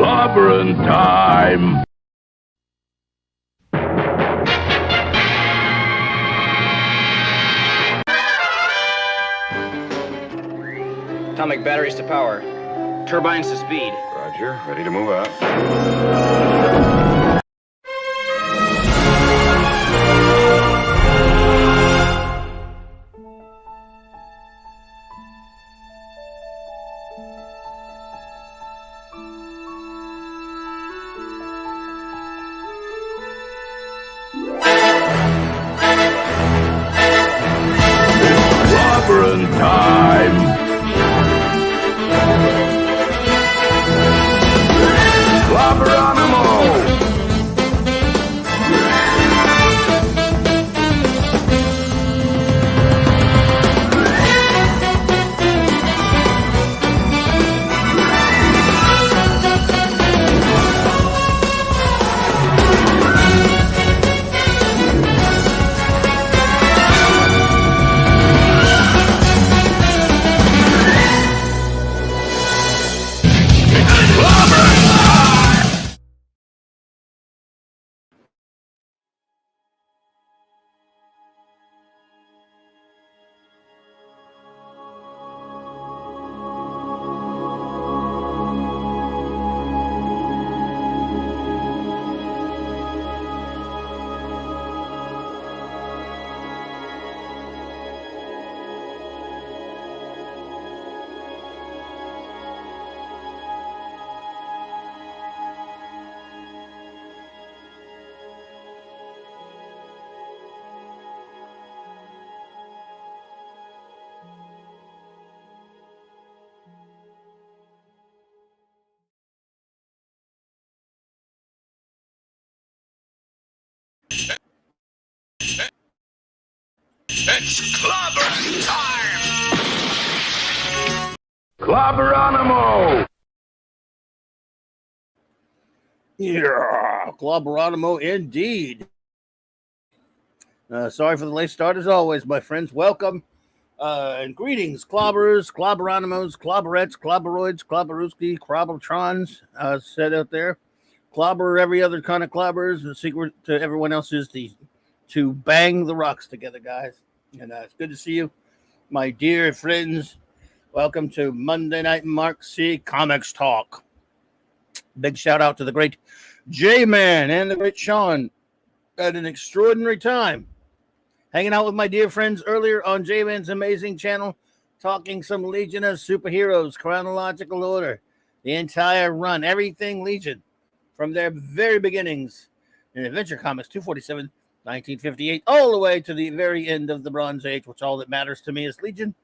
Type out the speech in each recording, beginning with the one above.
Clobberin time! Atomic batteries to power. Turbines to speed. Roger. Ready to move out. Clobberin time! Clobberonimo! It's clobberin' time! Clobberonimo! Yeah, Clobberonimo indeed. Sorry for the late start as always, my friends. Welcome and greetings, clobberers, clobberonimos, clobberettes, clobberoids, clobberooski, clobbertrons, said out there. Clobber every other kind of clobbers. The secret to everyone else is to bang the rocks together, guys. And it's good to see you, my dear friends. Welcome to Monday Night Mark C. Comics Talk. Big shout out to the great J-Man and the great Sean. Had an extraordinary time hanging out with my dear friends earlier on J-Man's amazing channel, talking some Legion of Superheroes, chronological order, the entire run, everything Legion, from their very beginnings in Adventure Comics 247, 1958, all the way to the very end of the Bronze Age, which all that matters to me is Legion,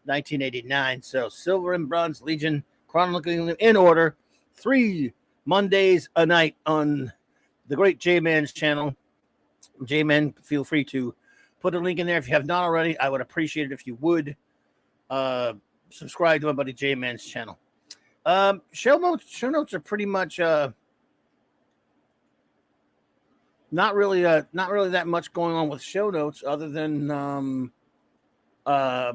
1989. So Silver and Bronze Legion, chronologically in order, 3 Mondays a night on the great J-Man's channel. J-Man, feel free to put a link in there if you have not already. I would appreciate it if you would subscribe to my buddy J-Man's channel. Show notes are pretty much not really that much going on with show notes other than what?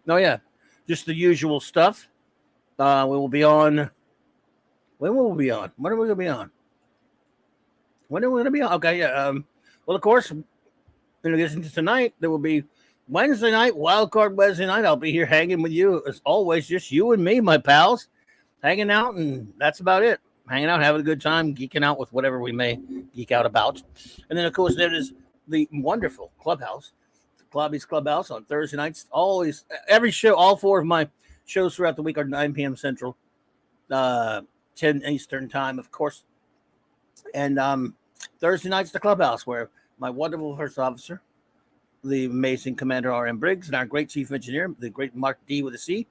No, yeah, just the usual stuff. We will be on. When will we be on? When are we going to be on? When are we going to be on? Okay, yeah. Well, of course, in addition to tonight, there will be Wednesday night, Wildcard Wednesday night. I'll be here hanging with you as always, just you and me, my pals, hanging out, and that's about it. Hanging out, having a good time, geeking out with whatever we may geek out about. And then, of course, there is the wonderful Clubhouse, Clobby'S Clubhouse on Thursday nights. Always, every show, all 4 of my shows throughout the week are 9 p.m. Central, 10 Eastern time, of course. And Thursday night's the Clubhouse, where my wonderful first officer, the amazing Commander R.M. Briggs, and our great chief engineer, the great Mark D. with a C,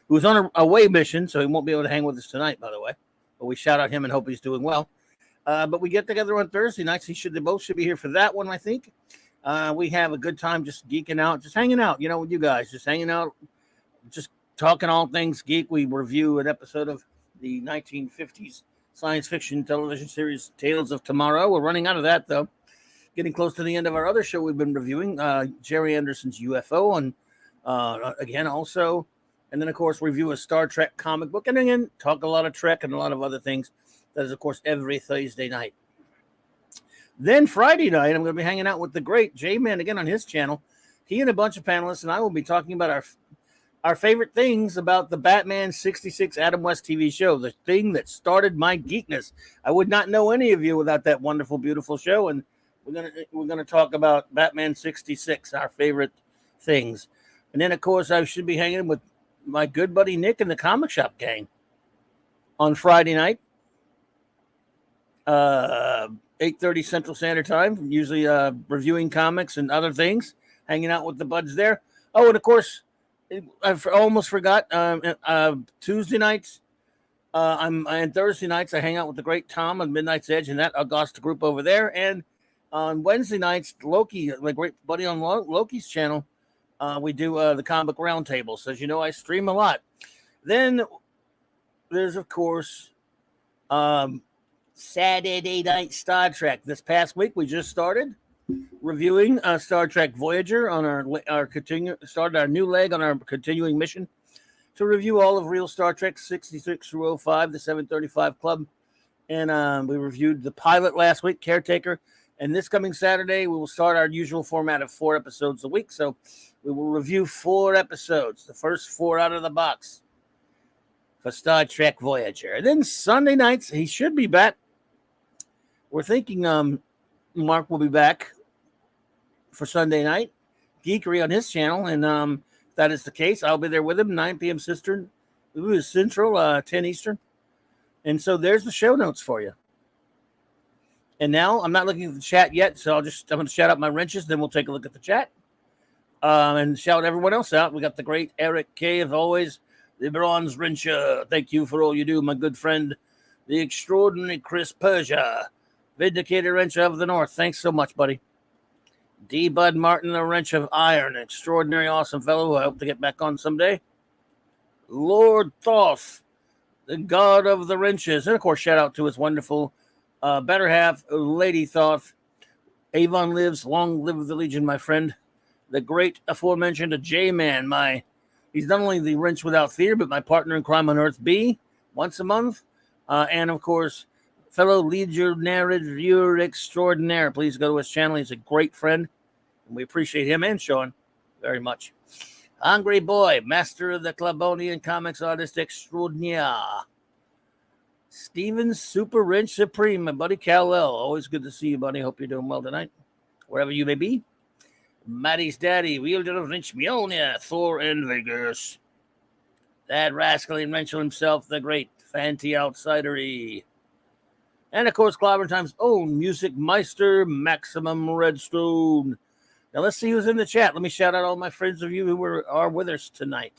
who's on a away mission, so he won't be able to hang with us tonight, by the way. But we shout out him and hope he's doing well. But we get together on Thursday nights. They both should be here for that one, I think. We have a good time just geeking out, just hanging out, with you guys, just hanging out, just talking all things geek. We review an episode of the 1950s science fiction television series Tales of Tomorrow. We're running out of that, though. Getting close to the end of our other show we've been reviewing, Jerry Anderson's UFO. And again, also And then, of course, review a Star Trek comic book. And again, talk a lot of Trek and a lot of other things. That is, of course, every Thursday night. Then Friday night, I'm going to be hanging out with the great J-Man again on his channel. He and a bunch of panelists and I will be talking about our favorite things about the Batman 66 Adam West TV show, the thing that started my geekness. I would not know any of you without that wonderful, beautiful show. And we're gonna talk about Batman 66, our favorite things. And then, of course, I should be hanging with my good buddy Nick and the Comic Shop Gang on Friday night. 8:30 Central Standard Time, usually reviewing comics and other things, hanging out with the buds there. Oh, and of course, I almost forgot, Tuesday nights and Thursday nights, I hang out with the great Tom on Midnight's Edge and that Augusta group over there. And on Wednesday nights, Loki, my great buddy on Loki's channel, we do the comic roundtable. So as you know, I stream a lot. Then there's, of course, Saturday Night Star Trek. This past week, we just started reviewing Star Trek Voyager on started our new leg on our continuing mission to review all of real Star Trek 66 through 05, the 735 Club. And we reviewed the pilot last week, Caretaker. And this coming Saturday, we will start our usual format of 4 episodes a week. So we will review 4 episodes, the first 4 out of the box for Star Trek Voyager. And then Sunday nights, he should be back. We're thinking Mark will be back for Sunday night, Geekery on his channel. And if that is the case, I'll be there with him, 9 p.m. Central, 10 Eastern. And so there's the show notes for you. And now I'm not looking at the chat yet, so I'm going to shout out my wrenches, then we'll take a look at the chat. And shout everyone else out. We got the great Eric K, as always, the Bronze Wrencher. Thank you for all you do, my good friend, the extraordinary Chris Persia, Vindicator Wrencher of the North. Thanks so much, buddy. D. Bud Martin, the Wrench of Iron, extraordinary, awesome fellow who I hope to get back on someday. Lord Thoth, the God of the Wrenches. And, of course, shout out to his wonderful better half, Lady Thoth. Avon lives, long live the Legion, my friend. The great aforementioned J-Man, he's not only the Wrench Without Fear, but my partner in crime on Earth B, once a month. And, of course, fellow legionary viewer extraordinaire. Please go to his channel. He's a great friend. And we appreciate him and Sean very much. Hungry Boy, master of the Clobberin comics artist extraordinaire. Steven Super Wrench Supreme, my buddy Kal-El. Always good to see you, buddy. Hope you're doing well tonight, wherever you may be. Maddie's daddy, wielder of Wrench Mjolnir, Thor in Vegas. That rascally wrencher himself, the great Fanty Outsidery. And, of course, Clobberin Time's own Music Meister, Maximum Redstone. Now, let's see who's in the chat. Let me shout out all my friends of you who are with us tonight.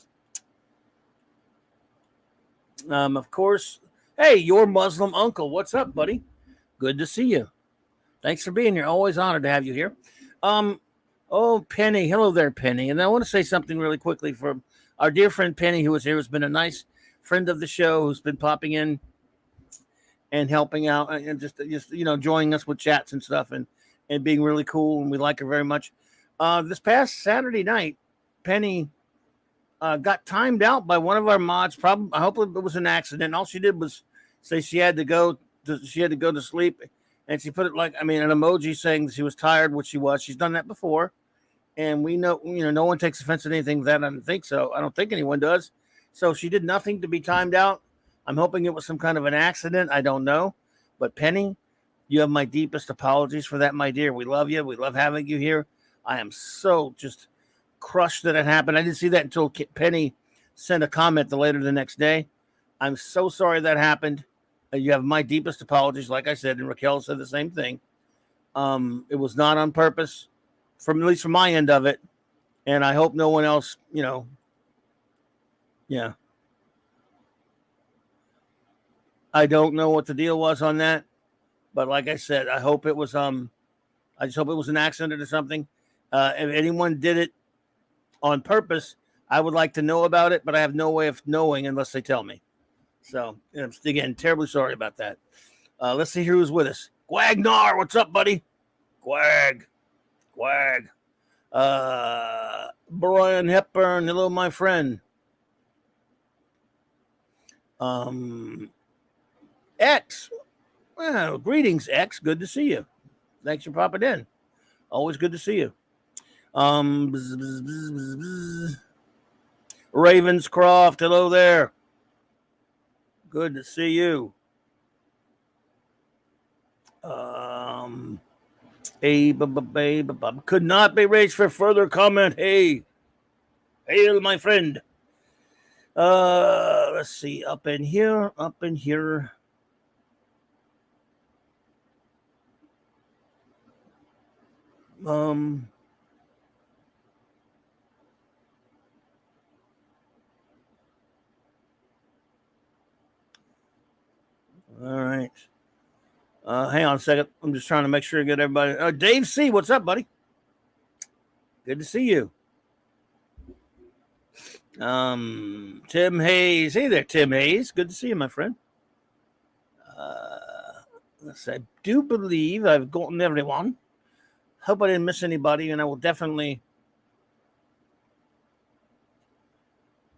Of course, hey, your Muslim uncle. What's up, buddy? Good to see you. Thanks for being here. Always honored to have you here. Oh, Penny. Hello there, Penny. And I want to say something really quickly for our dear friend Penny, who was here, who's been a nice friend of the show, who's been popping in and helping out and just joining us with chats and stuff and being really cool. And we like her very much. This past Saturday night, Penny got timed out by one of our mods. Probably, I hope it was an accident. All she did was say she had to go to sleep, and she put it an emoji saying she was tired, which she was. She's done that before, and we know, no one takes offense at anything that. I don't think so. I don't think anyone does. So she did nothing to be timed out. I'm hoping it was some kind of an accident. I don't know, but Penny, you have my deepest apologies for that, my dear. We love you. We love having you here. I am so just crushed that it happened. I didn't see that until Penny sent a comment later the next day. I'm so sorry that happened. You have my deepest apologies, like I said, and Raquel said the same thing. It was not on purpose, at least from my end of it, and I hope no one else, yeah. I don't know what the deal was on that, but like I said, I hope it was I just hope it was an accident or something. If anyone did it on purpose, I would like to know about it, but I have no way of knowing unless they tell me. So, again, terribly sorry about that. Let's see who's with us. Gwagnar, what's up, buddy? Gwag. Brian Hepburn, hello, my friend. X. Well, greetings, X. Good to see you. Thanks for popping in. Always good to see you. Bzz, bzz, bzz, bzz, bzz. Ravenscroft, hello there. Good to see you. Could not be reached for further comment. Hey, hail, my friend. Let's see. Up in here. All right. Hang on a second. I'm just trying to make sure I get everybody. Dave C, what's up, buddy? Good to see you. Tim Hayes. Hey there, Tim Hayes. Good to see you, my friend. I do believe I've gotten everyone. Hope I didn't miss anybody, and I will definitely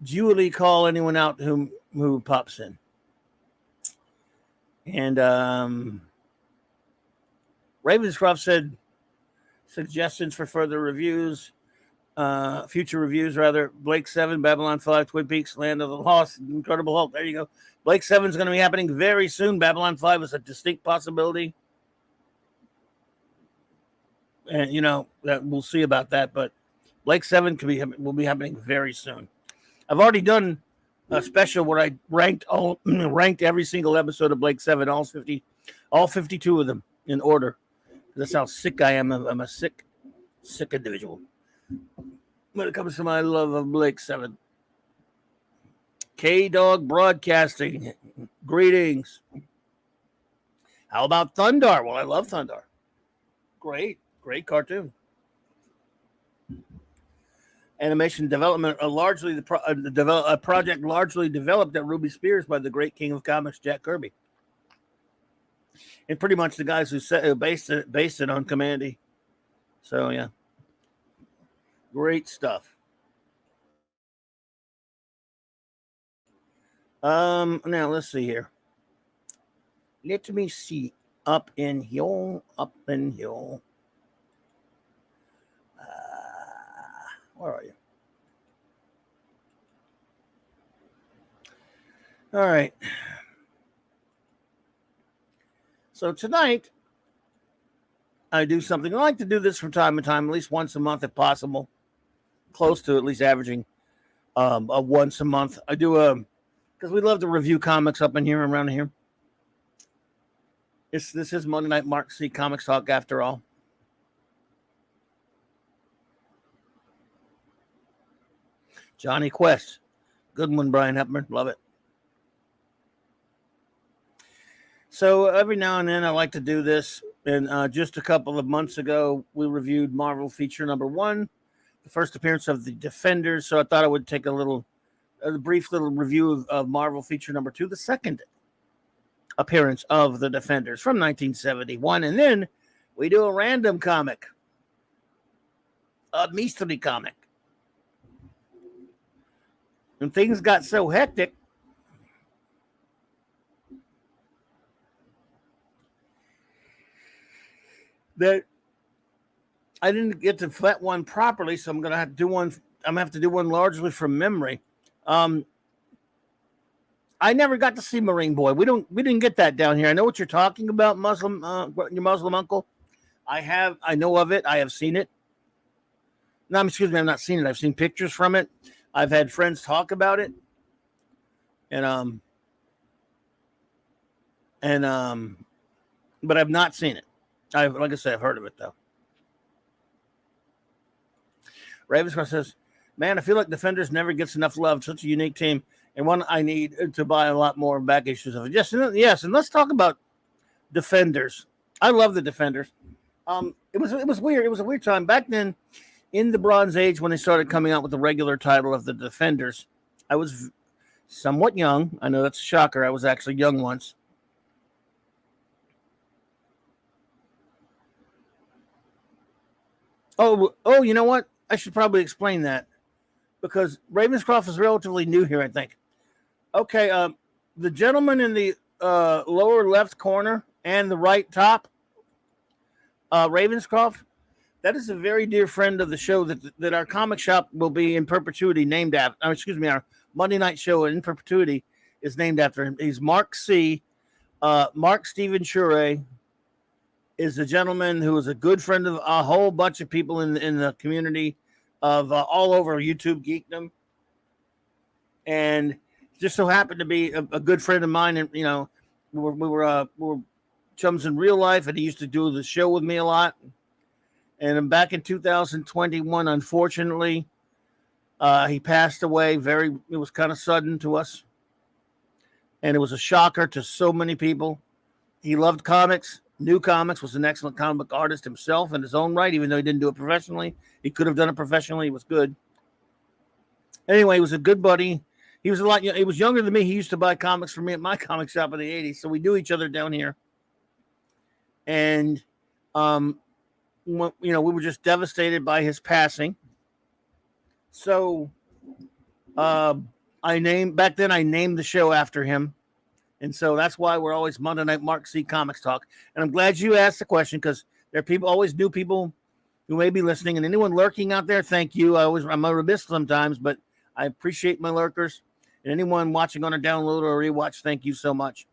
duly call anyone out who pops in. And Ravenscroft said suggestions for further reviews, future reviews rather. Blake 7, Babylon 5, Twin Peaks, Land of the Lost, Incredible Hulk. There you go. Blake 7 is going to be happening very soon. Babylon 5 is a distinct possibility. And, you know, that we'll see about that. But Blake 7 will be happening very soon. I've already done a special where I ranked every single episode of Blake 7, all 52 of them in order. That's how sick I am. I'm a sick individual when it comes to my love of Blake 7. K-Dog Broadcasting. Greetings. How about Thundar? Well, I love Thundar. Great cartoon. Animation development, a project largely developed at Ruby Spears by the great king of comics, Jack Kirby. And pretty much the guys who based it on Commandy. So, yeah. Great stuff. Now, let's see here. Let me see. Up in here. Where are you? All right. So tonight, I do something. I like to do this from time to time, at least once a month if possible. Close to at least averaging a once a month. I do because we love to review comics up in here, around here. This is Monday Night Mark C. Comics Talk after all. Johnny Quest. Good one, Brian Hepburn. Love it. So every now and then I like to do this. And just a couple of months ago, we reviewed Marvel feature number 1, the first appearance of the Defenders. So I thought I would take a brief little review of Marvel feature number 2, the second appearance of the Defenders from 1971. And then we do a random comic, a mystery comic. And things got so hectic that I didn't get to vet one properly, so I'm gonna have to do one. I'm gonna have to do one largely from memory. I never got to see Marine Boy. We didn't get that down here. I know what you're talking about, Muslim, your Muslim uncle. I know of it. I have seen it. No, excuse me, I've not seen it. I've seen pictures from it. I've had friends talk about it, but I've not seen it. Like I said, I've heard of it though. Ravenscroft says, "Man, I feel like Defenders never gets enough love. Such a unique team, and one I need to buy a lot more back issues of it." Yes, and let's talk about Defenders. I love the Defenders. It was weird. It was a weird time back then. In the Bronze Age, when they started coming out with the regular title of the Defenders, I was somewhat young. I know that's a shocker. I was actually young once. Oh, you know what? I should probably explain that because Ravenscroft is relatively new here, I think. Okay, the gentleman in the lower left corner and the right top, Ravenscroft, that is a very dear friend of the show that our comic shop will be in perpetuity named after. Excuse me, our Monday night show in perpetuity is named after him. He's Mark C. Mark Steven Shure is a gentleman who is a good friend of a whole bunch of people in the community of all over YouTube geekdom, and just so happened to be a good friend of mine. And we were chums in real life, and he used to do the show with me a lot. And back in 2021, unfortunately, he passed away. It was kind of sudden to us, and it was a shocker to so many people. He loved comics, knew comics, was an excellent comic book artist himself in his own right, even though he didn't do it professionally. He could have done it professionally. He was good. Anyway, he was a good buddy. He was he was younger than me. He used to buy comics for me at my comic shop in the 80s. So we knew each other down here. And, we were just devastated by his passing. So I named the show after him. And so that's why we're always Monday Night Mark C Comics Talk. And I'm glad you asked the question, because there are people, always new people who may be listening, and anyone lurking out there, thank you. I'm a remiss sometimes, but I appreciate my lurkers. And anyone watching on a download or a rewatch, thank you so much.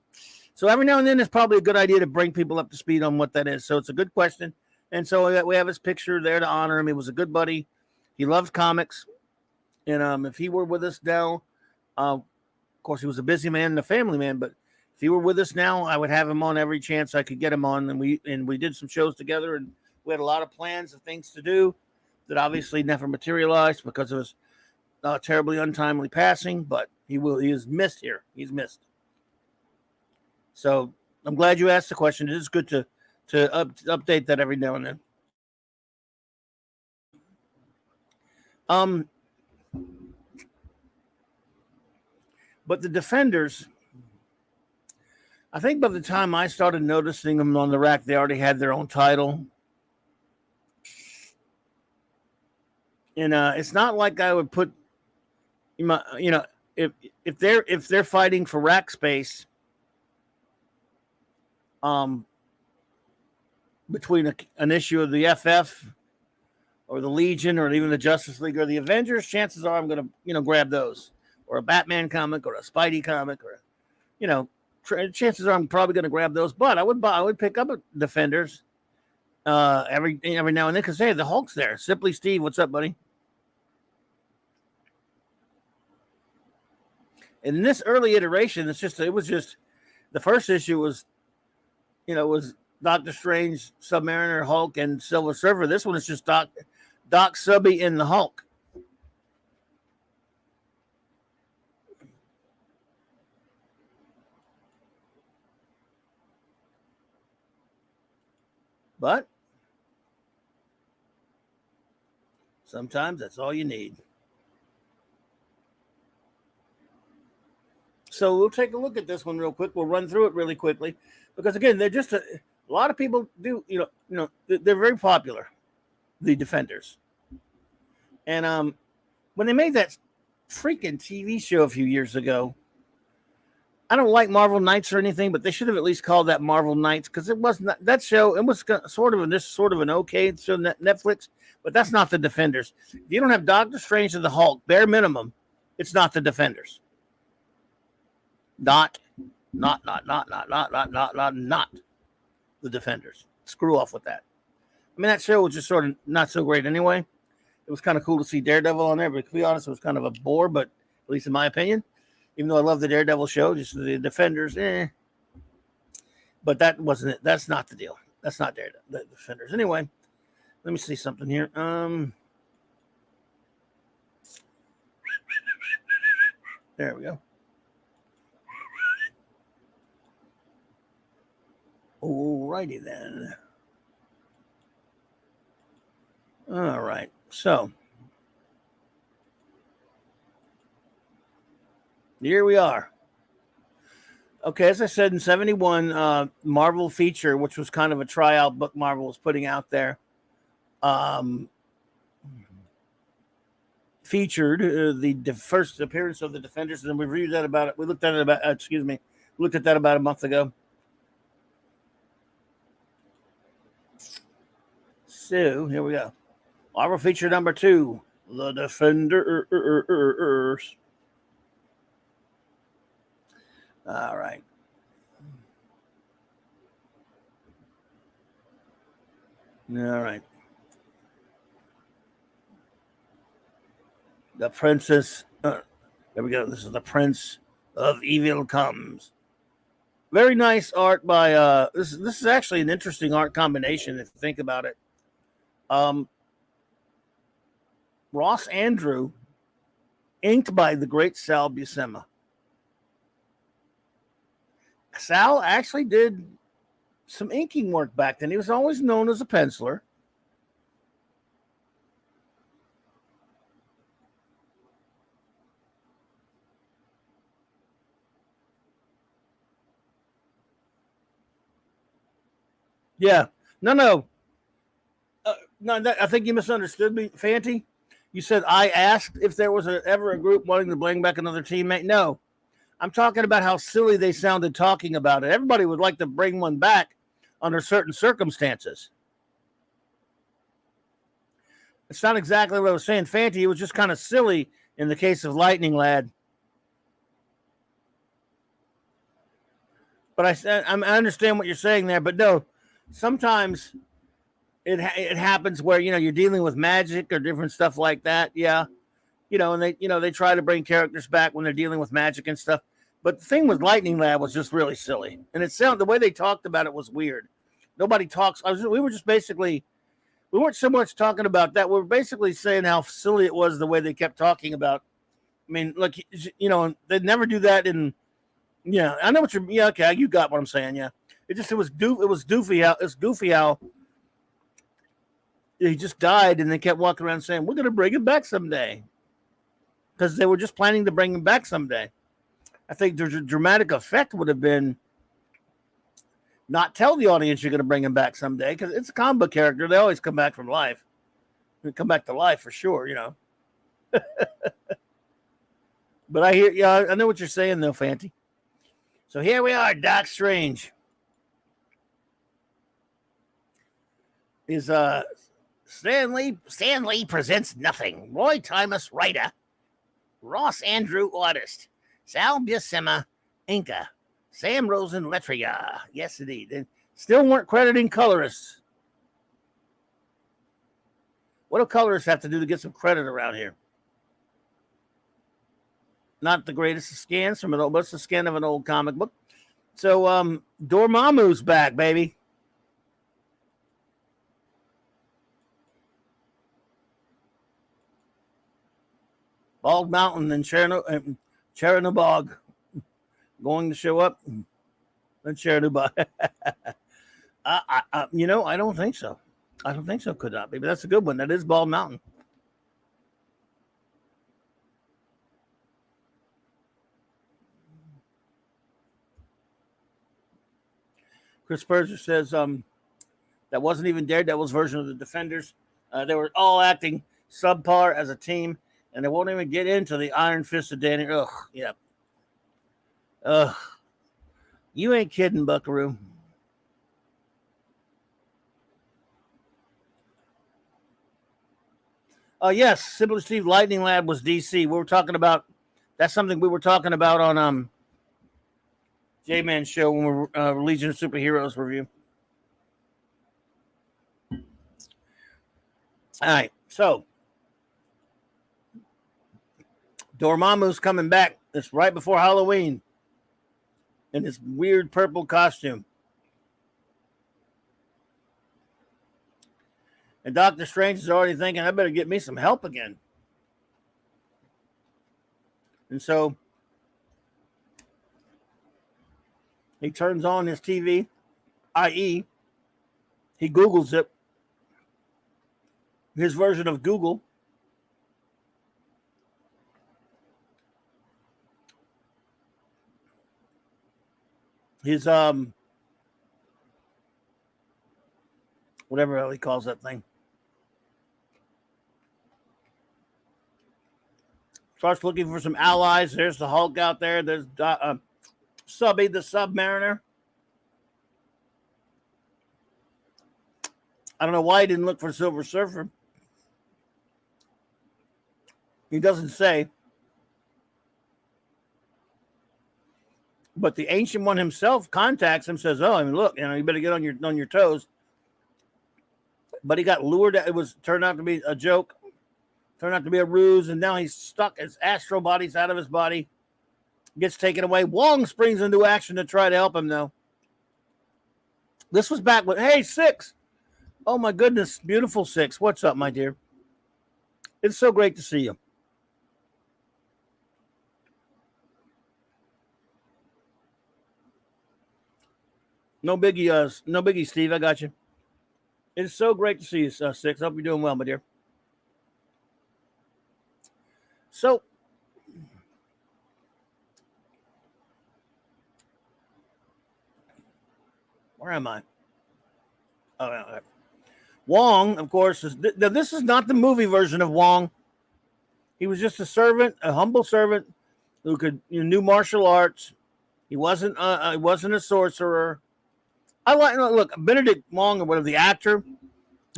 So every now and then it's probably a good idea to bring people up to speed on what that is. So it's a good question. And so we have his picture there to honor him. He was a good buddy. He loved comics. And if he were with us now, of course, he was a busy man and a family man, but if he were with us now, I would have him on every chance I could get him on. And we did some shows together, and we had a lot of plans of things to do that obviously never materialized because of his terribly untimely passing. But he is missed here. He's missed. So I'm glad you asked the question. It is good to update that every now and then. But the Defenders, I think by the time I started noticing them on the rack, they already had their own title. And it's not like I would put, if they're fighting for rack space, between an issue of the FF or the Legion or even the Justice League or the Avengers, chances are I'm going to, grab those, or a Batman comic or a Spidey comic, or, chances are I'm probably going to grab those. But I would pick up a Defenders every now and then, because hey, the Hulk's there. Simply Steve, what's up, buddy? In this early iteration, it was just the first issue was Doctor Strange, Submariner, Hulk, and Silver Surfer. This one is just Doc Subby and the Hulk. But sometimes that's all you need. So we'll take a look at this one real quick. We'll run through it really quickly, because again, they're just a lot of people do, they're very popular, the Defenders. And when they made that freaking TV show a few years ago, I don't like Marvel Knights or anything, but they should have at least called that Marvel Knights, because it wasn't that show. It was sort of an okay show, Netflix, but that's not the Defenders. If you don't have Doctor Strange and the Hulk, bare minimum, it's not the Defenders. Not the Defenders. Screw off with that. I mean, that show was just sort of not so great anyway. It was kind of cool to see Daredevil on there, but to be honest, it was kind of a bore, but at least in my opinion. Even though I love the Daredevil show, just the Defenders, But that wasn't it. That's not the deal. That's not Daredevil, the Defenders. Anyway, let me see something here. There we go. Alrighty then. All right. So here we are. Okay, as I said, in 71, Marvel feature, which was kind of a tryout book Marvel was putting out there, featured the first appearance of the Defenders, and we reviewed that about it. We looked at it about looked at that about a month ago. So here we go. Marvel feature number 2, the Defenders. All right. All right. The Princess. There we go. This is the Prince of Evil Comes. Very nice art by. This is actually an interesting art combination if you think about it. Ross Andrew, inked by the great Sal Buscema. Sal actually did some inking work back then. He was always known as a penciler. Yeah. No. No, I think you misunderstood me, Fanty. You said I asked if there was ever a group wanting to bring back another teammate. No, I'm talking about how silly they sounded talking about it. Everybody would like to bring one back under certain circumstances. It's not exactly what I was saying, Fanty. It was just kind of silly in the case of Lightning Lad. But I understand what you're saying there. But no, sometimes it happens where you're dealing with magic or different stuff like that. Yeah, and they try to bring characters back when they're dealing with magic and stuff. But the thing with Lightning Lad was just really silly, and the way they talked about it was weird. Nobody talks. We were just basically. We weren't so much talking about that. We were basically saying how silly it was the way they kept talking about. I mean, look, they'd never do that in. Yeah, I know what you're. Yeah, okay, you got what I'm saying. Yeah, it was goofy how he just died, and they kept walking around saying we're going to bring him back someday, because they were just planning to bring him back someday. I think the dramatic effect would have been not tell the audience you're going to bring him back someday, because it's a comic book character. They always come back from life. They come back to life for sure, But I know what you're saying, though, Fanty. So here we are, Doc Strange. Is Stan Lee presents nothing. Roy Thomas, writer. Ross Andrew, artist. Sal Buscema, inker. Sam Rosen, letterer. Yes, indeed. They still weren't crediting colorists. What do colorists have to do to get some credit around here? Not the greatest of scans from what's the scan of an old comic book? So, Dormammu's back, baby. Bald Mountain and Chernobog going to show up. And Chernobog. I don't think so. I don't think so. Could not be, but that's a good one. That is Bald Mountain. Chris Berger says that wasn't even Daredevil's version of the Defenders. They were all acting subpar as a team, and they won't even get into the Iron Fist of Danny. Ugh, yeah. Ugh. You ain't kidding, Buckaroo. Yes, Simply Steve Lightning Lad was DC. We were talking about that's something we were talking about on J-Man's show when we were Legion of Superheroes review. All right, so Dormammu's coming back. It's right before Halloween in this weird purple costume. And Doctor Strange is already thinking, I better get me some help again. And so he turns on his TV, i.e., he Googles it, his version of Google. His, whatever he calls that thing. Starts looking for some allies. There's the Hulk out there. There's Subby, the Submariner. I don't know why he didn't look for Silver Surfer. He doesn't say. But the Ancient One himself contacts him, says, "Oh, I mean, look, you better get on your toes." But he got lured. It turned out to be a joke, turned out to be a ruse, and now he's stuck. His astral body's out of his body, gets taken away. Wong springs into action to try to help him, though. This was back with, hey, Six. Oh, my goodness. Beautiful Six. What's up, my dear? It's so great to see you. No biggie, Steve. I got you. It's so great to see you, Six. Hope you're doing well, my dear. So, where am I? Oh, Wong, of course, this is not the movie version of Wong. He was just a servant, a humble servant who knew martial arts. He wasn't a sorcerer. Look, Benedict Wong, or whatever, the actor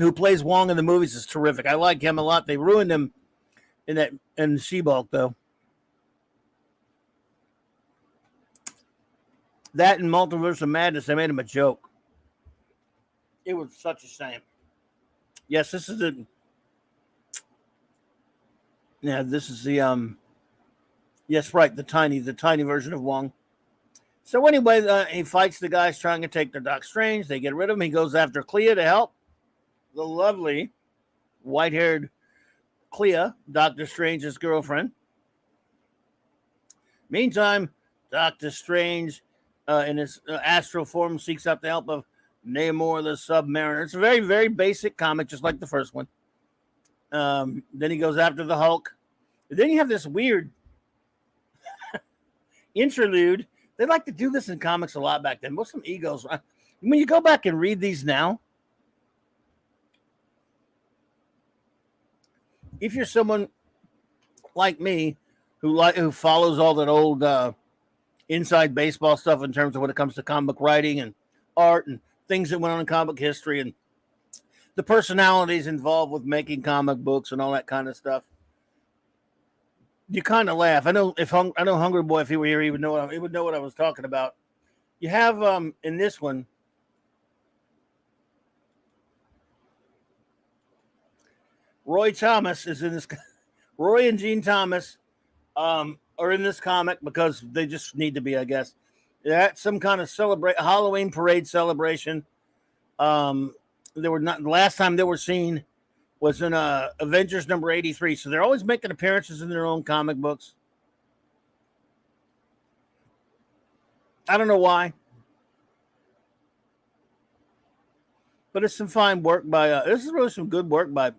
who plays Wong in the movies, is terrific. I like him a lot. They ruined him in She-Hulk, though. That and Multiverse of Madness, they made him a joke. It was such a shame. Yes, this is the. Yeah, this is the Yes, right, the tiny version of Wong. So anyway, he fights the guys trying to take their Doc Strange. They get rid of him. He goes after Clea to help. The lovely white-haired Clea, Doctor Strange's girlfriend. Meantime, Doctor Strange, in his astral form, seeks out the help of Namor the Submariner. It's a very, very basic comic, just like the first one. Then he goes after the Hulk. And then you have this weird interlude. They like to do this in comics a lot back then. Most of them egos. When you go back and read these now, if you're someone like me who follows all that old inside baseball stuff in terms of when it comes to comic writing and art and things that went on in comic history and the personalities involved with making comic books and all that kind of stuff, you kind of laugh. I know Hungry Boy, if he were here, he would know what I was talking about. You have in this one, Roy Thomas is in this. Roy and Gene Thomas are in this comic because they just need to be, I guess. That's some kind of Halloween parade celebration. They were not. The last time they were seen was in Avengers number 83. So they're always making appearances in their own comic books. I don't know why. But it's some fine work by, this is really some good work by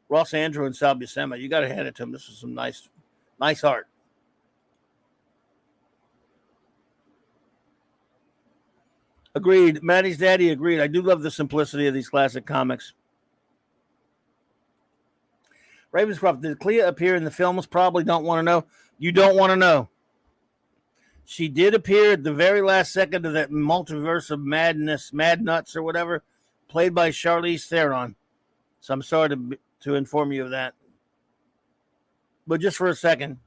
Ross Andrew and Sal Buscema. You got to hand it to him. This is some nice art. Agreed. Maddie's daddy agreed. I do love the simplicity of these classic comics. Ravenscroft, did Clea appear in the films? Probably don't want to know. You don't want to know. She did appear at the very last second of that Multiverse of Madness, Mad Nuts or whatever, played by Charlize Theron. So I'm sorry to inform you of that. But just for a second.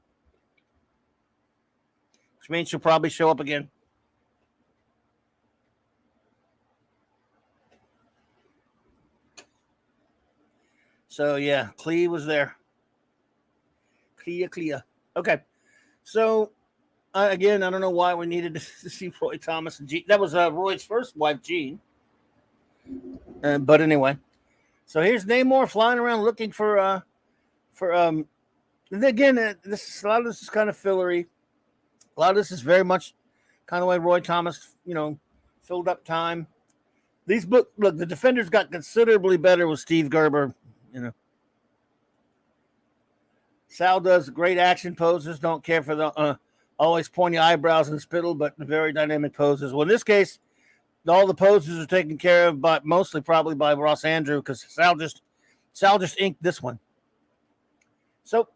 Which means she'll probably show up again. So, yeah, Clea was there. Clea. Okay. So, again, I don't know why we needed to see Roy Thomas and Jean. That was Roy's first wife, Jean. But anyway. So, here's Namor flying around looking for again, a lot of this is kind of fillery. A lot of this is very much kind of like Roy Thomas, filled up time. These books, look, the Defenders got considerably better with Steve Gerber. Sal does great action poses. Don't care for the always pointy eyebrows and spittle, but very dynamic poses. Well, in this case, all the poses are taken care of, but mostly probably by Ross Andrew because Sal just inked this one. So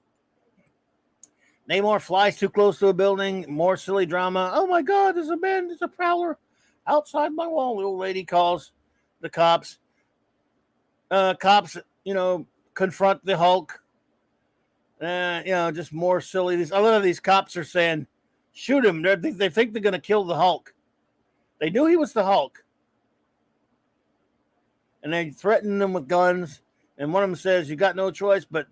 Namor flies too close to a building. More silly drama. Oh my God, there's a man, there's a prowler outside my wall. The old lady calls the cops. Cops, confront the Hulk. Just more silly. A lot of these cops are saying, shoot him. They think they're going to kill the Hulk. They knew he was the Hulk. And they threaten them with guns. And one of them says, you got no choice but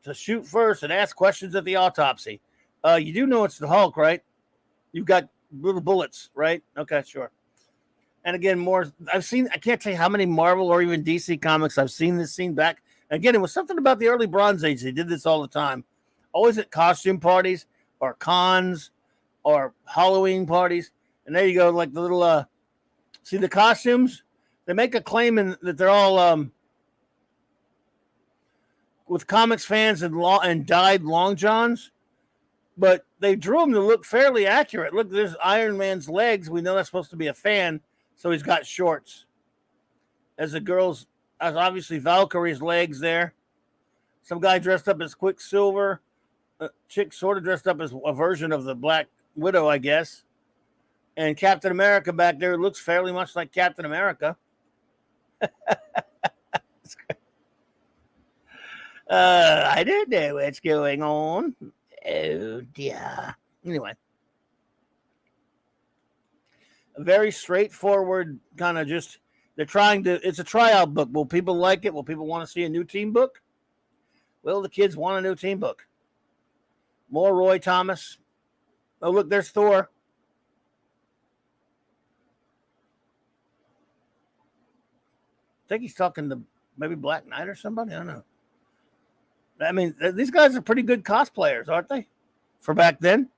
to shoot first and ask questions at the autopsy. You do know it's the Hulk, right? You've got little bullets, right? Okay, sure. And again, I can't tell you how many Marvel or even DC comics I've seen this scene back. Again, it was something about the early Bronze Age. They did this all the time. Always at costume parties or cons or Halloween parties. And there you go, like the little, see the costumes? They make a claim that they're all with comics fans and dyed long johns, but they drew them to look fairly accurate. Look, there's Iron Man's legs. We know that's supposed to be a fan, so he's got shorts. As obviously Valkyrie's legs there. Some guy dressed up as Quicksilver. Chick sort of dressed up as a version of the Black Widow, I guess. And Captain America back there looks fairly much like Captain America. I don't know what's going on. Oh dear. Anyway, a very straightforward kind of just. It's a tryout book. Will people like it? Will people want to see a new team book? Well, the kids want a new team book. More Roy Thomas. Oh, look, there's Thor. I think he's talking to maybe Black Knight or somebody. I don't know. I mean, these guys are pretty good cosplayers, aren't they? For back then.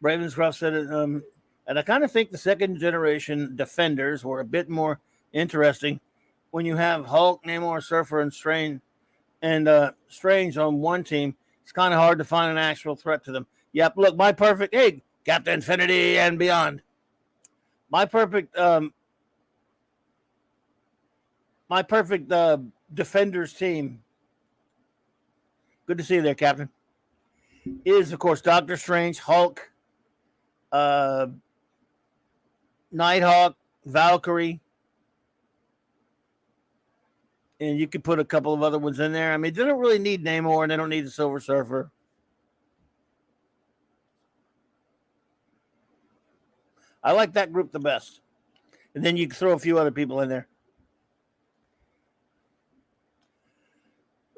Ravenscroft said it, and I kind of think the second generation Defenders were a bit more interesting when you have Hulk, Namor, Surfer, and Strange on one team. It's kind of hard to find an actual threat to them. Yep, look, Captain Infinity and beyond. My perfect Defenders team. Good to see you there, Captain. Is of course Doctor Strange, Hulk, Nighthawk, Valkyrie, and you could put a couple of other ones in there. I mean, they don't really need Namor, and they don't need the Silver Surfer. I like that group the best. And then you can throw a few other people in there.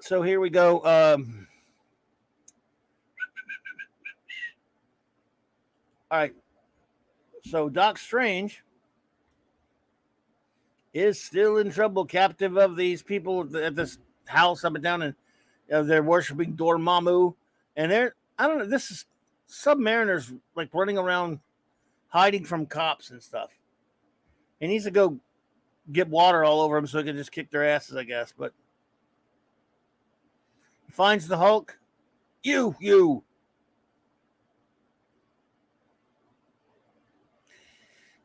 So here we go. All right. So Doc Strange is still in trouble, captive of these people at this house up and down, and they're worshiping Dormammu. And I don't know, this is Submariner's like running around hiding from cops and stuff. He needs to go get water all over him so he can just kick their asses, I guess. But he finds the Hulk. You.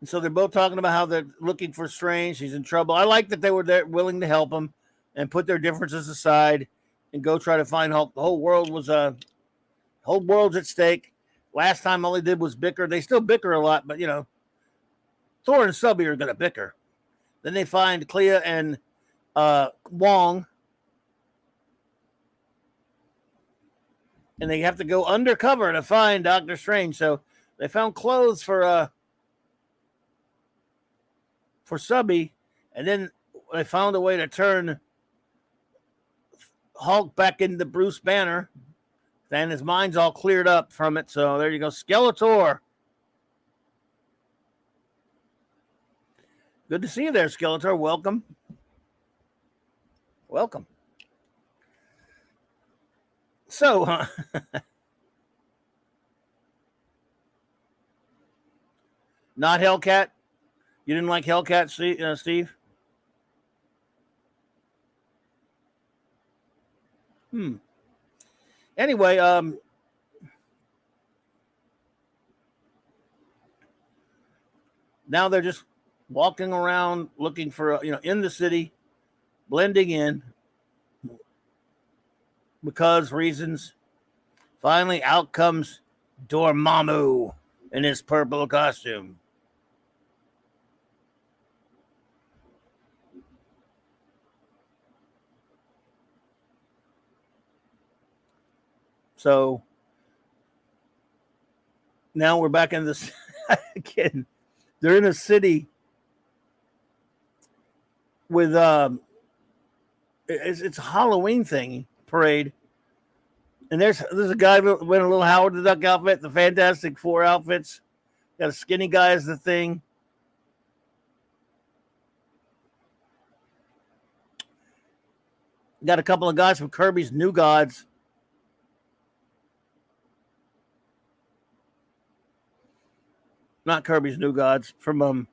And so they're both talking about how they're looking for Strange. He's in trouble. I like that they were there willing to help him and put their differences aside and go try to find Hulk. The whole world's at stake. Last time all they did was bicker. They still bicker a lot, but Thor and Subby are going to bicker. Then they find Clea and Wong. And they have to go undercover to find Doctor Strange. So they found clothes for Subby, and then they found a way to turn Hulk back into Bruce Banner. And his mind's all cleared up from it. So there you go, Skeletor. Good to see you there, Skeletor. Welcome. So, not Hellcat. You didn't like Hellcat, Steve? Anyway, now they're just walking around looking for, in the city, blending in. because reasons. Finally, out comes Dormammu in his purple costume. So now we're back in this again. They're in a city with it's a Halloween thing parade, and there's a guy wearing a little Howard the Duck outfit, the Fantastic Four outfits. Got a skinny guy as the thing. Got a couple of guys from Kirby's New Gods. Not Kirby's New Gods, from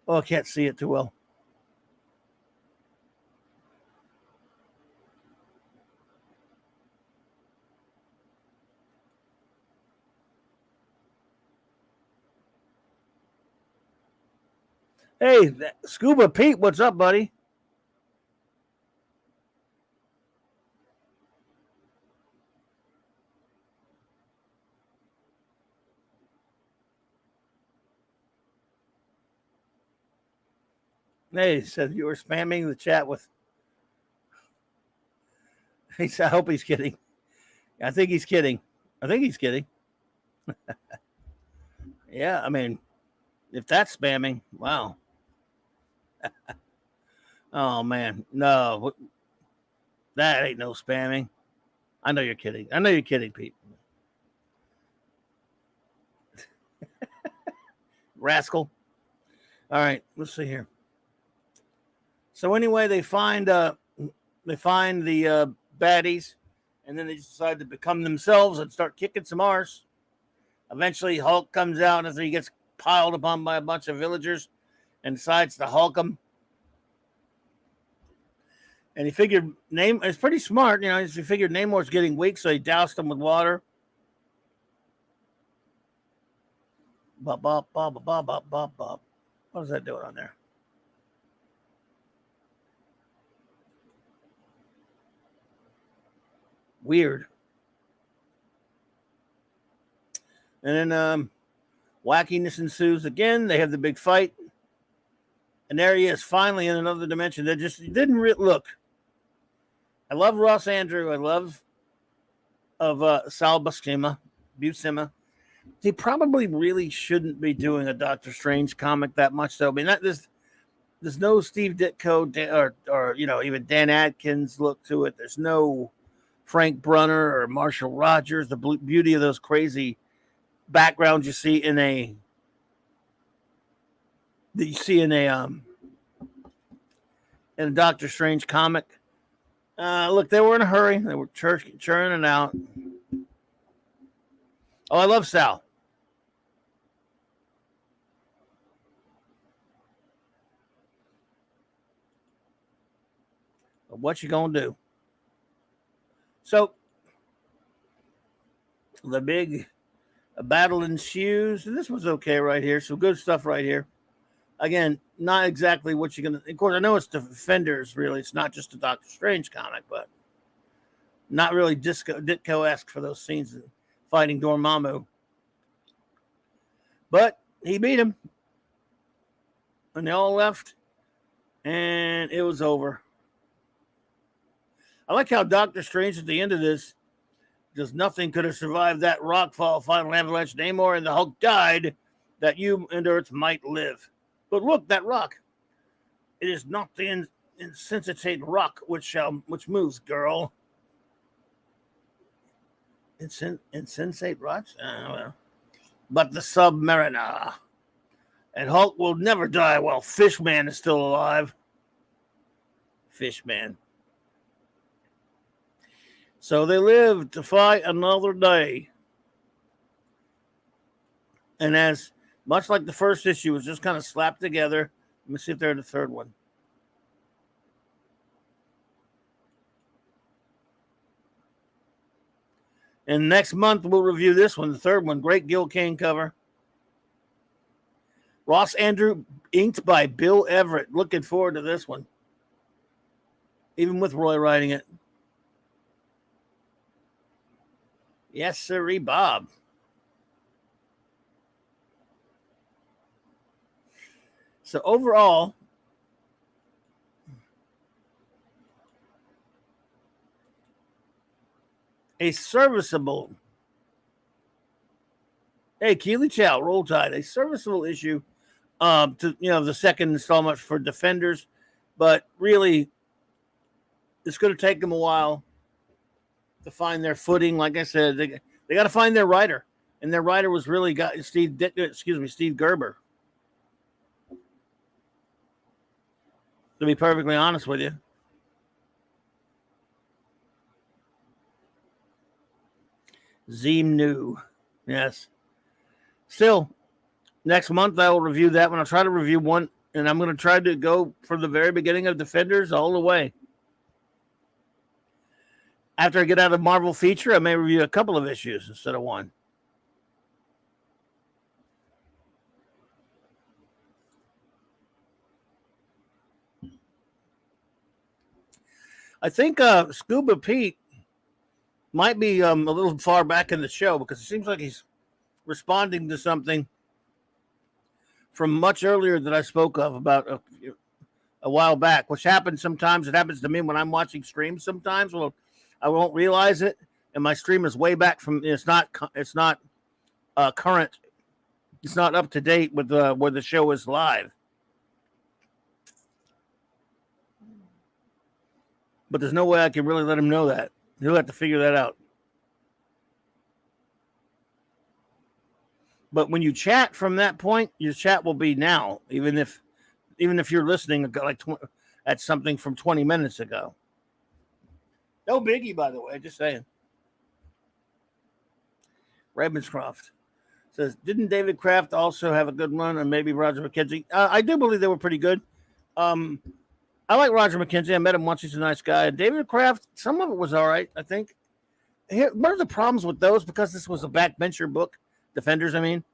oh, I can't see it too well. Hey, Scuba Pete, what's up, buddy? Hey, he said you were spamming the chat with. He said, I hope he's kidding. I think he's kidding. Yeah, I mean, if that's spamming, wow. Oh, man. No, that ain't no spamming. I know you're kidding. Pete. Rascal. All right, let's see here. So anyway, they find the baddies, and then they decide to become themselves and start kicking some arse. Eventually, Hulk comes out after he gets piled upon by a bunch of villagers and decides to Hulk them. And he figured it's pretty smart, He figured Namor's getting weak, so he doused him with water. Bop, bop, bop, bop, bop, bop, bop. What was that doing on there? Weird. And then wackiness ensues again. They have the big fight. And there he is, finally in another dimension. That just didn't look. I love Ross Andrew. I love Sal Buscema. He probably really shouldn't be doing a Doctor Strange comic that much, though. I mean, there's no Steve Ditko or even Dan Adkins look to it. There's no Frank Brunner or Marshall Rogers. The beauty of those crazy backgrounds you see in a Doctor Strange comic. Look, they were in a hurry. They were churning out. Oh, I love Sal. But what you gonna do? So the big battle ensues. And this was okay right here. So good stuff right here. Again, not exactly what you're going to... Of course, I know it's Defenders, really. It's not just a Doctor Strange comic, but not really Ditko-esque for those scenes of fighting Dormammu. But he beat him. And they all left. And it was over. I like how Doctor Strange at the end of this, because nothing could have survived that rockfall final avalanche. Namor and the Hulk died that you and Earth might live. But look, that rock. It is not the insensate rock which moves, girl. Insensate rocks? Well. But the Submariner. And Hulk will never die while Fishman is still alive. Fishman. So they live to fight another day. And as much like the first issue was just kind of slapped together. Let me see if they're in the third one. And next month, we'll review this one, the third one. Great Gil Kane cover. Ross Andrew, inked by Bill Everett. Looking forward to this one. Even with Roy writing it. Yes, sirree, Bob. So overall, a serviceable. Hey, Keely Chow, roll tide. A serviceable issue. To the second installment for Defenders, but really, it's going to take them a while to find their footing. Like I said, they got to find their writer, and their writer was really Steve Gerber. To be perfectly honest with you. Zeem New. Yes. Still, next month I will review that one. I'll try to review one, and I'm going to try to go from the very beginning of Defenders all the way. After I get out of Marvel feature, I may review a couple of issues instead of one. I think Scuba Pete might be a little far back in the show because it seems like he's responding to something from much earlier that I spoke of about a while back, which happens sometimes. It happens to me when I'm watching streams sometimes. Well, I won't realize it, and my stream is way back from. It's not current. It's not up to date with where the show is live. But there's no way I can really let him know that. He'll have to figure that out. But when you chat from that point, your chat will be now, even if you're listening like at something from 20 minutes ago. No biggie, by the way. Just saying. Ravenscroft says, didn't David Kraft also have a good run, and maybe Roger McKenzie? I do believe they were pretty good. I like Roger McKenzie. I met him once. He's a nice guy. David Kraft, some of it was all right, I think. Here, one of the problems with those, because this was a backbencher book, Defenders, I mean,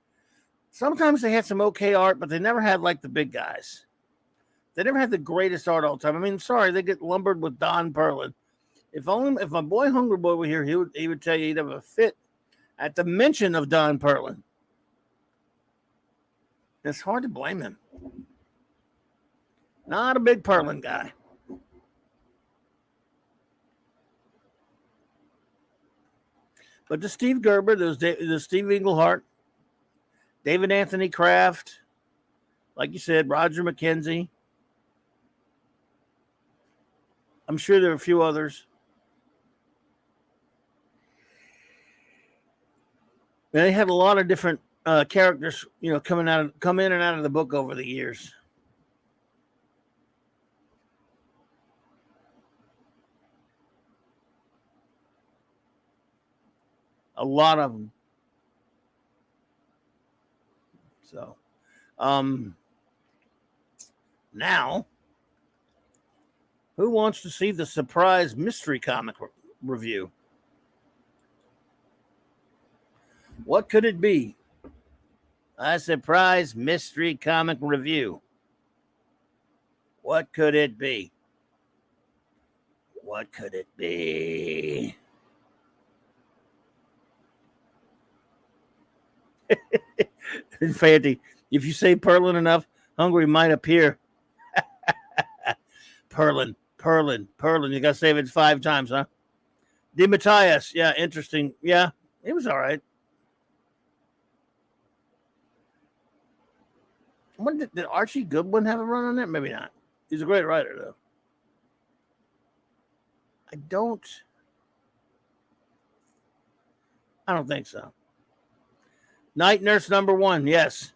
sometimes they had some okay art, but they never had like the big guys. They never had the greatest art all the time. I mean, sorry, they get lumbered with Don Perlin. If my boy Hungry Boy were here, he would tell you he'd have a fit at the mention of Don Perlin. It's hard to blame him. Not a big Perlin guy. But the Steve Gerber, the Steve Englehart, David Anthony Kraft, like you said, Roger McKenzie. I'm sure there are a few others. And they had a lot of different characters, come in and out of the book over the years. A lot of them. So, now, who wants to see the surprise mystery comic review? What could it be? A surprise mystery comic review. What could it be? What could it be? Fanty, if you say Perlin enough, Hungry might appear. Perlin. You got to say it 5 times, huh? DeMatteis, yeah, interesting. Yeah, it was all right. Did Archie Goodwin have a run on that? Maybe not. He's a great writer, though. I don't think so. Night Nurse #1, yes.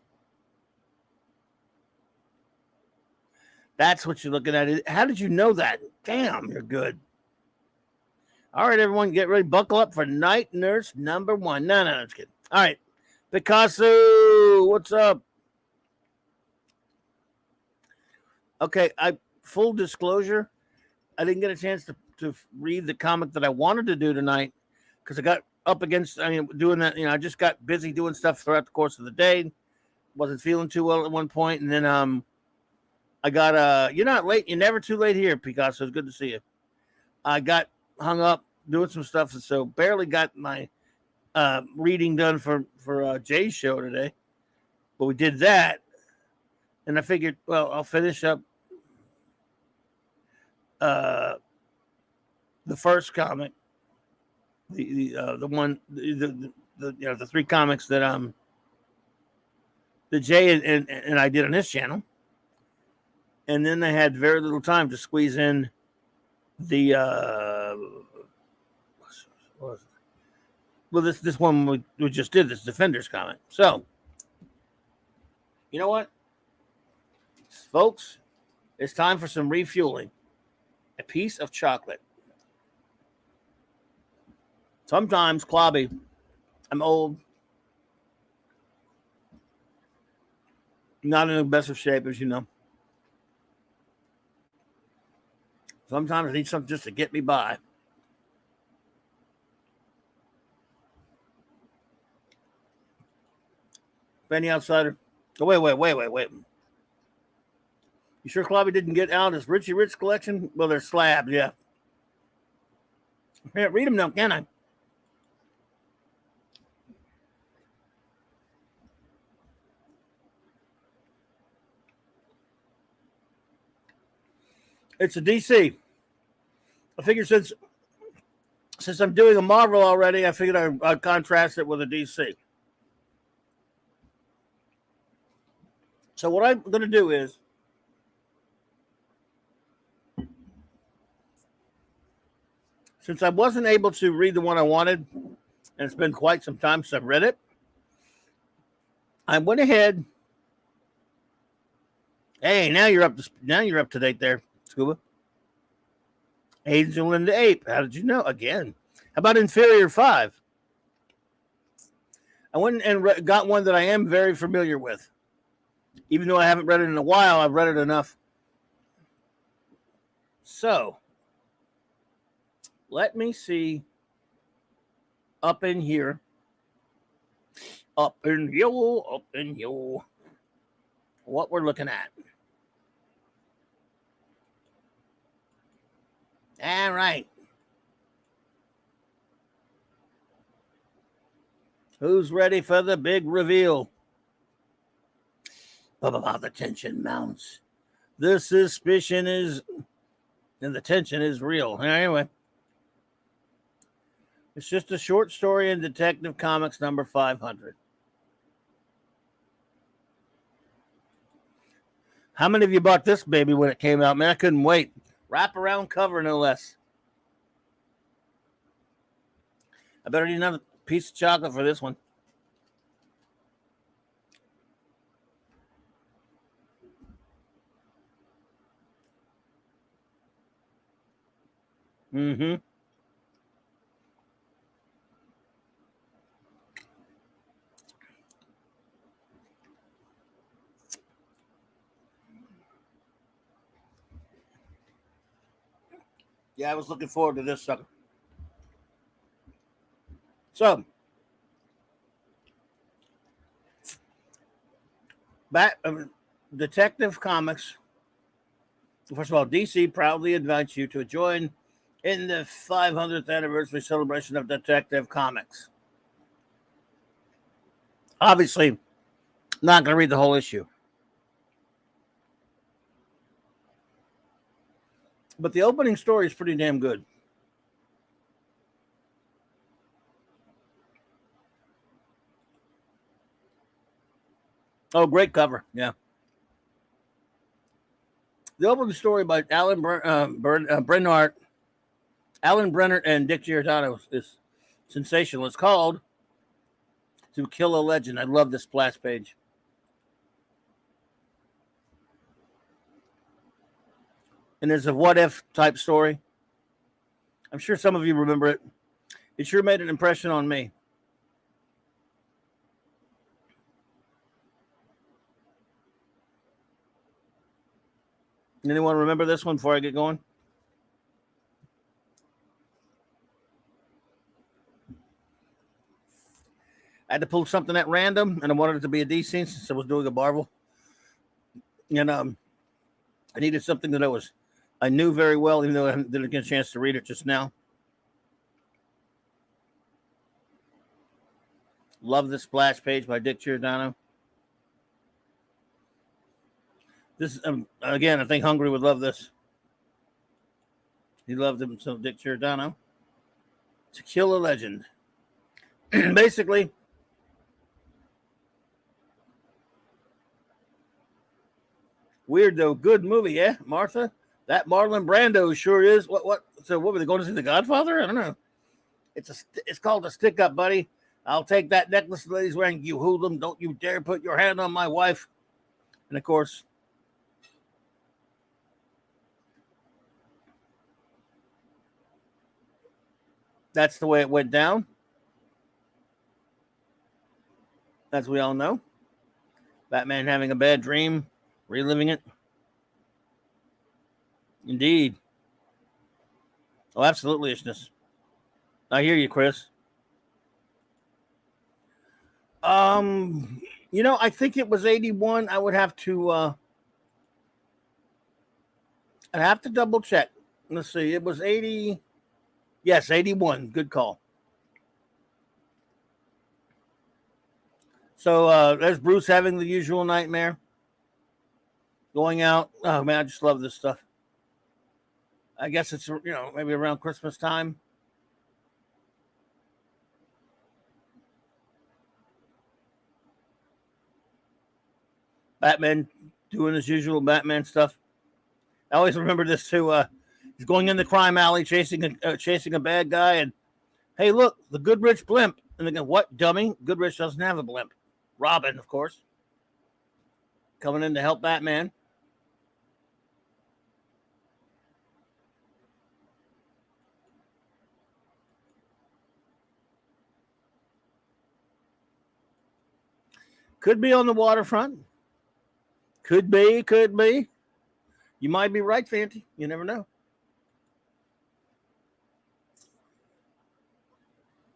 That's what you're looking at. How did you know that? Damn, you're good. All right, everyone, get ready. Buckle up for Night Nurse #1. No, I'm just kidding. All right. Picasso, what's up? Okay, full disclosure, I didn't get a chance to read the comic that I wanted to do tonight because I got up against, doing that, I just got busy doing stuff throughout the course of the day. Wasn't feeling too well at one point, and then I got you're not late, you're never too late here, Picasso. It's good to see you. I got hung up doing some stuff, and so barely got my reading done for Jay's show today, but we did that, and I figured, well, I'll finish up uh, the first comic, the one the three comics that Jay and I did on his channel, and then I had very little time to squeeze in the what was it? Well, this one we just did, this Defenders comic. So you know what, folks, it's time for some refueling. A piece of chocolate. Sometimes, Clobby, I'm old, not in the best of shape, as you know. Sometimes I need something just to get me by. Benny Outsider. Oh, wait. You sure Clobby didn't get out his Richie Rich collection? Well, they're slabs, yeah. Can't read them now, can I? It's a DC. I figured since I'm doing a Marvel already, I figured I'd contrast it with a DC. So what I'm going to do is, since I wasn't able to read the one I wanted, and it's been quite some time since I've read it, I went ahead. Hey, now you're up to date there, Scuba. Angel and the Ape. How did you know? Again. How about Inferior 5? I went and got one that I am very familiar with. Even though I haven't read it in a while, I've read it enough. So, let me see up in here. Up in you. What we're looking at. All right. Who's ready for the big reveal? The tension mounts. The suspicion is, and the tension is real. Anyway, it's just a short story in Detective Comics number 500. How many of you bought this baby when it came out? Man, I couldn't wait. Wraparound cover, no less. I better need another piece of chocolate for this one. Mm-hmm. Yeah, I was looking forward to this sucker. So, Detective Comics. First of all, DC proudly invites you to join in the 500th anniversary celebration of Detective Comics. Obviously, not going to read the whole issue. But the opening story is pretty damn good. Oh, great cover. Yeah. The opening story by Alan Brennart, Alan Brennert, and Dick Giordano is sensational. It's called To Kill a Legend. I love this splash page. And it's a what-if type story. I'm sure some of you remember it. It sure made an impression on me. Anyone remember this one before I get going? I had to pull something at random, and I wanted it to be a DC since I was doing a Marvel. And I needed something that I knew very well, even though I didn't get a chance to read it just now. Love the splash page by Dick Giordano. This again, I think Hungry would love this. He loved him so, Dick Giordano. To Kill a Legend. Basically, weird though, good movie, yeah, Martha. That Marlon Brando sure is. What? So what were they going to see? The Godfather? I don't know. It's called a stick up, buddy. I'll take that necklace the lady's wearing. You hoodlum! Don't you dare put your hand on my wife. And of course, that's the way it went down. As we all know, Batman having a bad dream, reliving it. Indeed. Oh, absolutely, ishness. I hear you, Chris. I think it was 81. I would have to I'd have to double check. Let's see. It was 80. Yes, 81. Good call. So there's Bruce having the usual nightmare. Going out. Oh man, I just love this stuff. I guess it's maybe around Christmas time. Batman doing his usual Batman stuff. I always remember this too. He's going in the crime alley chasing a bad guy, and hey, look, the Goodrich blimp. And they go, "What, dummy? Goodrich doesn't have a blimp." Robin, of course, coming in to help Batman. Could be on the waterfront. Could be. You might be right, Fanty. You never know.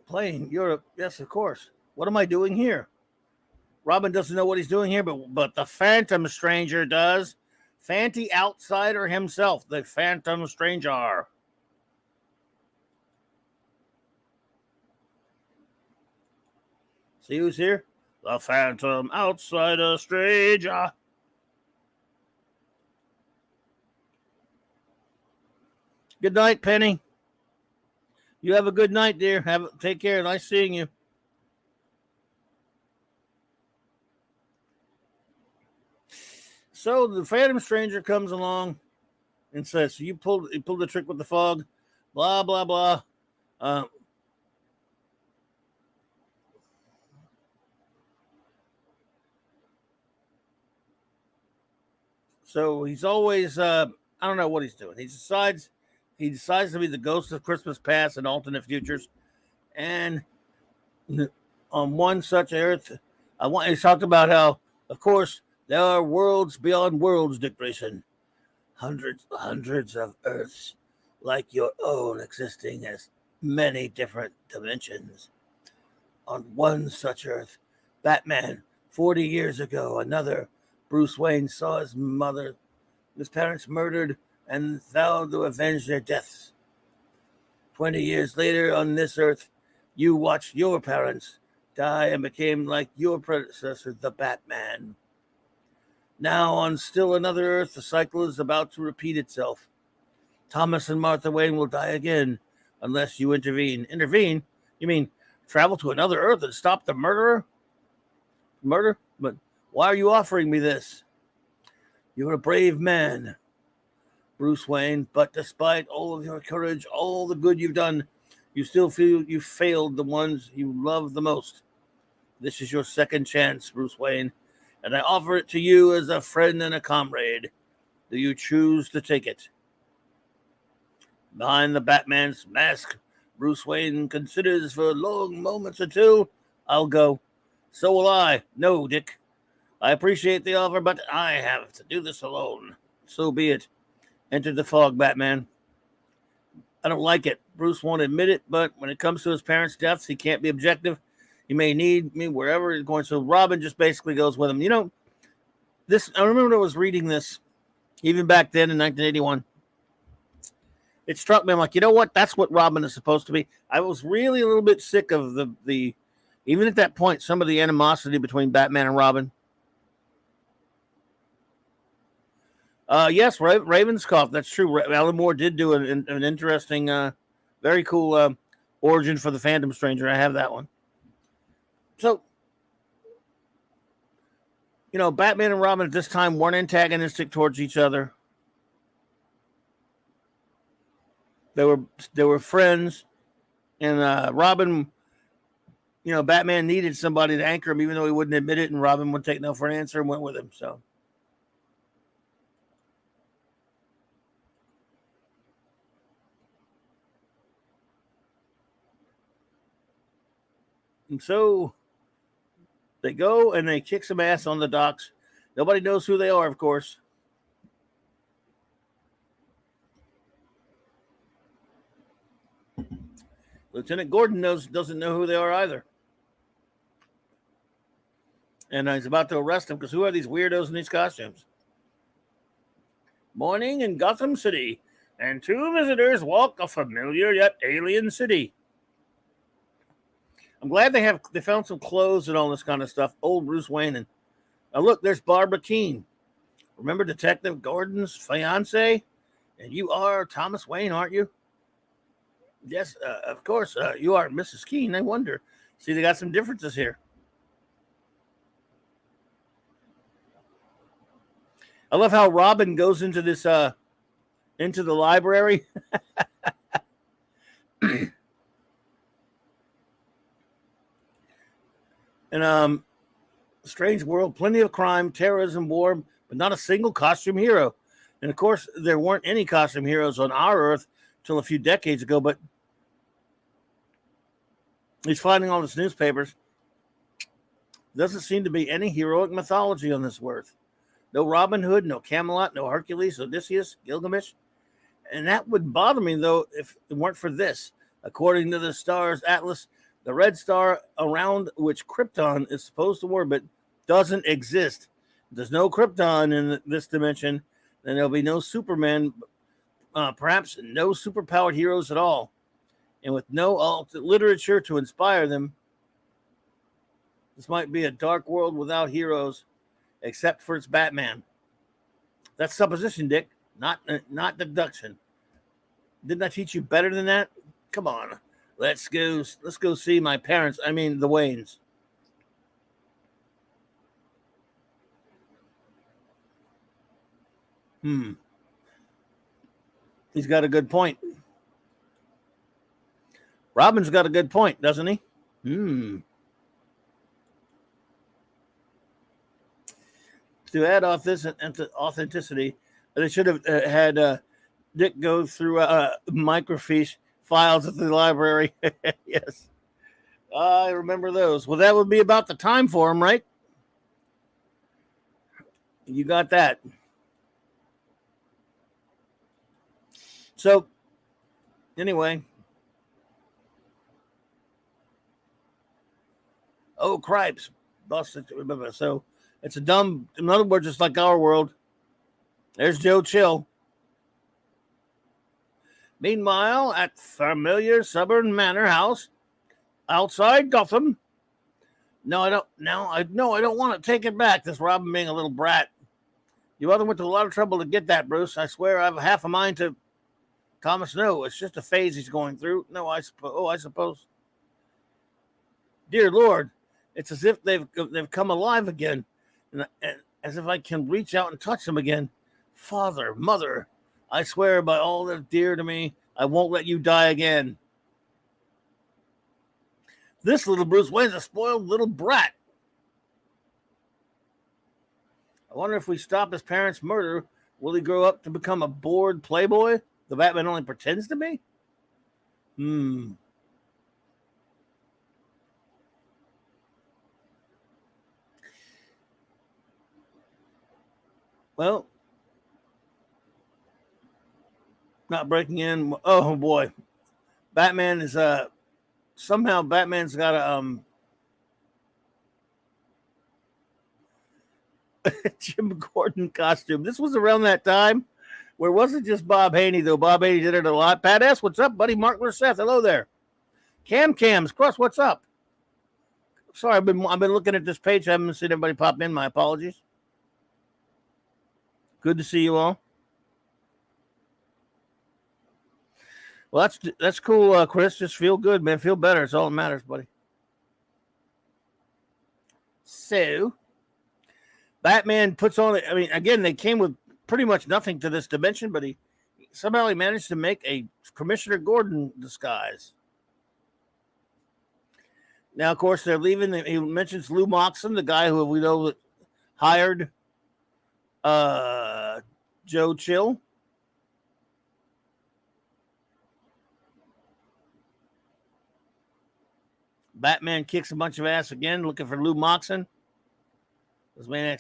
Playing Europe, yes, of course. What am I doing here? Robin doesn't know what he's doing here, but the Phantom Stranger does. Fanty Outsider himself, the Phantom Stranger. See who's here? The Phantom Outsider Stranger. Good night, Penny. You have a good night, dear. Take care. Nice seeing you. So the Phantom Stranger comes along and says, "You pulled the trick with the fog, blah blah blah." So he's always I don't know what he's doing. He decides to be the ghost of Christmas past and alternate futures, and on one such earth, he talked about how, of course, there are worlds beyond worlds, Dick Grayson. Hundreds of Earths like your own existing as many different dimensions. On one such Earth, Batman, 40 years ago, another Bruce Wayne saw his parents murdered and vowed to avenge their deaths. 20 years later, on this Earth, you watched your parents die and became like your predecessor, the Batman. Now, on still another Earth, the cycle is about to repeat itself. Thomas and Martha Wayne will die again unless you intervene. Intervene? You mean travel to another Earth and stop the murderer? Murder? But why are you offering me this? You're a brave man, Bruce Wayne, but despite all of your courage, all the good you've done, you still feel you failed the ones you love the most. This is your second chance, Bruce Wayne, and I offer it to you as a friend and a comrade. Do you choose to take it? Behind the Batman's mask, Bruce Wayne considers for long moments until, "I'll go." "So will I." "No, Dick. I appreciate the offer, but I have to do this alone." "So be it." Enter the fog, Batman. I don't like it. Bruce won't admit it, but when it comes to his parents' deaths, he can't be objective. He may need me wherever he's going. So Robin just basically goes with him. I remember when I was reading this, even back then in 1981. It struck me. I'm like, you know what? That's what Robin is supposed to be. I was really a little bit sick of the Even at that point, some of the animosity between Batman and Robin. Yes, Ravenscough. That's true. Alan Moore did do an interesting, very cool origin for the Phantom Stranger. I have that one. So, Batman and Robin at this time weren't antagonistic towards each other. They were friends, and Robin, Batman needed somebody to anchor him, even though he wouldn't admit it, and Robin would take no for an answer and went with him. So. And so they go and they kick some ass on the docks. Nobody knows who they are, of course. Lieutenant Gordon doesn't know who they are either. And he's about to arrest them because who are these weirdos in these costumes? Morning in Gotham City, and two visitors walk a familiar yet alien city. I'm glad they found some clothes and all this kind of stuff. Old Bruce Wayne. And look, there's Barbara Keene. Remember Detective Gordon's fiance? And you are Thomas Wayne, aren't you? Yes, of course. You are Mrs. Keene. I wonder. See, they got some differences here. I love how Robin goes into this into the library. And strange world, plenty of crime, terrorism, war, but not a single costume hero. And of course, there weren't any costume heroes on our Earth till a few decades ago, but he's finding all this newspapers. Doesn't seem to be any heroic mythology on this Earth. No Robin Hood, no Camelot, no Hercules, Odysseus, Gilgamesh. And that would bother me, though, if it weren't for this. According to the Stars Atlas, the red star around which Krypton is supposed to orbit doesn't exist. There's no Krypton in this dimension, then there'll be no Superman, perhaps no superpowered heroes at all. And with no alternate literature to inspire them, this might be a dark world without heroes, except for its Batman. That's supposition, Dick, not deduction. Didn't I teach you better than that? Come on. Let's go see my parents. I mean, the Waynes. He's got a good point. Robin's got a good point, doesn't he? To add off this authenticity, they should have had Dick go through microfiche files at the library. Yes. I remember those. Well, that would be about the time for him, right? You got that. So, anyway. Oh, cripes. Busted. So, it's in other words, it's like our world. There's Joe Chill. Meanwhile, at familiar suburban manor house outside Gotham. No, I don't want to take it back. This Robin being a little brat. Your mother went to a lot of trouble to get that, Bruce. I swear I have half a mind to. Thomas, no, it's just a phase he's going through. No, I suppose. Dear Lord, it's as if they've come alive again, and as if I can reach out and touch them again. Father, mother, I swear by all that's dear to me, I won't let you die again. This little Bruce Wayne's a spoiled little brat. I wonder if we stop his parents' murder, will he grow up to become a bored playboy the Batman only pretends to be? Well, not breaking in. Oh boy, Batman is somehow Batman's got a Jim Gordon costume. This was around that time where it wasn't just Bob Haney, though. Bob Haney did it a lot. Pat S., what's up, buddy? Mark Seth, hello there. Cam's Cross, what's up? Sorry, I've been looking at this page. I haven't seen everybody pop in. My apologies. Good to see you all. Well, that's cool, Chris. Just feel good, man. Feel better. It's all that matters, buddy. So, Batman puts on. I mean, again, they came with pretty much nothing to this dimension, but he somehow managed to make a Commissioner Gordon disguise. Now, of course, they're leaving. He mentions Lou Moxon, the guy who we know that hired Joe Chill. Batman kicks a bunch of ass again, looking for Lou Moxon. This man,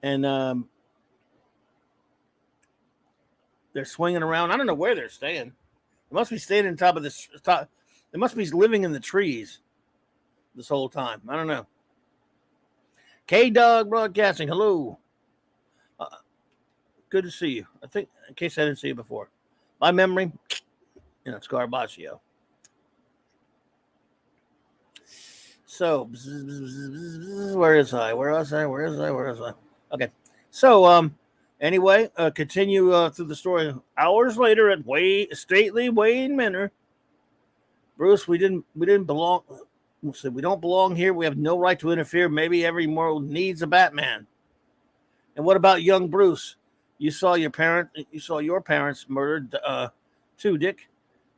and they're swinging around. I don't know where they're staying. They must be staying on top of this. They must be living in the trees this whole time. I don't know. K-Dog Broadcasting, hello. Good to see you. I think, in case I didn't see you before. My memory, it's Garbaccio. So, where is I? Okay. So, anyway, continue through the story. Hours later at stately Wayne Manor. Bruce, we didn't belong. We don't belong here. We have no right to interfere. Maybe every mortal needs a Batman. And what about young Bruce? You saw your parents murdered too, Dick.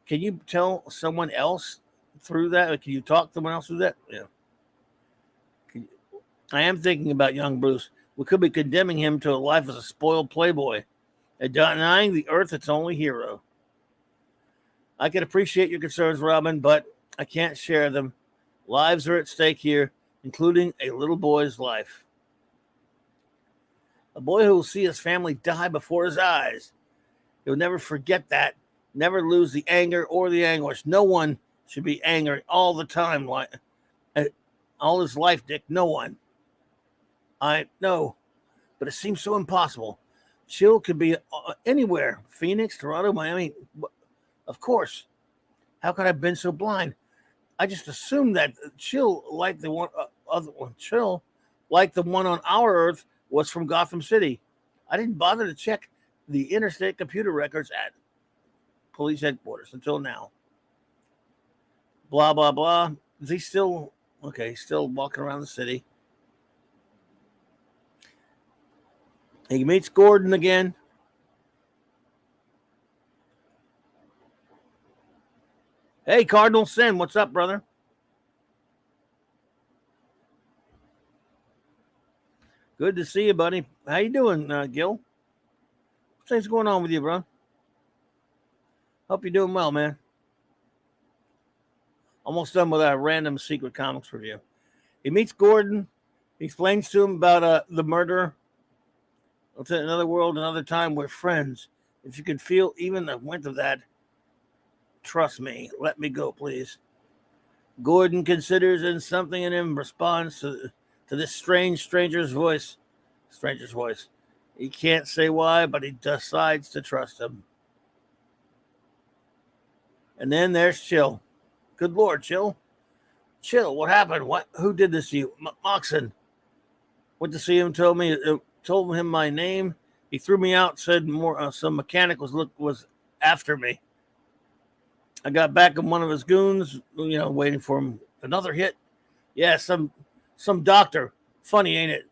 Can you tell someone else through that? Or can you talk to someone else through that? Yeah. I am thinking about young Bruce. We could be condemning him to a life as a spoiled playboy and denying the Earth its only hero. I can appreciate your concerns, Robin, but I can't share them. Lives are at stake here, including a little boy's life. A boy who will see his family die before his eyes. He'll never forget that. Never lose the anger or the anguish. No one should be angry all the time, like all his life, Dick. No one. I know, but it seems so impossible. Chill could be anywhere. Phoenix, Toronto, Miami. Of course. How could I have been so blind? I just assumed that Chill, like the one Chill, like the one on our Earth, was from Gotham City. I didn't bother to check the interstate computer records at police headquarters until now. Blah, blah, blah. Is he still walking around the city? He meets Gordon again. Hey, Cardinal Sin, what's up, brother? Good to see you, buddy. How you doing, Gil? What's going on with you, bro? Hope you're doing well, man. Almost done with our random secret comics review. He meets Gordon. He explains to him about the murder. It's another world, another time. We're friends. If you can feel even the hint of that, trust me. Let me go, please. Gordon considers, and something in him responds to this stranger's voice. Stranger's voice. He can't say why, but he decides to trust him. And then there's Chill. Good Lord, Chill. Chill, what happened? Who did this to you? Moxon. Went to see him, told him my name. He threw me out, said some mechanic was after me. I got back on one of his goons, waiting for him. Another hit. Yeah, some doctor. Funny, ain't it?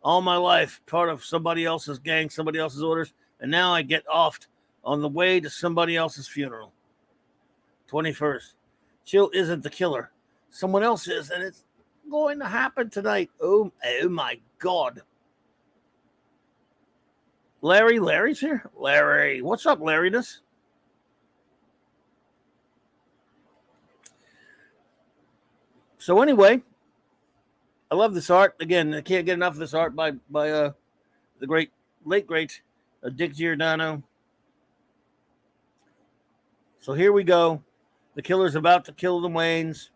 All my life, part of somebody else's gang, somebody else's orders, and now I get offed on the way to somebody else's funeral. 21st. Chill isn't the killer. Someone else is, and it's going to happen tonight. Oh my God. Larry's here? Larry. What's up, Larryness? So anyway, I love this art. Again, I can't get enough of this art by the late great Dick Giordano. So here we go. The killer's about to kill the Waynes.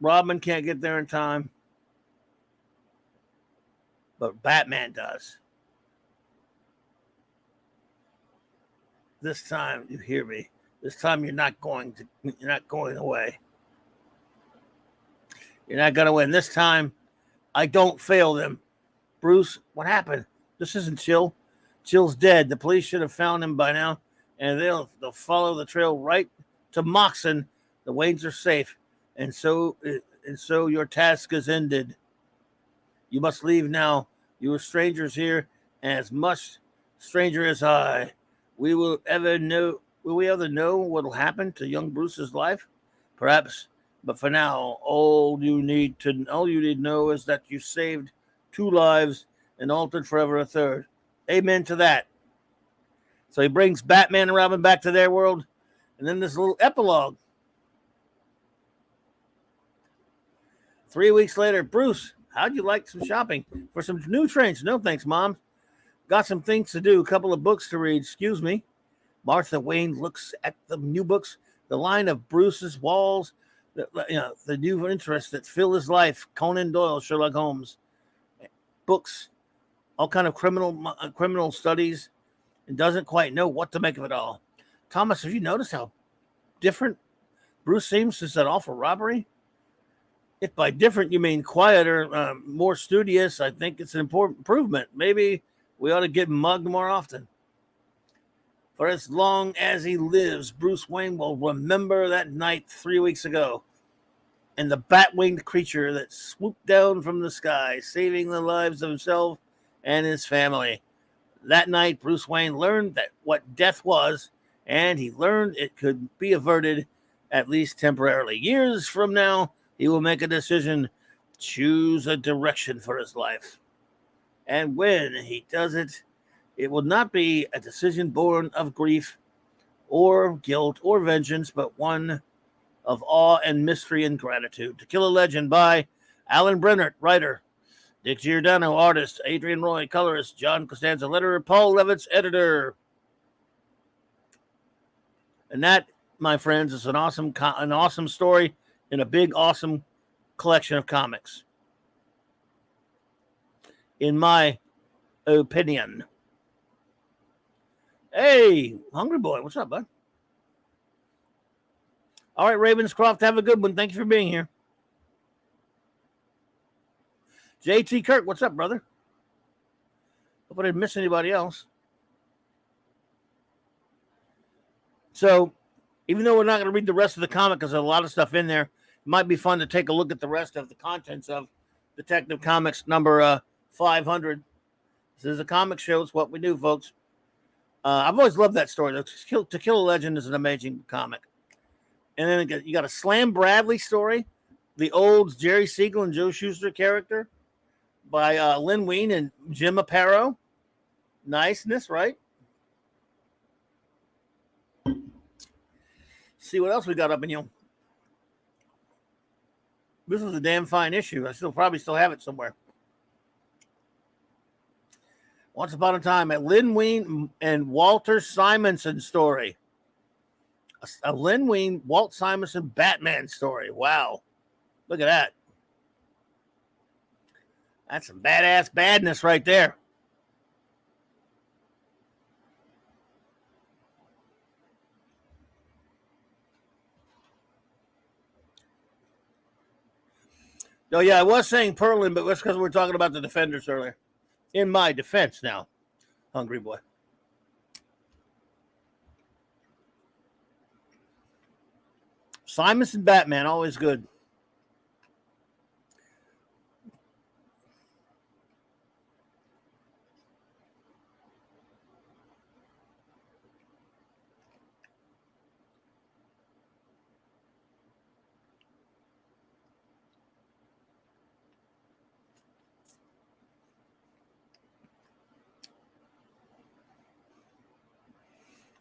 Robin can't get there in time. But Batman does. this time you hear me. This time you're not going away. You're not going to win. This time I don't fail them. Bruce, what happened? This isn't Chill. Chill's dead. The police should have found him by now, and they'll follow the trail right to Moxon. The Waynes are safe, and so your task is ended. You must leave now. You are strangers here, and as much stranger as I. Will we ever know what'll happen to young Bruce's life? Perhaps, but for now, all you need to know is that you saved 2 lives and altered forever a third. Amen to that. So he brings Batman and Robin back to their world, and then this little epilogue. 3 weeks later, Bruce, how'd you like some shopping for some new trains? No, thanks, Mom. Got some things to do, a couple of books to read. Excuse me. Martha Wayne looks at the new books, the line of Bruce's walls, the new interests that fill his life. Conan Doyle, Sherlock Holmes, books, all kind of criminal studies, and doesn't quite know what to make of it all. Thomas, have you noticed how different Bruce seems since that awful robbery? If by different you mean quieter, more studious, I think it's an important improvement. Maybe we ought to get mugged more often. For as long as he lives, Bruce Wayne will remember that night 3 weeks ago and the bat-winged creature that swooped down from the sky, saving the lives of himself and his family. That night, Bruce Wayne learned that what death was, and he learned it could be averted, at least temporarily. Years from now, he will make a decision, choose a direction for his life. And when he does it, it will not be a decision born of grief or guilt or vengeance, but one of awe and mystery and gratitude. To Kill a Legend by Alan Brennert, writer. Dick Giordano, artist. Adrian Roy, colorist. John Costanza, letterer. Paul Levitz, editor. And that, my friends, is an awesome story in a big, awesome collection of comics. In my opinion. Hey, Hungry Boy, what's up, bud? All right, Ravenscroft, have a good one. Thank you for being here. JT Kirk, what's up, brother? Hope I didn't miss anybody else. So, even though we're not going to read the rest of the comic because there's a lot of stuff in there, it might be fun to take a look at the rest of the contents of Detective Comics number 500. This is a comic show. It's what we do, folks. I've always loved that story. To Kill a Legend is an amazing comic. And then you got a Slam Bradley story, the old Jerry Siegel and Joe Shuster character by Lynn Wein and Jim Aparo. Niceness, right? See what else we got up in you. This was a damn fine issue. I probably still have it somewhere. Once Upon a Time, a Lynn Wein and Walter Simonson story. A Lynn Wein, Walt Simonson Batman story. Wow. Look at that. That's some badass badness right there. Oh, yeah, I was saying Perlin, but that's because we were talking about the Defenders earlier. In my defense now, Hungry Boy. Simonson Batman, always good.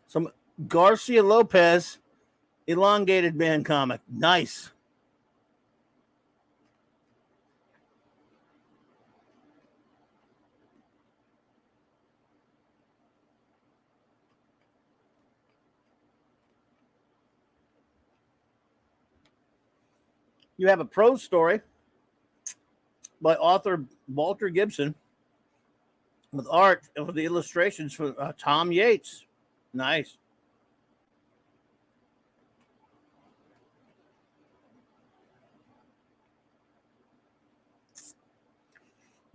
Some Garcia Lopez elongated man comic. Nice. You have a prose story by author Walter Gibson with art of the illustrations from Tom Yates. Nice.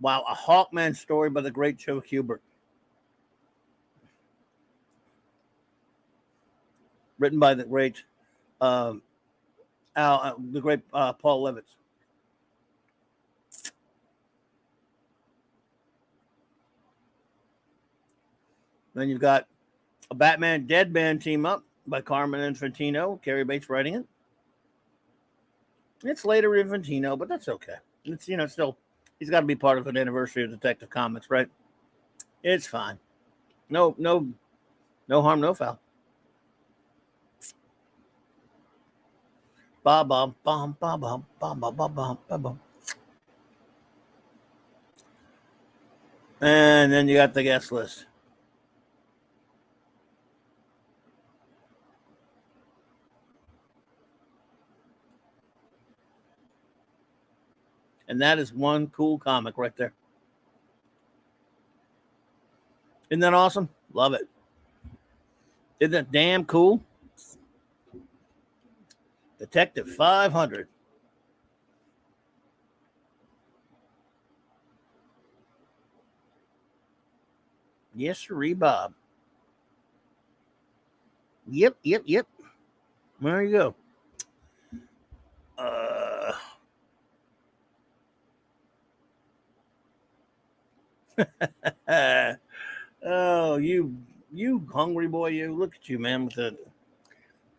Wow, a Hawkman story by the great Joe Kubert. Written by the great um, Paul Levitz. Then you've got a Batman Dead Man team up by Carmen Infantino. Carrie Bates writing it. It's later Infantino, but that's okay. It's still he's got to be part of an anniversary of Detective Comics, right? It's fine. No harm, no foul. Ba bum bum bum bum bum bum bum bum bum. And then you got the guest list. And that is one cool comic right there. Isn't that awesome? Love it. Isn't that damn cool? Detective 500. Yes, sir, Bob. Yep. There you go. Oh, you hungry boy, you. Look at you, man, with the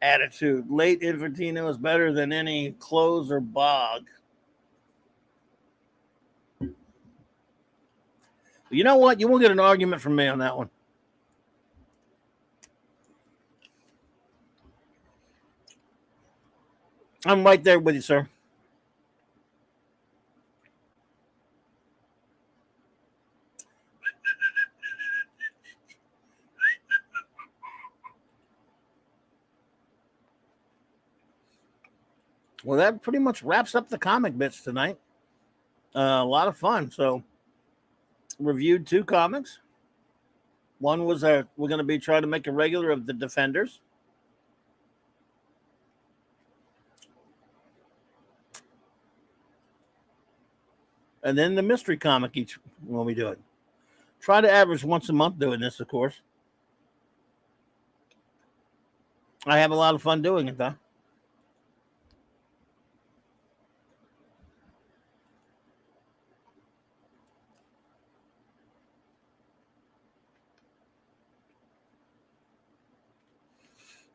attitude. Late Infantino is better than any clothes or bog. You know what? You won't get an argument from me on that one. I'm right there with you, sir. Well, that pretty much wraps up the comic bits tonight. A lot of fun. So, reviewed 2 comics. One was we're going to be trying to make a regular of the Defenders. And then the mystery comic each when we do it. Try to average once a month doing this, of course. I have a lot of fun doing it, though.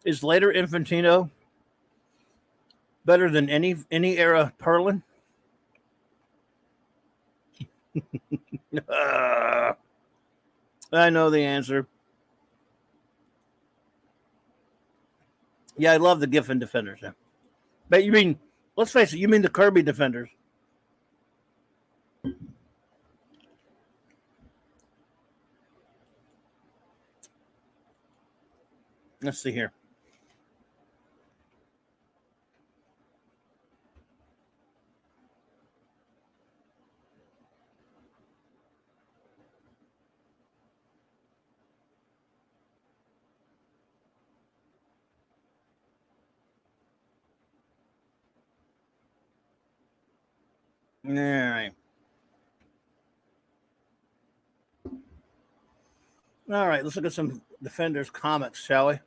Is later Infantino better than any era Perlin? I know the answer. Yeah, I love the Giffen Defenders. Yeah. But you mean, let's face it, you mean the Kirby Defenders. Let's see here. All right. All right, let's look at some Defenders comics, shall we?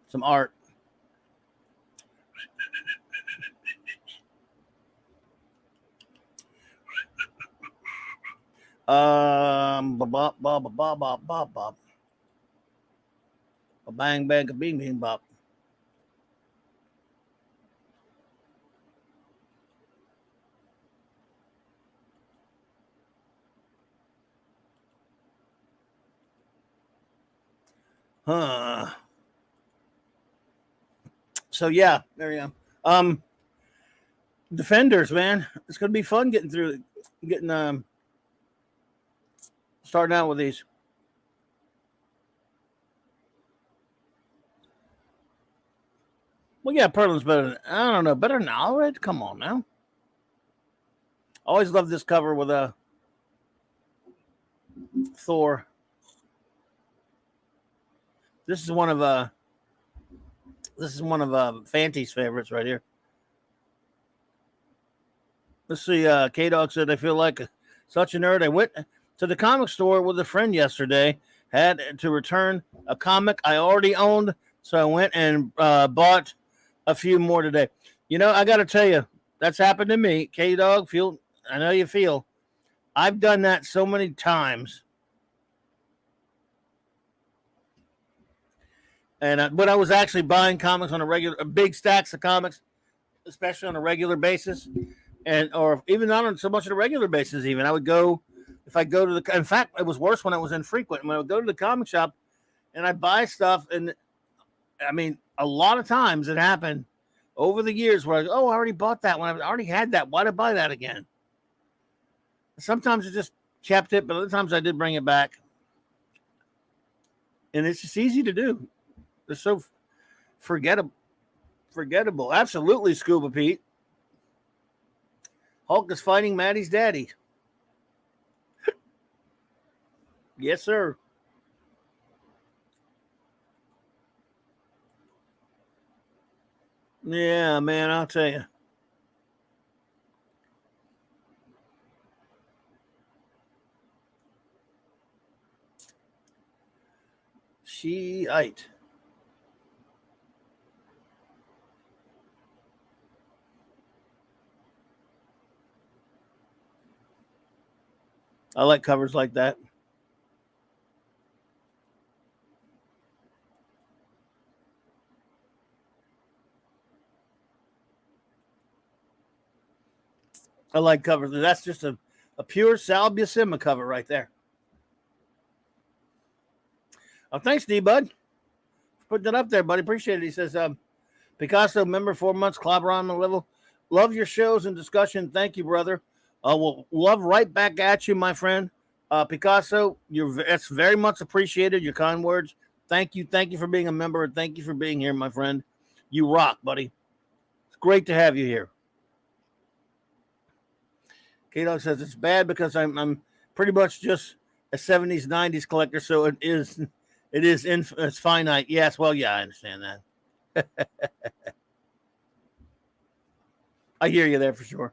Some art. Bop, bop, bop, bop, bop, bop, bop. A bang, bang, a bing, bing, bop. Huh. So yeah, there you go. Defenders, man, it's gonna be fun getting starting out with these. Well, yeah, Perlin's better than, I don't know, better than Allred? Come on now. Always love this cover with a Thor. This is one of Fanty's favorites right here. Let's see. K-Dog said, I feel like such a nerd. I went to the comic store with a friend yesterday, had to return a comic I already owned, so I went and bought a few more today. You know, I got to tell you, that's happened to me. K-Dog, I know you feel. I've done that so many times. And when I was actually buying comics on a regular, big stacks of comics, especially on a regular basis, and or even not on so much on a regular basis, even I would go if I go to the. In fact, it was worse when I was infrequent. When I would go to the comic shop and I'd buy stuff, and I mean, a lot of times it happened over the years where I already bought that one. I already had that. Why did I buy that again? Sometimes I just kept it, but other times I did bring it back, and it's just easy to do. They're so forgettable. Absolutely, Scuba Pete. Hulk is fighting Maddie's daddy. Yes, sir. Yeah, man, I'll tell you. She ate. I like covers like that. I like covers. That's just a pure Sal Buscema cover right there. Oh, thanks, D-Bud. Putting it up there, buddy. Appreciate it. He says, Picasso, member 4 months, Clobberin on the level. Love your shows and discussion. Thank you, brother. We'll love right back at you, my friend. Picasso, that's very much appreciated. Your kind words. Thank you. Thank you for being a member. And thank you for being here, my friend. You rock, buddy. It's great to have you here. K-Dog says it's bad because I'm pretty much just a 70s, 90s collector, so it's finite. Yes, well, yeah, I understand that. I hear you there for sure.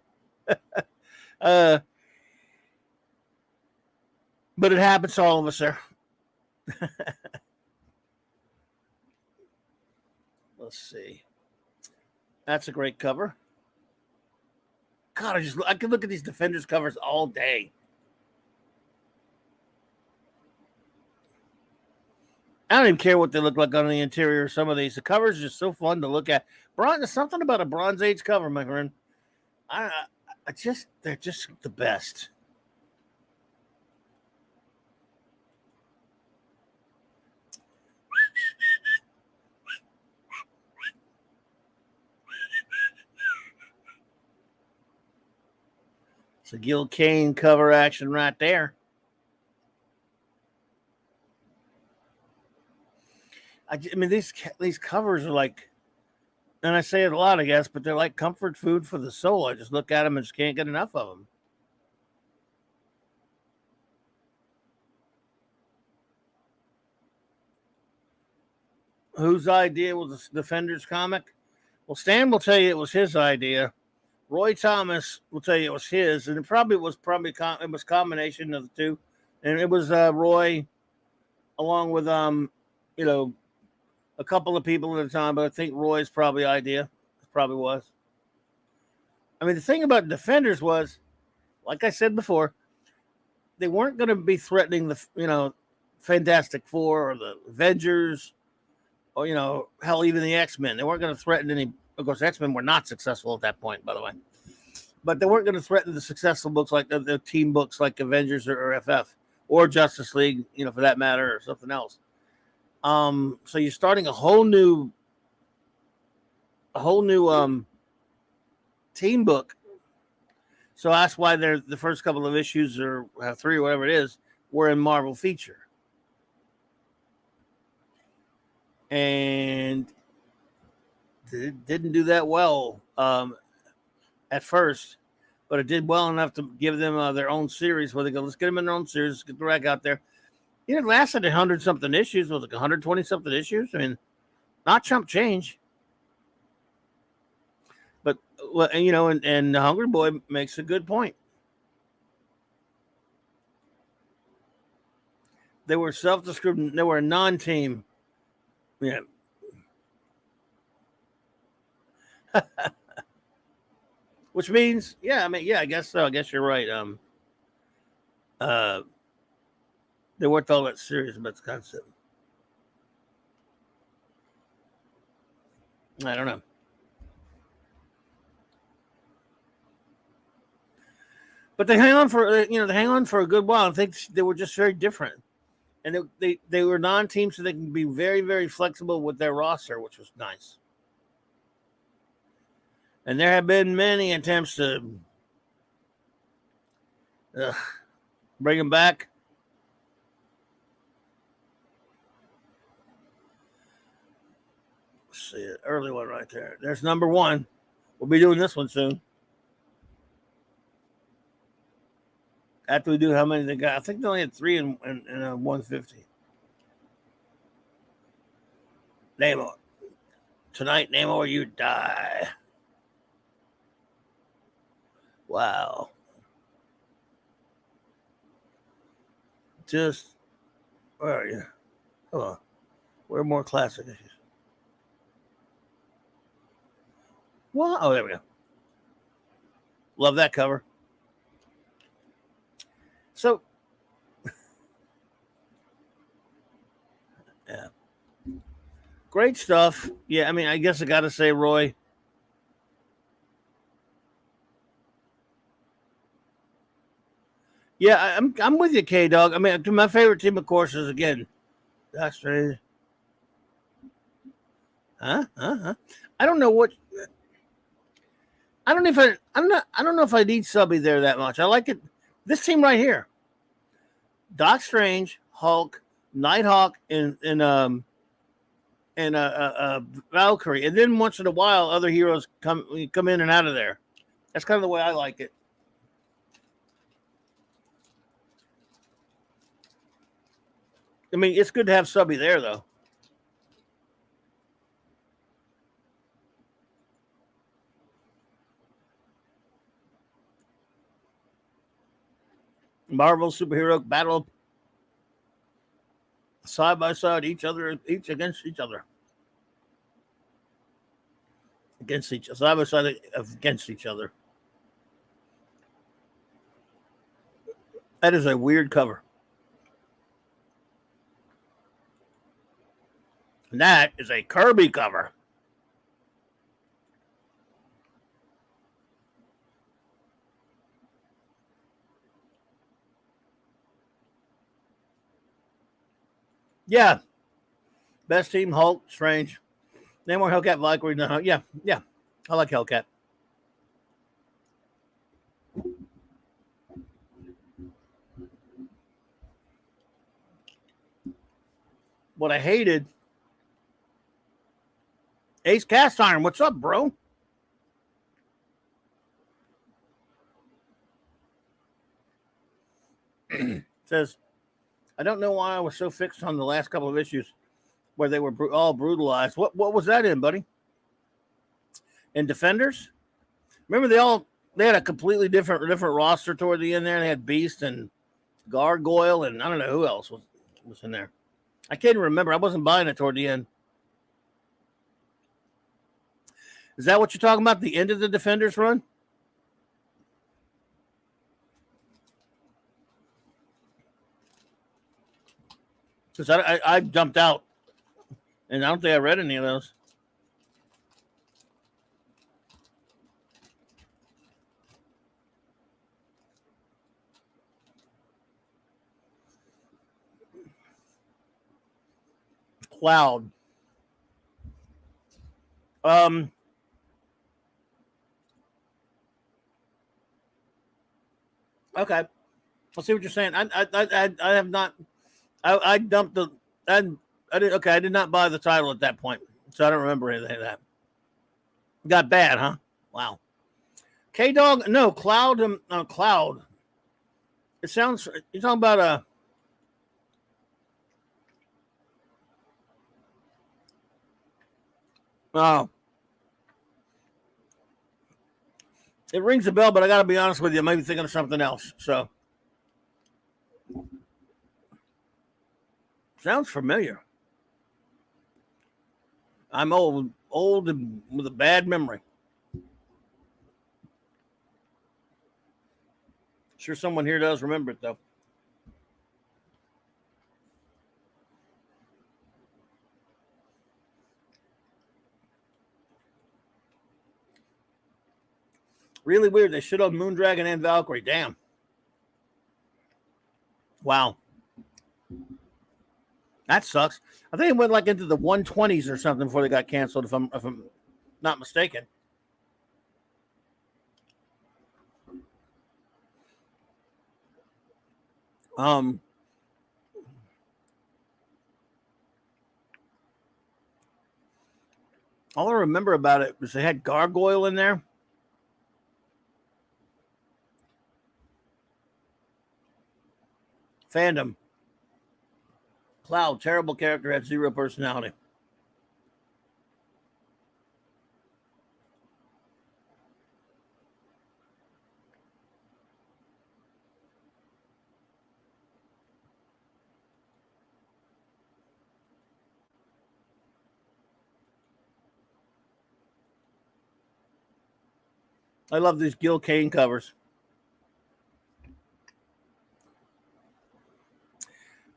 But it happens to all of us there. Let's see. That's a great cover. God, I could look at these Defenders covers all day. I don't even care what they look like on the interior of some of these. The covers are just so fun to look at. There's something about a Bronze Age cover, my friend. They're just the best. It's a Gil Kane cover action right there. I mean, these covers are like, and I say it a lot, I guess, but they're like comfort food for the soul. I just look at them and just can't get enough of them. Whose idea was the Defenders comic? Well, Stan will tell you it was his idea. Roy Thomas will tell you it was his, and it was a combination of the two, and it was Roy, along with a couple of people at the time, but I think Roy's probably idea. It probably was. I mean, the thing about Defenders was, like I said before, they weren't going to be threatening the Fantastic Four or the Avengers, or hell, even the X-Men. They weren't going to threaten any. Of course, X-Men were not successful at that point, by the way. But they weren't going to threaten the successful books like the team books like Avengers or FF or Justice League, for that matter, or something else. So you're starting a whole new team book. So that's why the first couple of issues or 3 or whatever it is were in Marvel Feature. And it didn't do that well at first, but it did well enough to give them their own series where they go, let's get them in their own series, let's get the rack out there. It lasted 100-something issues. Was it 120-something issues? I mean, not chump change. But well, and the Hungry Boy makes a good point. They were self-described. They were a non-team. Yeah. Which means, yeah, I mean, yeah, I guess so. I guess you're right. Uh, they weren't all that serious about the concept. I don't know. But they hang on for they hang on for a good while. I think they were just very different, and they were non-team, so they can be very very flexible with their roster, which was nice. And there have been many attempts to bring them back. Let's see it, early one right there. There's number one. We'll be doing this one soon. After we do how many they got, I think they only had three in 150. Namor. Tonight, Namor, you die. Wow. Just, where are you? Hold on. Where are more classic issues? What? Oh, there we go. Love that cover. So, yeah. Great stuff. Yeah, I mean, I guess I got to say, Roy. Yeah, I'm with you, K Dog. I mean, my favorite team, of course, is again, that's strange. Huh? I don't know what. I don't know if I don't know if I need Subby there that much. I like it. This team right here: Doc Strange, Hulk, Nighthawk, and Valkyrie, and then once in a while, other heroes come in and out of there. That's kind of the way I like it. I mean, it's good to have Subby there, though. Marvel superhero battle side by side, each against each other, side by side against each other. That is a weird cover. And that is a Kirby cover. Yeah. Best team, Hulk, Strange. Namor, Hellcat, Valkyrie. No, yeah. I like Hellcat. What I hated, Ace Cast Iron. What's up, bro? Says, I don't know why I was so fixed on the last couple of issues where they were all brutalized. What was that in, buddy? In Defenders? Remember they had a completely different roster toward the end there. They had Beast and Gargoyle and I don't know who else was in there. I can't remember. I wasn't buying it toward the end. Is that what you're talking about? The end of the Defenders run? Because I dumped out, and I don't think I read any of those. Cloud. Okay. I see what you're saying. I have not. I dumped the. I did. Okay, I did not buy the title at that point, so I don't remember anything of that. Got bad, huh? Wow. K Dog. No, Cloud. Cloud. It sounds. You're talking about a. Oh. It rings a bell, but I got to be honest with you. I might be thinking of something else. So, sounds familiar. I'm old and with a bad memory. Sure, someone here does remember it though. Really weird. They should have Moondragon and Valkyrie. Damn. Wow. That sucks. I think it went like into the 120s or something before they got canceled, if I'm not mistaken. All I remember about it was they had Gargoyle in there. Fandom. Cloud, terrible character, had zero personality. I love these Gil Kane covers.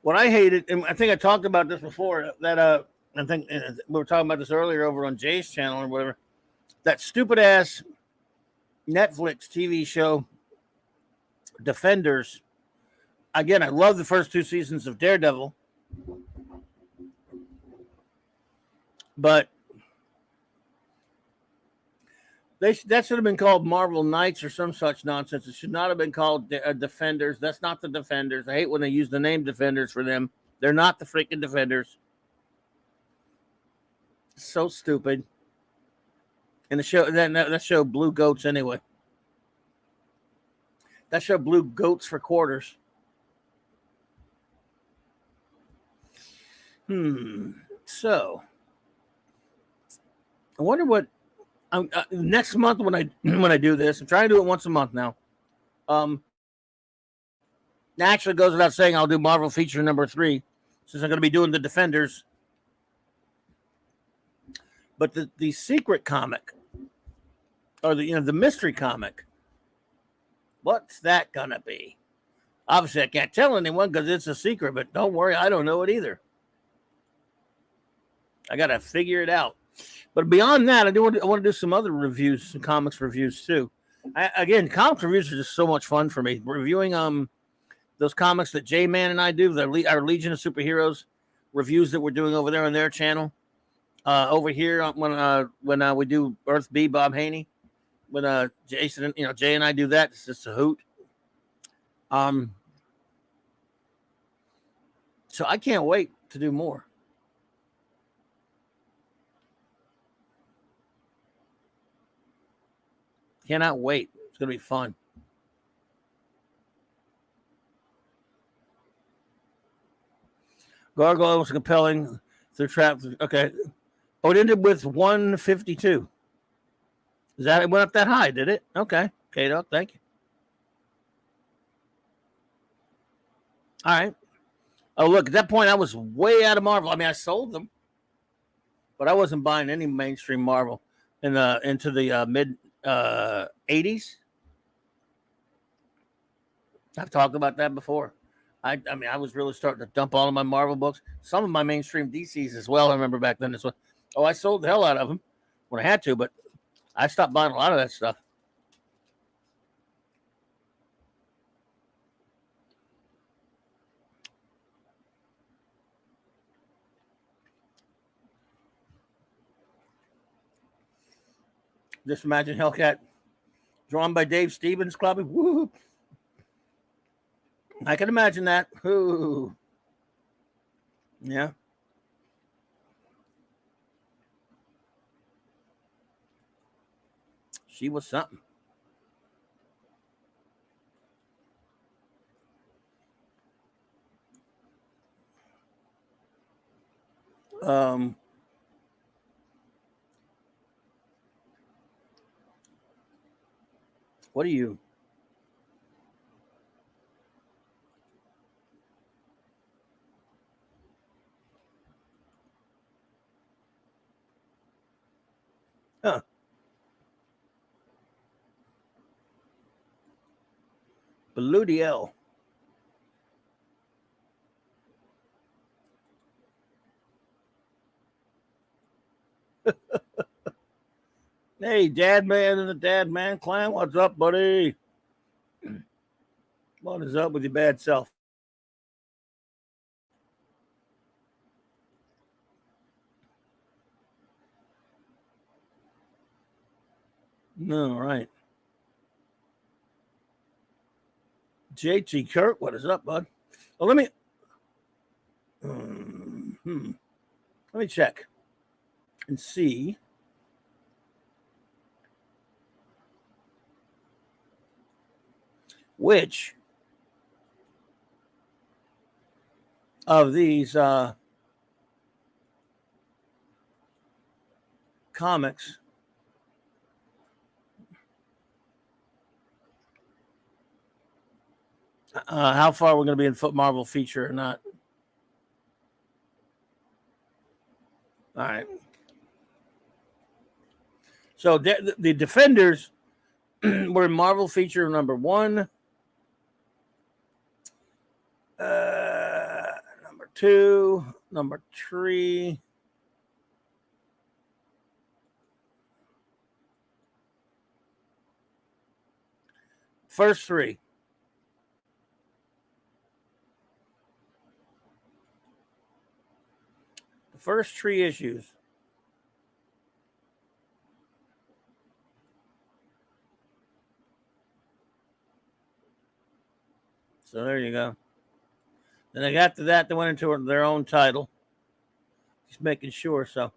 What I hated, and I think I talked about this before, that I think we were talking about this earlier over on Jay's channel or whatever. That stupid ass Netflix TV show, Defenders. Again, I love the first two seasons of Daredevil, but that should have been called Marvel Knights or some such nonsense. It should not have been called Defenders. That's not the Defenders. I hate when they use the name Defenders for them. They're not the freaking Defenders. So stupid. And the show that show Blue Goats anyway. That show Blue Goats for quarters. So I wonder what next month when I do this. I'm trying to do it once a month now. Naturally, goes without saying I'll do Marvel feature number 3 since I'm going to be doing the Defenders. But the secret comic or the mystery comic, what's that gonna be? Obviously, I can't tell anyone because it's a secret. But don't worry, I don't know it either. I gotta figure it out. But beyond that, I want to do some other reviews, some comics reviews too. Again, comics reviews are just so much fun for me. Reviewing those comics that J-Man and I do, our Legion of Superheroes reviews that we're doing over there on their channel. Over here when we do Earth B, Bob Haney, when Jason, Jay and I do that, it's just a hoot. So I can't wait to do more. Cannot wait. It's going to be fun. Gargoyle was compelling. They're trapped. Okay. Oh, it ended with 152. Is that it went up that high, did it? Okay. Okay, Doc, thank you. All right. Oh, look, at that point, I was way out of Marvel. I mean, I sold them, but I wasn't buying any mainstream Marvel into the mid 80s. I've talked about that before. I mean, I was really starting to dump all of my Marvel books, some of my mainstream DCs as well. I remember back then as well. Oh, I sold the hell out of them when I had to, but I stopped buying a lot of that stuff. Just imagine Hellcat drawn by Dave Stevens, Clobby. Woo! I can imagine that. Ooh. Yeah. She was something. Um, What are you? Huh. Beludiel. Hey, Dad Man and the Dad Man clan. What's up, buddy? What is up with your bad self? All right. JT Kirk, what is up, bud? Well, let me check and see. Which of these comics how far we're going to be in Foot Marvel feature or not. All right. So the Defenders were in Marvel feature number 1. Number 2, number 3. First 3. The first 3 issues. So there you go. Then I got to that, they went into their own title. Just making sure. So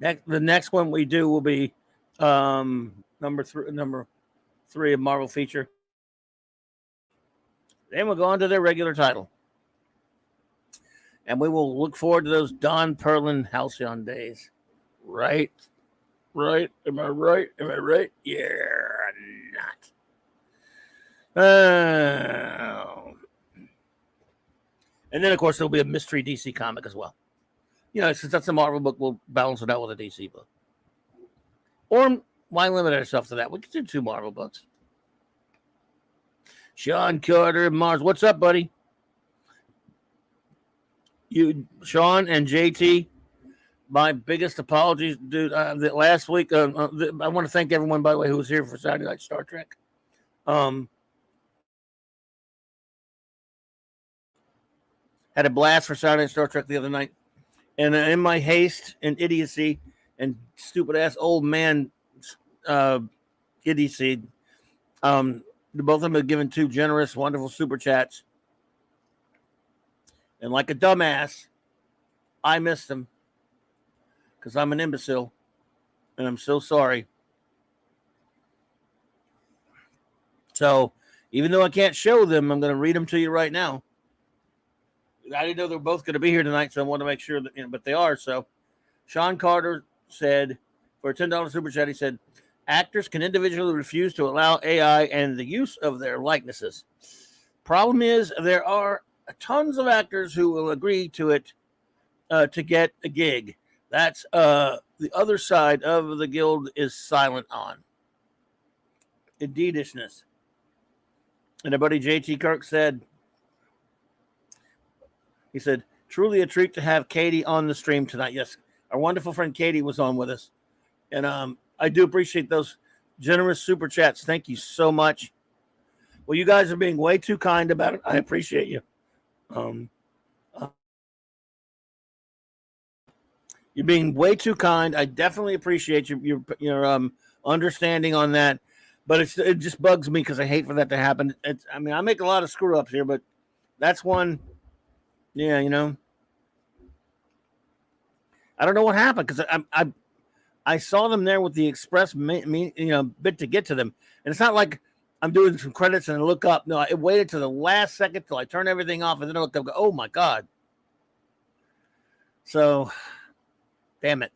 the next one we do will be number 3 of Marvel feature. Then we'll go on to their regular title. And we will look forward to those Don Perlin Halcyon days. Right? Right? Am I right? Am I right? Yeah, not. And then, of course, there'll be a mystery DC comic as well. Since that's a Marvel book, we'll balance it out with a DC book. Or why limit ourselves to that? We could do 2 Marvel books. Sean Carter Mars. What's up, buddy? You, Sean and JT, my biggest apologies, dude. Last week, I want to thank everyone, by the way, who was here for Saturday Night Star Trek. Had a blast for Saturday Night Star Trek the other night. And in my haste and idiocy and stupid ass old man idiocy, both of them have given 2 generous, wonderful super chats. And like a dumbass, I missed them because I'm an imbecile. And I'm so sorry. So even though I can't show them, I'm going to read them to you right now. I didn't know they were both going to be here tonight, so I want to make sure that, but they are. So Sean Carter said, for a $10 super chat, he said, actors can individually refuse to allow AI and the use of their likenesses. Problem is, there are tons of actors who will agree to it to get a gig. That's the other side of the guild is silent on. Indeedishness. And our buddy JT Kirk said, he said, truly a treat to have Katie on the stream tonight. Yes, our wonderful friend Katie was on with us. And I do appreciate those generous super chats. Thank you so much. Well, you guys are being way too kind about it. I appreciate you. You're being way too kind. I definitely appreciate your understanding on that. But it just bugs me because I hate for that to happen. I make a lot of screw ups here, but that's one. Yeah, I don't know what happened because I saw them there with the express bit to get to them, and it's not like I'm doing some credits and I look up. No, I waited to the last second till I turn everything off, and then I looked up. And go, oh my god! So, damn it.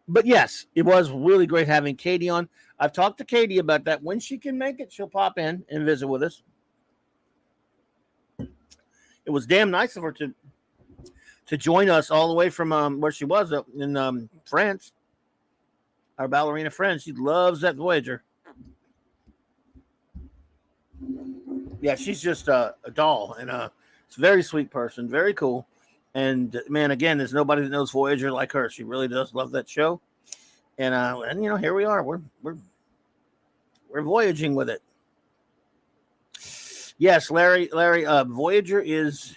But yes, it was really great having Katie on. I've talked to Katie about that. When she can make it, she'll pop in and visit with us. It was damn nice of her to join us all the way from where she was up in France. Our ballerina friend, she loves that Voyager. Yeah, she's just a doll, and it's a very sweet person, very cool. And man, again, there's nobody that knows Voyager like her. She really does love that show. And you know, here we are. We're voyaging with it. Yes, Larry. Voyager is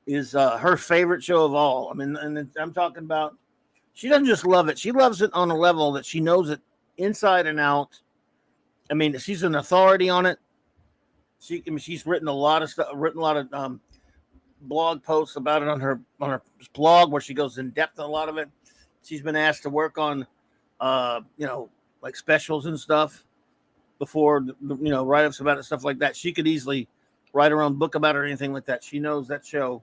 her favorite show of all. I mean, and I'm talking about. She doesn't just love it; she loves it on a level that she knows it inside and out. I mean, she's an authority on it. She's written a lot of stuff, written a lot of blog posts about it on her blog, where she goes in depth on a lot of it. She's been asked to work on, like specials and stuff before, write-ups about it, stuff like that. She could easily write her own book about it or anything like that. She knows that show.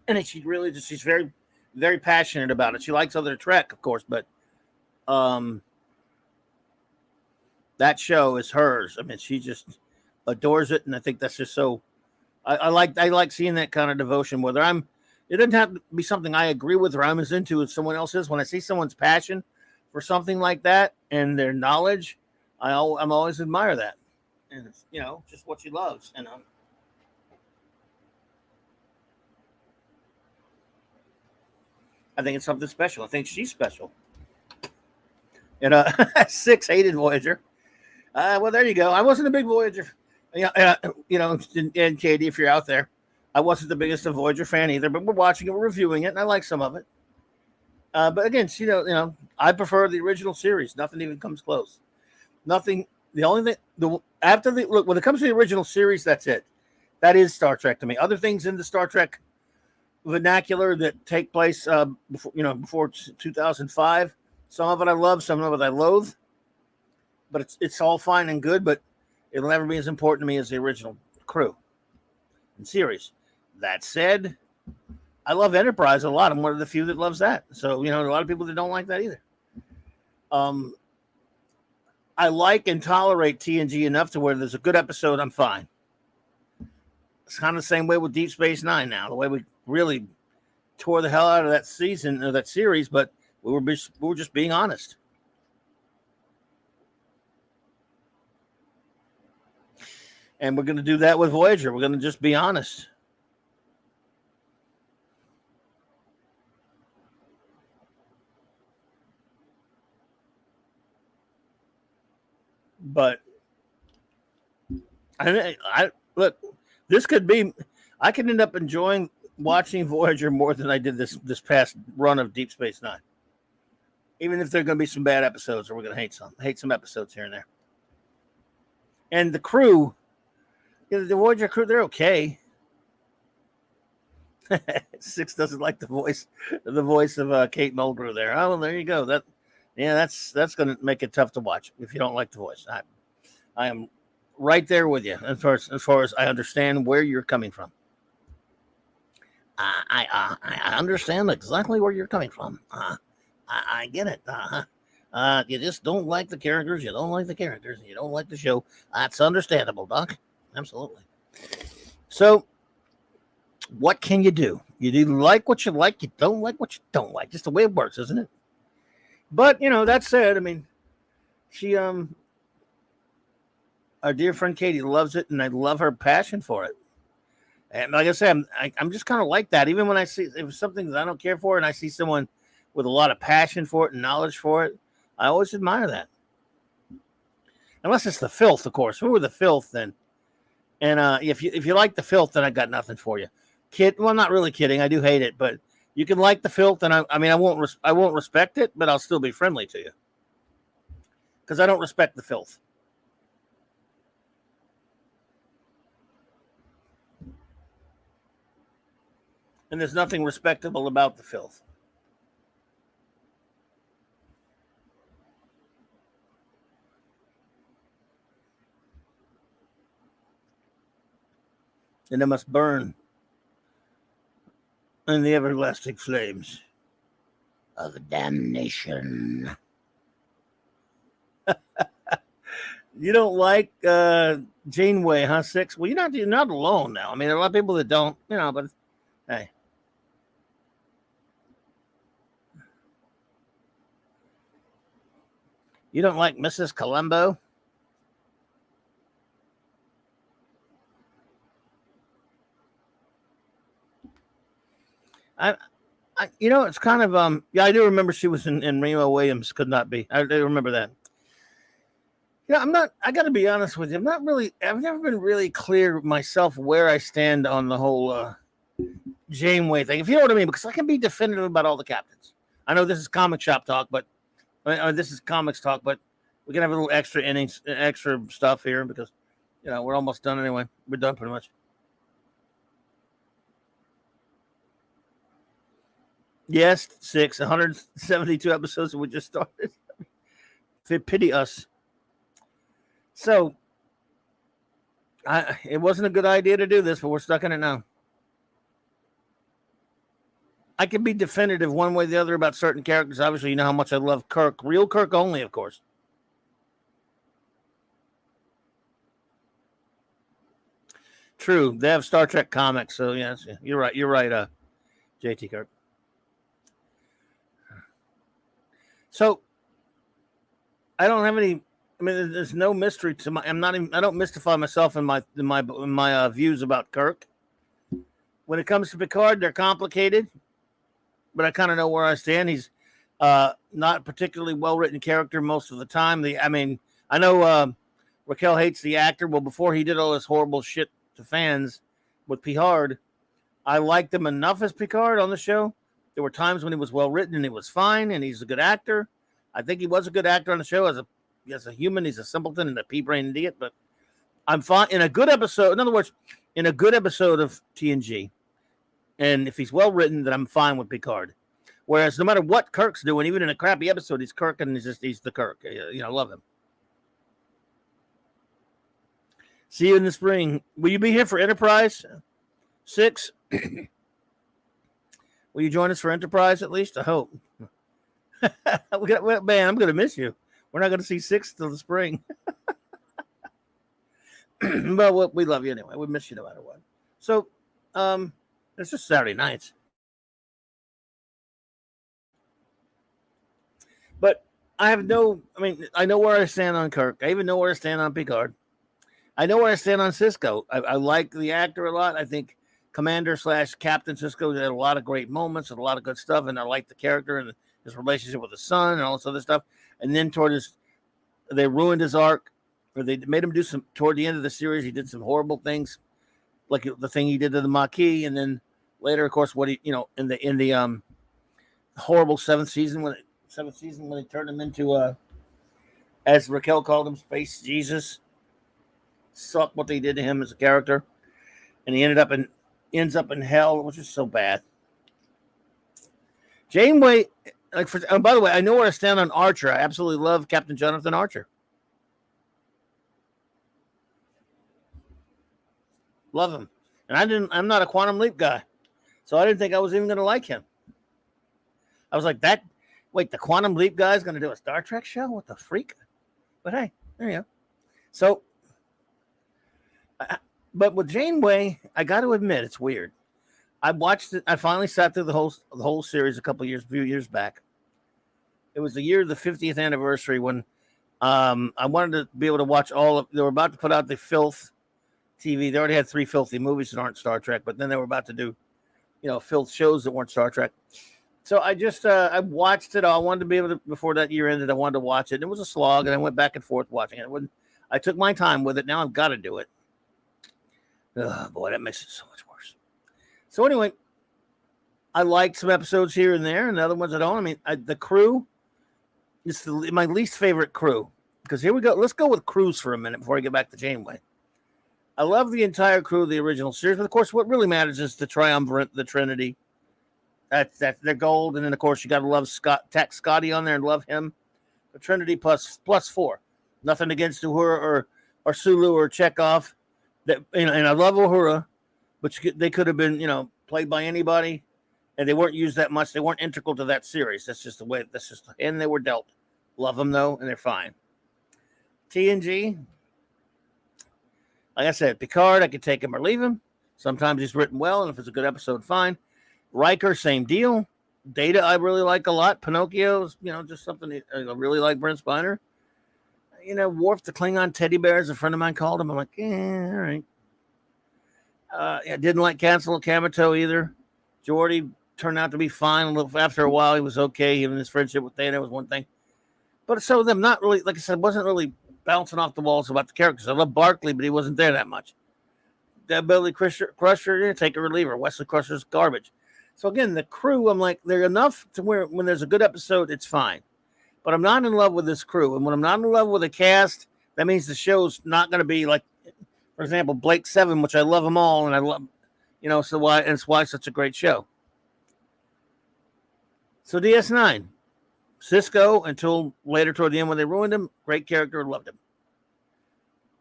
And she's very, very passionate about it. She likes other Trek, of course, but that show is hers. I mean, she just adores it, and I think that's just so. I like seeing that kind of devotion with her. It doesn't have to be something I agree with or I'm as into as someone else is. When I see someone's passion for something like that and their knowledge, I'm always admire that, and it's, just what she loves, and I think it's something special. I think she's special. And 6 hated Voyager. Well, there you go. I wasn't a big Voyager. And Katie, if you're out there, I wasn't the biggest of Voyager fan either, but we're watching it, we're reviewing it, and I like some of it. But again, I prefer the original series. Nothing even comes close. Nothing. The only thing, when it comes to the original series, that's it. That is Star Trek to me. Other things in the Star Trek vernacular that take place before 2005. Some of it I love, some of it I loathe. But it's all fine and good, but it'll never be as important to me as the original crew and series. That said, I love Enterprise a lot. I'm one of the few that loves that. So, a lot of people that don't like that either. I like and tolerate TNG enough to where there's a good episode, I'm fine. It's kind of the same way with Deep Space Nine now. The way we really tore the hell out of that season or that series, but we were just being honest. And we're going to do that with Voyager. We're going to just be honest. But I look, this could be, I could end up enjoying watching Voyager more than I did this past run of Deep Space Nine. Even if there are going to be some bad episodes, or we're going to hate some episodes here and there. And the crew, the Voyager crew, they're okay. 6 doesn't like the voice of Kate Mulgrew there. Oh, well, there you go. That's going to make it tough to watch if you don't like the voice. I am right there with you as far as I understand where you're coming from. I understand exactly where you're coming from. I get it. You just don't like the characters. You don't like the characters. And you don't like the show. That's understandable, Doc. Absolutely. So, what can you do? You do like what you like. You don't like what you don't like. Just the way it works, isn't it? But, that said, I mean, she, our dear friend Katie loves it, and I love her passion for it. And like I said, I'm just kind of like that. Even when I see, if it's something that I don't care for, and I see someone with a lot of passion for it and knowledge for it, I always admire that. Unless it's the filth, of course. If we were the filth, then. And if you like the filth, then I got nothing for you. Well, I'm not really kidding. I do hate it, but you can like the filth, and I won't respect it, but I'll still be friendly to you because I don't respect the filth. And there's nothing respectable about the filth. And it must burn in the everlasting flames of damnation. You don't like Janeway, huh? Six. Well, you're not alone now. I mean, there are a lot of people that don't, but hey. You don't like Mrs. Columbo? It's kind of yeah, I do remember she was in Remo Williams. Could not be. I do remember that. I got to be honest with you. I've never been really clear myself where I stand on the whole Janeway thing, if you know what I mean, because I can be definitive about all the captains. I know this is comic shop talk, but this is comics talk, but we can have a little extra stuff here because, we're almost done anyway. We're done pretty much. Yes, 172 episodes, and we just started. Pity us. So, it wasn't a good idea to do this, but we're stuck in it now. I can be definitive one way or the other about certain characters. Obviously, you know how much I love Kirk. Real Kirk only, of course. True. They have Star Trek comics, so yes, you're right. You're right, JT Kirk. So, I don't have any. I mean, there's no mystery to my. I don't mystify myself in my views about Kirk. When it comes to Picard, they're complicated, but I kind of know where I stand. He's not a particularly well written character most of the time. I know Raquel hates the actor. Well, before he did all this horrible shit to fans with Picard, I liked him enough as Picard on the show. There were times when he was well written and he was fine, and he's a good actor. I think he was a good actor on the show as a human. He's a simpleton and a pea-brain idiot, but I'm fine in a good episode. In other words, in a good episode of TNG, and if he's well written, then I'm fine with Picard. Whereas no matter what Kirk's doing, even in a crappy episode, he's Kirk, and he's the Kirk. I love him. See you in the spring. Will you be here for Enterprise 6? Will you join us for Enterprise at least? I hope. Man, I'm going to miss you. We're not going to see 6 till the spring. But we love you anyway. We miss you no matter what. So, it's just Saturday nights. But I know where I stand on Kirk. I even know where I stand on Picard. I know where I stand on Sisko. I like the actor a lot. I think Commander/Captain Sisko had a lot of great moments and a lot of good stuff, and I like the character and his relationship with his son and all this other stuff. And then they ruined his arc, or they made him do toward the end of the series, he did some horrible things, like the thing he did to the Maquis, and then later, of course, what he, in the horrible seventh season when they turned him into, as Raquel called him, Space Jesus. Sucked what they did to him as a character, and he ends up in hell, which is so bad. Janeway, by the way, I know where I stand on Archer. I absolutely love Captain Jonathan Archer. Love him, and I'm not a Quantum Leap guy, so I didn't think I was even going to like him. I was like, that. Wait, the Quantum Leap guy is going to do a Star Trek show? What the freak? But hey, there you go. So. But with Janeway, I got to admit, it's weird. I watched it. I finally sat through the whole series a few years back. It was the year of the 50th anniversary when I wanted to be able to watch they were about to put out the Filth TV. They already had 3 filthy movies that aren't Star Trek, but then they were about to do, filth shows that weren't Star Trek. So I just I watched it all. I wanted to be able to, before that year ended, I wanted to watch it. And it was a slog, and I went back and forth watching it. I took my time with it. Now I've got to do it. Oh, boy, that makes it so much worse. So anyway, I liked some episodes here and there, and the other ones I don't. I mean, the crew is my least favorite crew. Because here we go. Let's go with crews for a minute before I get back to Janeway. I love the entire crew of the original series, but of course, what really matters is the triumvirate, the Trinity. That's their gold, and then of course you got to love tack Scotty on there and love him. The Trinity plus 4. Nothing against Uhura or Sulu or Chekhov. And I love Uhura, but they could have been, played by anybody, and they weren't used that much. They weren't integral to that series. That's just the way. And they were dealt. Love them though, and they're fine. TNG, like I said, Picard, I could take him or leave him. Sometimes he's written well, and if it's a good episode, fine. Riker, same deal. Data, I really like a lot. Pinocchio's, just something I really like. Brent Spiner. Worf the Klingon teddy bear, as a friend of mine called him. I'm like, all right. I didn't like Cancel Kamito either. Geordi turned out to be fine. After a while, he was okay. Even his friendship with Data was one thing. But so them not really, like I said, wasn't really bouncing off the walls about the characters. I love Barkley, but he wasn't there that much. Billy Crusher, take a reliever. Wesley Crusher's garbage. So again, the crew, I'm like, they're enough to where when there's a good episode, it's fine. But I'm not in love with this crew. And when I'm not in love with a cast, that means the show's not going to be like, for example, Blake Seven, which I love them all, and I love, so it's why it's such a great show. So DS9, Cisco, until later toward the end when they ruined him, great character, loved him.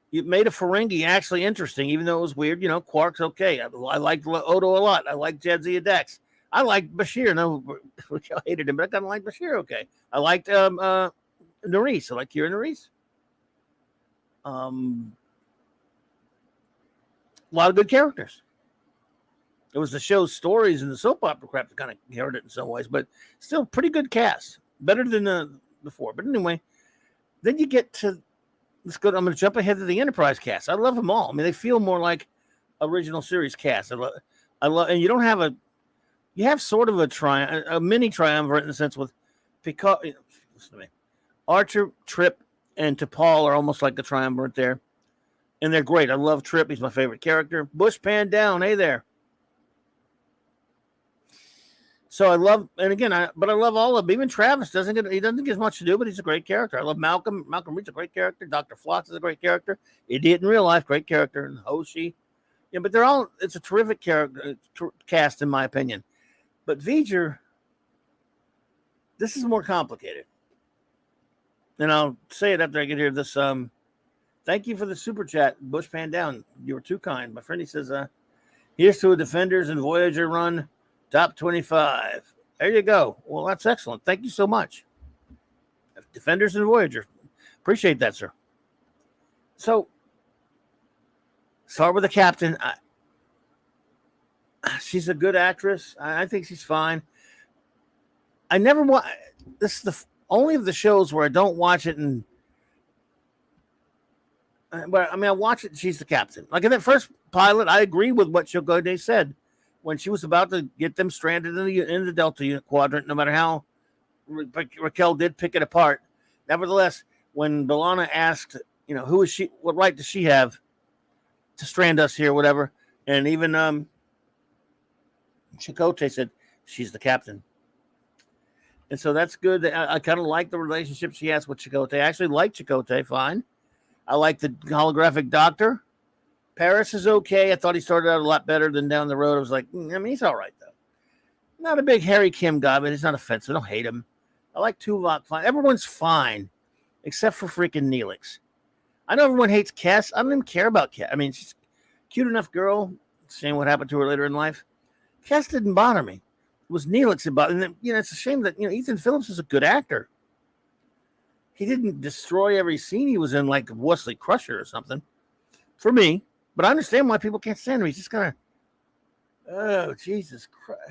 You made a Ferengi actually interesting, even though it was weird. Quark's okay. I liked Odo a lot. I liked Jadzia Dax. I liked Bashir. No, I hated him, but I kind of liked Bashir. Okay. I liked Nerys. I like Kira Nerys. A lot of good characters. It was the show's stories and the soap opera crap that kind of hurt it in some ways, but still pretty good cast. Better than before. But anyway, then you get to, let's go. I'm going to jump ahead to the Enterprise cast. I love them all. I mean, they feel more like original series cast. I love, and you have sort of a mini triumvirate in the sense with Picard, listen to me. Archer, Trip, and T'Pol are almost like the triumvirate there. And they're great. I love Trip. He's my favorite character. Bush Pan Down. Hey there. So I love, and again, I love all of them. Even Travis doesn't get as much to do, but he's a great character. I love Malcolm. Malcolm Reed's a great character. Dr. Flots is a great character. Idiot in real life, great character. And Hoshi. Yeah, but it's a terrific character cast in my opinion. But V'ger, this is more complicated. And I'll say it after I get here. This, thank you for the super chat, Bush Pan Down. You were too kind. My friend, he says, here's to a Defenders and Voyager run. Top 25. There you go. Well, that's excellent. Thank you so much. Defenders and Voyager. Appreciate that, sir. So, start with the captain. She's a good actress. I think she's fine. I never watch. This is the only of the shows where I don't watch it. But I mean, I watch it. She's the captain. Like in that first pilot, I agree with what Chakotay said. When she was about to get them stranded in the Delta Unit quadrant, no matter how Raquel did pick it apart. Nevertheless, when B'Elanna asked, who is she? What right does she have to strand us here, whatever? And even Chakotay said she's the captain, and so that's good. I kind of like the relationship she has with Chakotay. I actually like Chakotay fine. I like the holographic doctor. Paris is okay. I thought he started out a lot better than down the road. I was like, he's all right, though. Not a big Harry Kim guy, but he's not offensive. I don't hate him. I like Tuvok fine. Everyone's fine, except for freaking Neelix. I know everyone hates Cass. I don't even care about Cass. I mean, she's a cute enough girl. Seeing what happened to her later in life. Cass didn't bother me. It was Neelix that bothered me. And it's a shame that, Ethan Phillips is a good actor. He didn't destroy every scene he was in like Wesley Crusher or something. For me. But I understand why people can't stand him. He's just kind of, oh, Jesus Christ.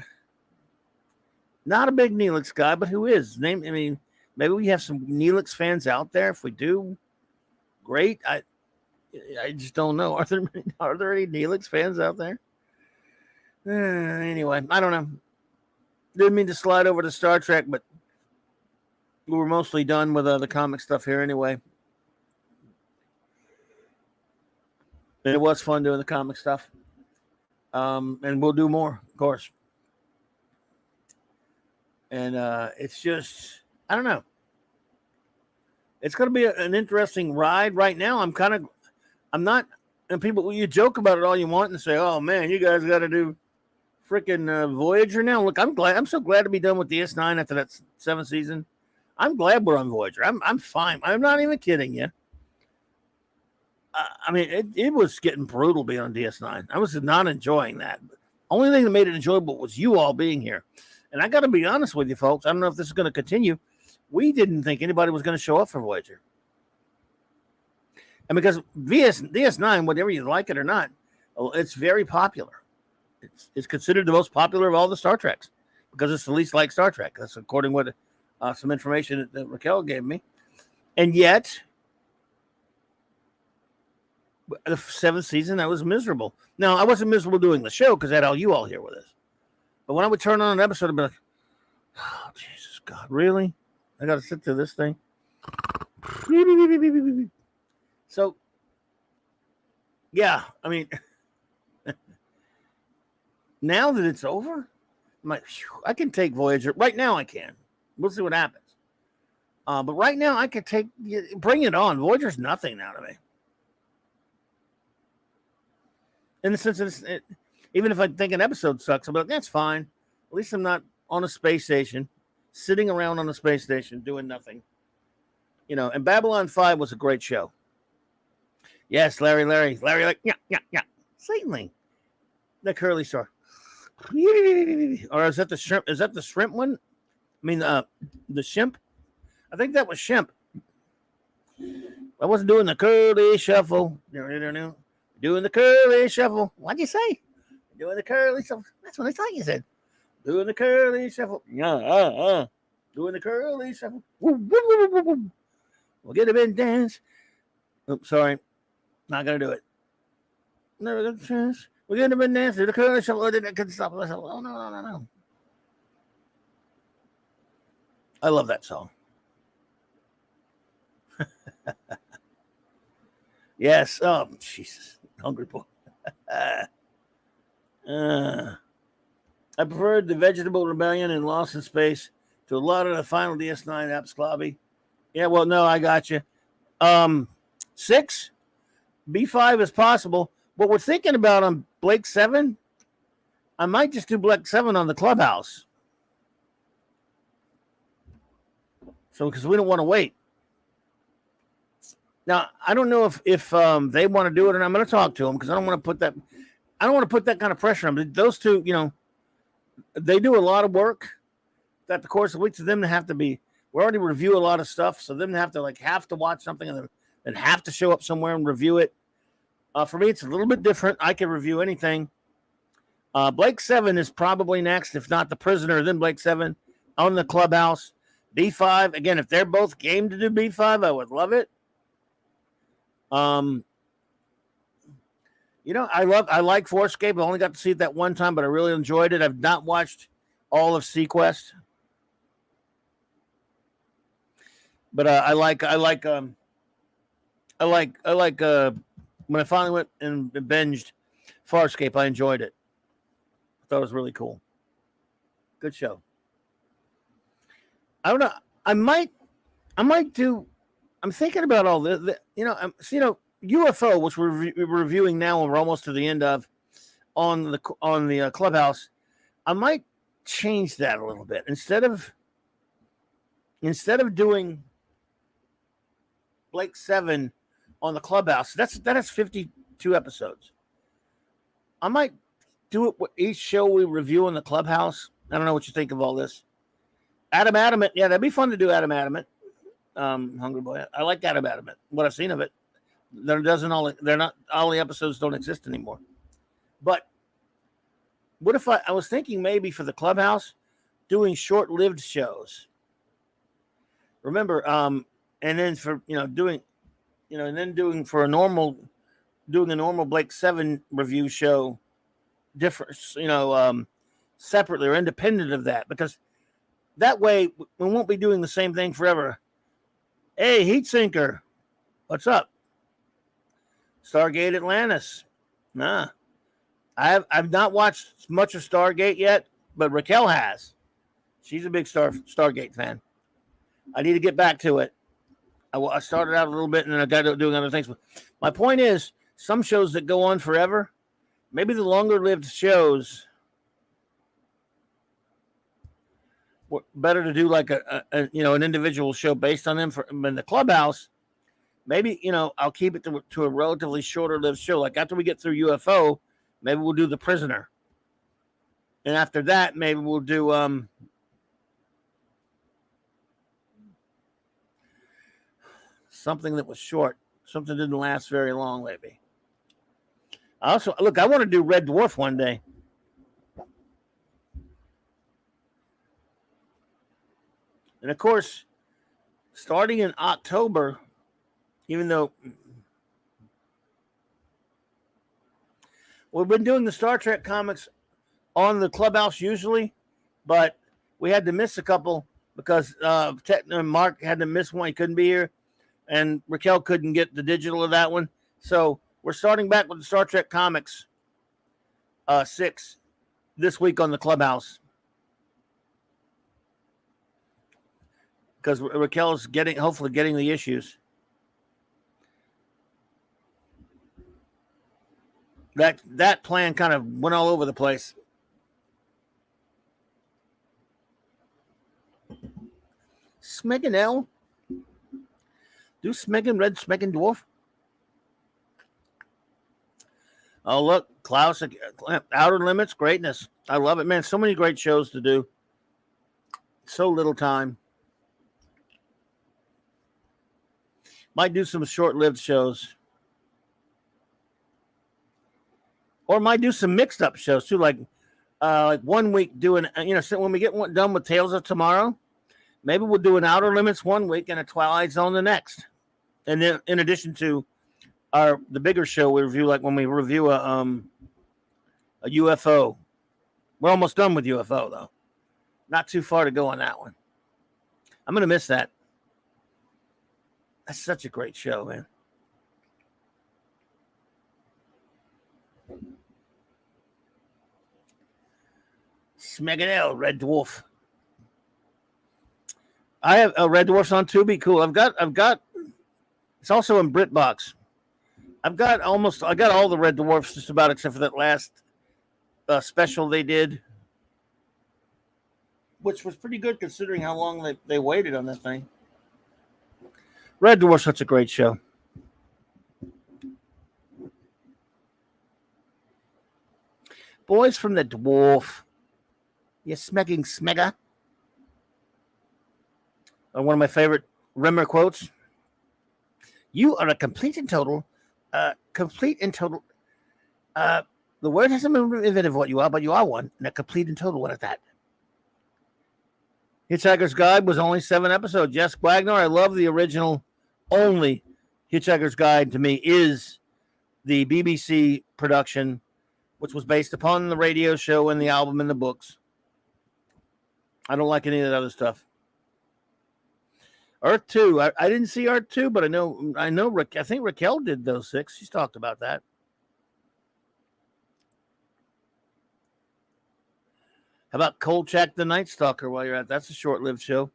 Not a big Neelix guy, but who is? Maybe we have some Neelix fans out there. If we do, great. I just don't know. Are there any Neelix fans out there? Anyway, I don't know. Didn't mean to slide over to Star Trek, but we were mostly done with the comic stuff here anyway. And it was fun doing the comic stuff. And we'll do more, of course. And it's just, I don't know. It's going to be an interesting ride. Right now, I'm not, and people, you joke about it all you want and say, oh man, you guys got to do freaking Voyager now. Look, I'm so glad to be done with DS9 after that 7th season. I'm glad we're on Voyager. I'm fine. I'm not even kidding you. I mean, it was getting brutal being on DS9. I was not enjoying that. Only thing that made it enjoyable was you all being here. And I got to be honest with you, folks. I don't know if this is going to continue. We didn't think anybody was going to show up for Voyager. And because DS9, whatever you like it or not, it's very popular. It's considered the most popular of all the Star Treks because it's the least like Star Trek. That's according to what some information that Raquel gave me. And yet, the 7th season, I was miserable. Now, I wasn't miserable doing the show because I had all you all here with us. But when I would turn on an episode, I'd be like, oh, Jesus God, really? I got to sit through this thing? So, yeah, I mean, now that it's over, I'm like, I can take Voyager. Right now I can. We'll see what happens. But right now I could bring it on. Voyager's nothing now to me. In the sense that even if I think an episode sucks, I'm like, that's fine. At least I'm not on a space station, sitting around on a space station doing nothing. And Babylon 5 was a great show. Yes, Larry, like, yeah. Slightly. The curly star. Or is that the shrimp? Is that the shrimp one? I mean, the shimp? I think that was shimp. I wasn't doing the curly shuffle. Doing the curly shuffle. What'd you say? Doing the curly shuffle. That's what I thought you said. Doing the curly shuffle. Doing the curly shuffle. We'll get him in dance. Oops, sorry. Not going to do it. Never got a chance. We're going to dance. Do the curly shuffle. I couldn't stop. Oh, no. I love that song. Yes. Oh, Jesus. Hungry boy. I preferred the Vegetable Rebellion and Lost in Space to a lot of the final DS9 apps, Clobby. Yeah, well, no, I got you. 6, B5 is possible. What we're thinking about on Blake 7, I might just do Blake 7 on the Clubhouse. So, because we don't want to wait. Now, I don't know if they want to do it, and I'm going to talk to them because I don't want to put that. I don't want to put that kind of pressure on them. Those two, they do a lot of work. That the course of weeks of them to have to be. We already review a lot of stuff, so them to have to watch something and then have to show up somewhere and review it. For me, it's a little bit different. I can review anything. Blake 7 is probably next, if not The Prisoner, then Blake 7 on the Clubhouse. B5 again. If they're both game to do B5, I would love it. I like Forescape. I only got to see it that one time, but I really enjoyed it. I've not watched all of Sequest, but I like when I finally went and binged Farscape, I enjoyed it. I thought it was really cool. Good show. I don't know. I might do. I'm thinking about all this. UFO, which we're reviewing now, and we're almost to the end of on the Clubhouse. I might change that a little bit instead of doing Blake 7 on the Clubhouse. That has 52 episodes. I might do it with each show we review in the Clubhouse. I don't know what you think of all this. Adam Adamant, yeah, that'd be fun to do. Adam Adamant, Hungry Boy. I like Adam Adamant. What I've seen of it. They're not all the episodes don't exist anymore. But what if I was thinking maybe for the Clubhouse doing short-lived shows. Remember, and then for doing for a normal Blake 7 review show different separately or independent of that, because that way we won't be doing the same thing forever. Hey, Heat Sinker, what's up? Stargate Atlantis. Nah. I've not watched much of Stargate yet, but Raquel has. She's a big Stargate fan. I need to get back to it. I started out a little bit and then I got to doing other things. My point is, some shows that go on forever, maybe the longer-lived shows, better to do like an individual show based on them. In the Clubhouse, maybe I'll keep it to a relatively shorter-lived show. Like after we get through UFO, maybe we'll do The Prisoner, and after that, maybe we'll do something that was short. Something didn't last very long lately. I want to do Red Dwarf one day. And of course, starting in October, even though we've been doing the Star Trek comics on the Clubhouse usually, but we had to miss a couple because Mark had to miss one. He couldn't be here, and Raquel couldn't get the digital of that one. So we're starting back with the Star Trek comics 6 this week on the Clubhouse. Because Raquel's hopefully getting the issues. That plan kind of went all over the place. Smeggin L. Do Smeggin Red Smeggin Dwarf. Oh, look, Klaus, Outer Limits, greatness. I love it, man. So many great shows to do. So little time. Might do some short-lived shows. Or might do some mixed-up shows, too, like 1 week doing, when we get done with Tales of Tomorrow, maybe we'll do an Outer Limits 1 week and a Twilight Zone the next. And then in addition to the bigger show we review, like when we review a UFO. We're almost done with UFO, though. Not too far to go on that one. I'm going to miss that. That's such a great show, man. Smeggin' Red Dwarf. I have Red Dwarf's on Tubi. Cool. I've got. It's also in BritBox. I got all the Red Dwarfs just about, except for that last special they did, which was pretty good considering how long they waited on that thing. Red Dwarf's such a great show. Boys from the Dwarf. You smegging smegger. One of my favorite Rimmer quotes. You are a complete and total. The word hasn't been invented of what you are, but you are one, and a complete and total one at that. Hitchhiker's Guide was only 7 episodes. Yes, Wagner, I love the original. Only Hitchhiker's Guide to me is the BBC production, which was based upon the radio show and the album and the books. I don't like any of that other stuff. Earth 2. I didn't see Earth 2, but I know. I think Raquel did those 6. She's talked about that. How about Kolchak the Night Stalker while you're at? That's a short-lived show.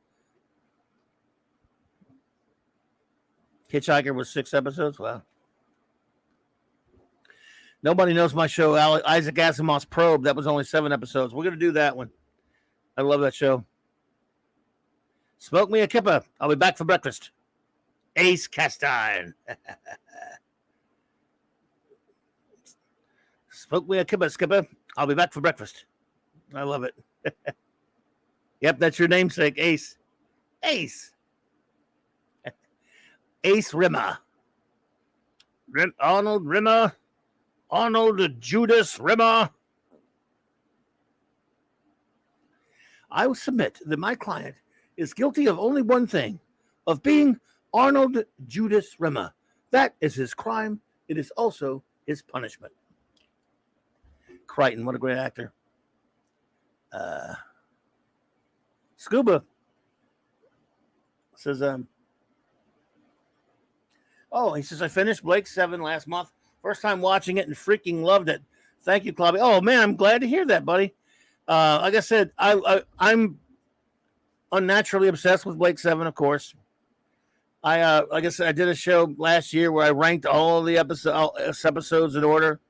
Hitchhiker was 6 episodes. Wow. Nobody knows my show, Isaac Asimov's Probe. That was only 7 episodes. We're going to do that one. I love that show. Smoke me a kipper. I'll be back for breakfast. Ace Cast Iron. Smoke me a kipper, Skipper. I'll be back for breakfast. I love it. Yep, that's your namesake, Ace. Ace. Ace Rimmer. Arnold Rimmer. Arnold Judas Rimmer. I will submit that my client is guilty of only one thing, of being Arnold Judas Rimmer. That is his crime. It is also his punishment. Crichton, what a great actor. Scuba says, he says, I finished Blake 7 last month. First time watching it and freaking loved it. Thank you, Clobby. Oh, man, I'm glad to hear that, buddy. Like I said, I'm unnaturally obsessed with Blake 7, of course. Like I said, I did a show last year where I ranked all the episodes in order.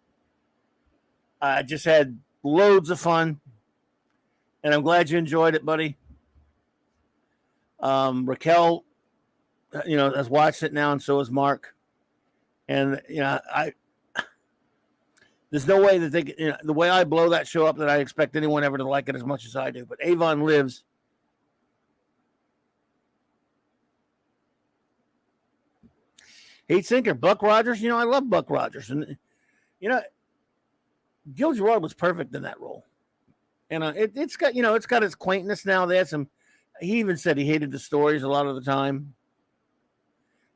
I just had loads of fun, and I'm glad you enjoyed it, buddy. Raquel, has watched it now, and so has Mark. And there's no way that they, the way I blow that show up, that I expect anyone ever to like it as much as I do. But Avon Lives. Heat Sinker, Buck Rogers. I love Buck Rogers, and you know, Gil Gerard was perfect in that role. And it's got it's got its quaintness now. They had some. He even said he hated the stories a lot of the time.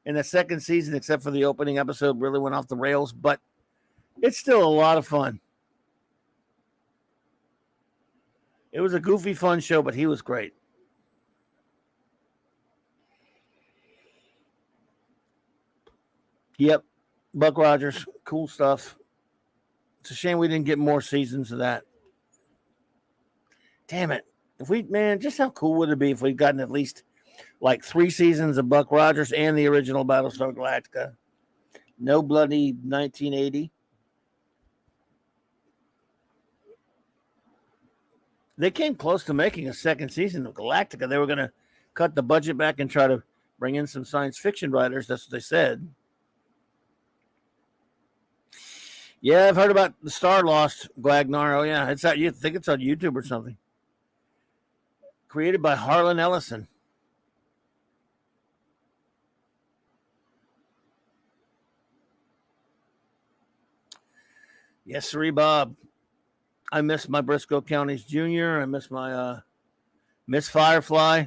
And the second season, except for the opening episode, really went off the rails. But it's still a lot of fun. It was a goofy, fun show, but he was great. Yep, Buck Rogers, cool stuff. It's a shame we didn't get more seasons of that. Damn it. Just how cool would it be if we'd gotten at least like 3 seasons of Buck Rogers and the original Battlestar Galactica? No bloody 1980. They came close to making a second season of Galactica. They were going to cut the budget back and try to bring in some science fiction writers. That's what they said. Yeah, I've heard about the Star Lost, Gwagnar. Oh, yeah. You think it's on YouTube or something. Created by Harlan Ellison. Yes, sir, Bob. I miss my Briscoe County's Junior. I miss my Miss Firefly.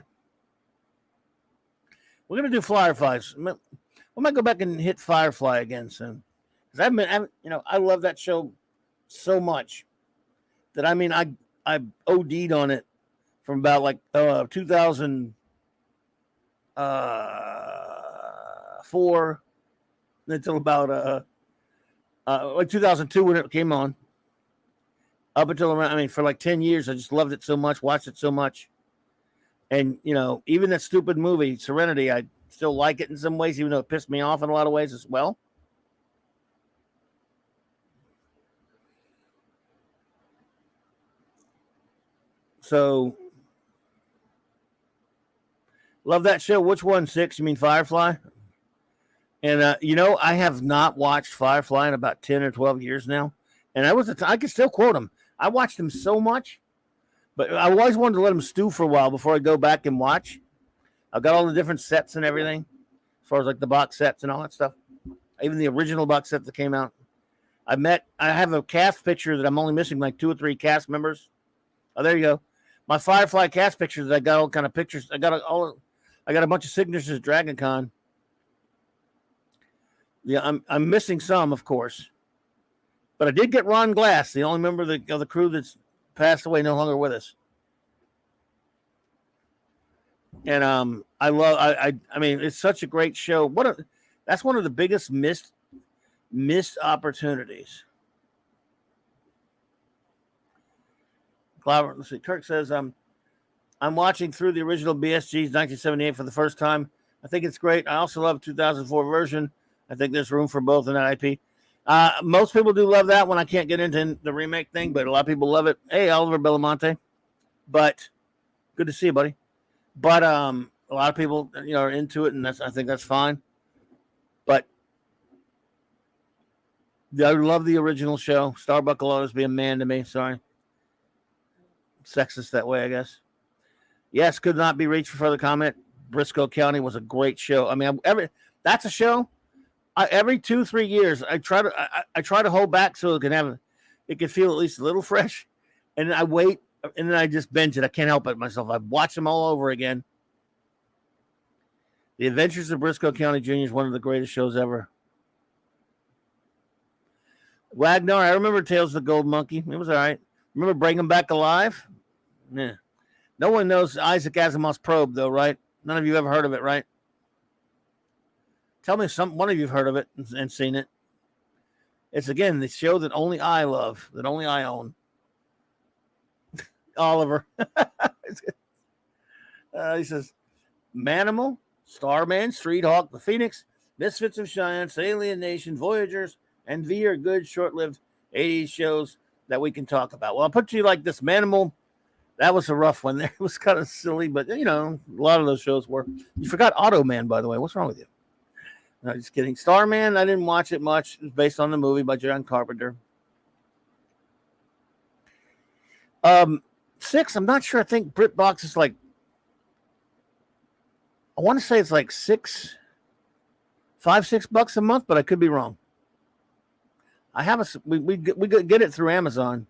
We're gonna do Fireflies. We might go back and hit Firefly again soon. Because I love that show so much that I OD'd on it from about like 2004 until about like 2002 when it came on. Up until around, for like 10 years, I just loved it so much, watched it so much. And, even that stupid movie, Serenity, I still like it in some ways, even though it pissed me off in a lot of ways as well. So, love that show. Which one, 6? You mean Firefly? And, I have not watched Firefly in about 10 or 12 years now. And I can still quote him. I watched him so much, but I always wanted to let him stew for a while before I go back and watch. I've got all the different sets and everything, as far as like the box sets and all that stuff. Even the original box set that came out. I have a cast picture that I'm only missing like 2 or 3 cast members. Oh, there you go. My Firefly cast pictures. I got all kind of pictures. I got a bunch of signatures at Dragon Con. Yeah, I'm missing some, of course. But I did get Ron Glass, the only member of the crew that's passed away, no longer with us. And I mean, it's such a great show. That's one of the biggest missed opportunities. Let's see. Kirk says, I'm watching through the original BSG's 1978 for the first time. I think it's great. I also love 2004 version. I think there's room for both in that IP. Most people do love that one. I can't get into the remake thing, but a lot of people love it. Hey, Oliver Belamonte. But good to see you, buddy. But a lot of people, are into it, and I think that's fine. But I love the original show. Starbuck will always be a man to me. Sorry. Sexist that way, I guess. Yes, could not be reached for further comment. Briscoe County was a great show. I mean, that's a show. Every 2-3 years, I try to hold back so it can feel at least a little fresh, and then I wait, and then I just binge it. I can't help it myself. I watch them all over again. The Adventures of Briscoe County Jr. is one of the greatest shows ever. Wagner, I remember Tales of the Gold Monkey. It was all right. Remember Bring 'Em Back Alive? Yeah. No one knows Isaac Asimov's Probe, though, right? None of you ever heard of it, right? Tell me one of you have heard of it and seen it. It's, again, the show that only I love, that only I own. Oliver. He says, Manimal, Starman, Street Hawk, The Phoenix, Misfits of Cheyenne, Alien Nation, Voyagers, and V are good, short-lived 80s shows that we can talk about. Well, I'll put you like this. Manimal, that was a rough one there. It was kind of silly, but, a lot of those shows were. You forgot Automan, by the way. What's wrong with you? No, just kidding. Starman, I didn't watch it much. It was based on the movie by John Carpenter. 6, I'm not sure. I think BritBox is like, I want to say it's like 6 $5-6 a month, but I could be wrong. I have we get it through Amazon,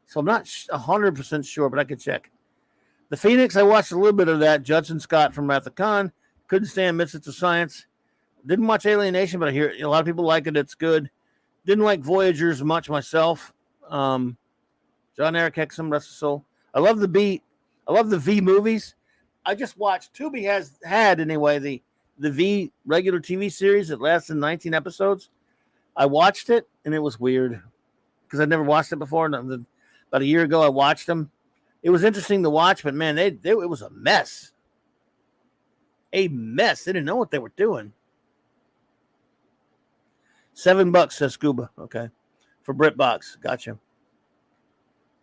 so I'm not 100% sure, but I could check. The Phoenix, I watched a little bit of that. Judson Scott from Wrath of Khan. Couldn't stand Misfits of Science. Didn't watch Alienation, but I hear a lot of people like it. It's good. Didn't like Voyagers much myself. John Eric Hexum, rest of soul. I love the V movies. I just watched. Tubi has had anyway the V regular TV series that lasted 19 episodes. I watched it and it was weird because I'd never watched it before. About a year ago, I watched them. It was interesting to watch, but man, it was a mess. A mess. They didn't know what they were doing. $7 says Scuba. Okay. For BritBox. Gotcha.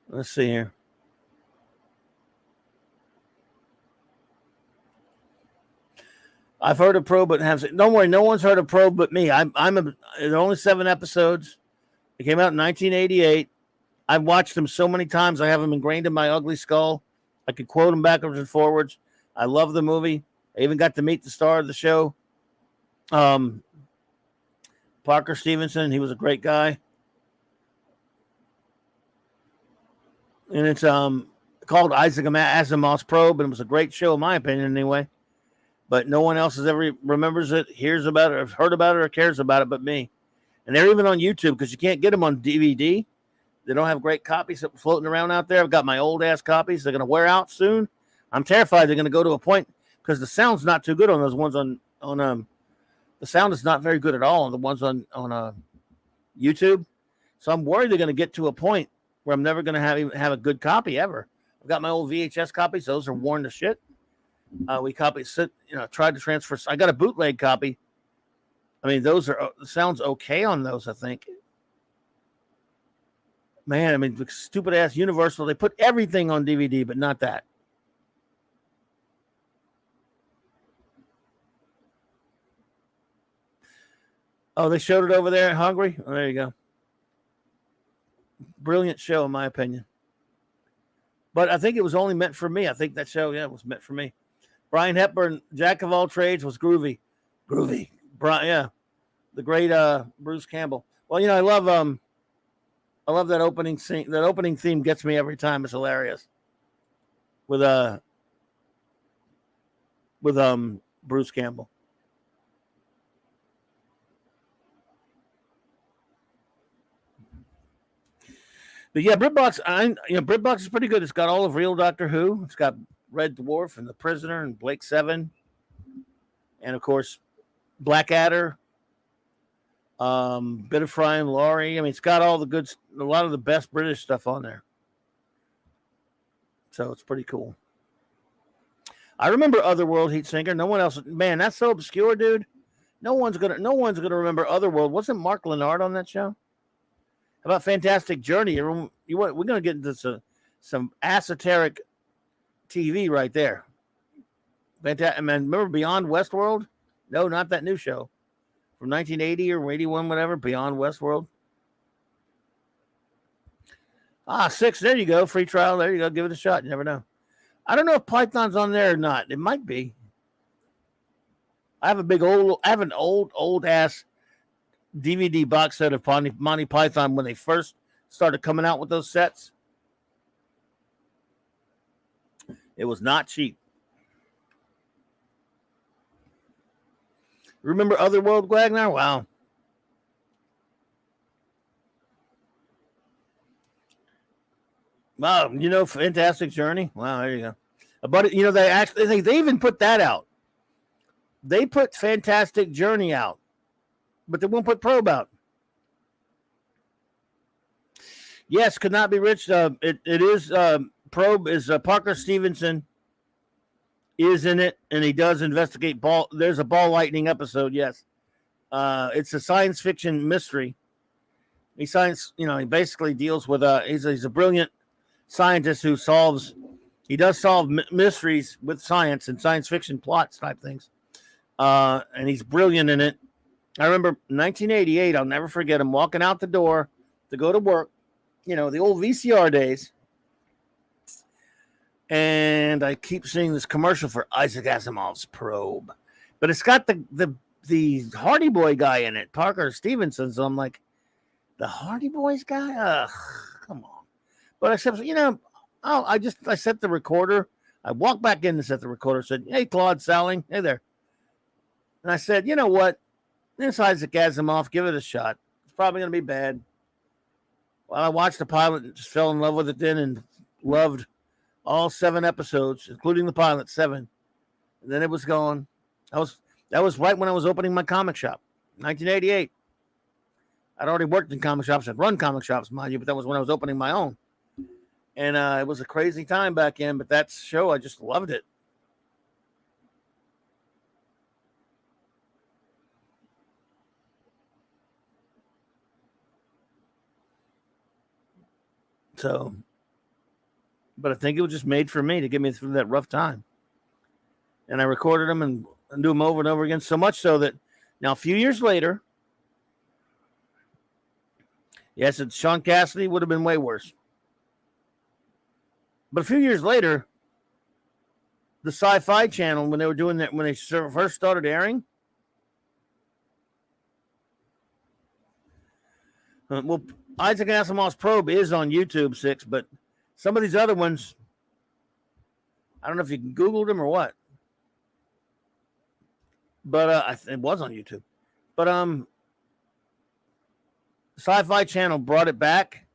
Let's see here. I've heard of Probe, but don't worry, no one's heard of Probe but me. There are only 7 episodes. It came out in 1988. I've watched them so many times. I have them ingrained in my ugly skull. I could quote them backwards and forwards. I love the movie. I even got to meet the star of the show, Parker Stevenson. He was a great guy. And it's called Isaac Asimov's Probe, and it was a great show, in my opinion, anyway. But no one else has ever remembers it, hears about it, or heard about it, or cares about it but me. And they're even on YouTube because you can't get them on DVD. They don't have great copies floating around out there. I've got my old-ass copies. They're going to wear out soon. I'm terrified they're going to go to a point because the sound's not too good on those ones on the sound is not very good at all on the ones on YouTube. So I'm worried they're going to get to a point where I'm never going to have a good copy ever. I've got my old VHS copies. Those are worn to shit. We tried to transfer. I got a bootleg copy. I mean, sounds okay on those, I think. Man, I mean, stupid ass Universal. They put everything on DVD, but not that. Oh, they showed it over there in Hungary? Oh, there you go. Brilliant show, in my opinion. But I think it was only meant for me. I think that show, was meant for me. Brian Hepburn, Jack of all trades, was groovy. Groovy. Brian, the great Bruce Campbell. Well, I love that opening scene. That opening theme gets me every time. It's hilarious. With Bruce Campbell. But yeah, BritBox. BritBox is pretty good. It's got all of real Doctor Who. It's got Red Dwarf and The Prisoner and Blake Seven, and of course Blackadder. Bit of Fry and Laurie. I mean, it's got a lot of the best British stuff on there. So it's pretty cool. I remember Otherworld, Heat Sinker. No one else. Man, that's so obscure, dude. No one's gonna remember Otherworld. Wasn't Mark Lennard on that show? How about Fantastic Journey? We're gonna get into some esoteric TV right there. Fantastic. I mean, remember Beyond Westworld? No, not that new show. From 1980 or 81, whatever, Beyond Westworld. 6, there you go. Free trial, there you go. Give it a shot. You never know. I don't know if Python's on there or not. It might be. I have an old ass DVD box set of Monty Python when they first started coming out with those sets. It was not cheap. Remember Otherworld, Wagner? Wow. Wow, Fantastic Journey. Wow, there you go. But they even put that out. They put Fantastic Journey out, but they won't put Probe out. Yes, could not be rich. It is Probe is Parker Stevenson is in it, and he does investigate ball. There's a ball lightning episode. Yes, it's a science fiction mystery. He basically deals with he's a brilliant scientist who does solve mysteries with science and science fiction plots type things. And he's brilliant in it. I remember 1988. I'll never forget him walking out the door to go to work. The old VCR days. And I keep seeing this commercial for Isaac Asimov's Probe, but it's got the the Hardy Boy guy in it, Parker Stevenson. So I'm like, the Hardy Boys guy? Ugh, come on. But except, I set the recorder. I walked back in and set the recorder, said, hey, Claude Salling, hey there. And I said, you know what? This Isaac Asimov, give it a shot. It's probably going to be bad. Well, I watched the pilot and just fell in love with it then and loved all 7 episodes, including the pilot, 7. And then it was gone. That was right when I was opening my comic shop, 1988. I'd already worked in comic shops. I'd run comic shops, mind you, but that was when I was opening my own. And it was a crazy time back in, but that show, I just loved it. So, but I think it was just made for me to get me through that rough time. And I recorded them and do them over and over again, so much so that now a few years later, yes, it's Sean Cassidy would have been way worse. But a few years later, the Sci-Fi Channel, when they were doing that, when they first started airing, well, Isaac Asimov's Probe is on YouTube 6, but some of these other ones, I don't know if you can Google them or what. But it was on YouTube. But Sci-Fi Channel brought it back.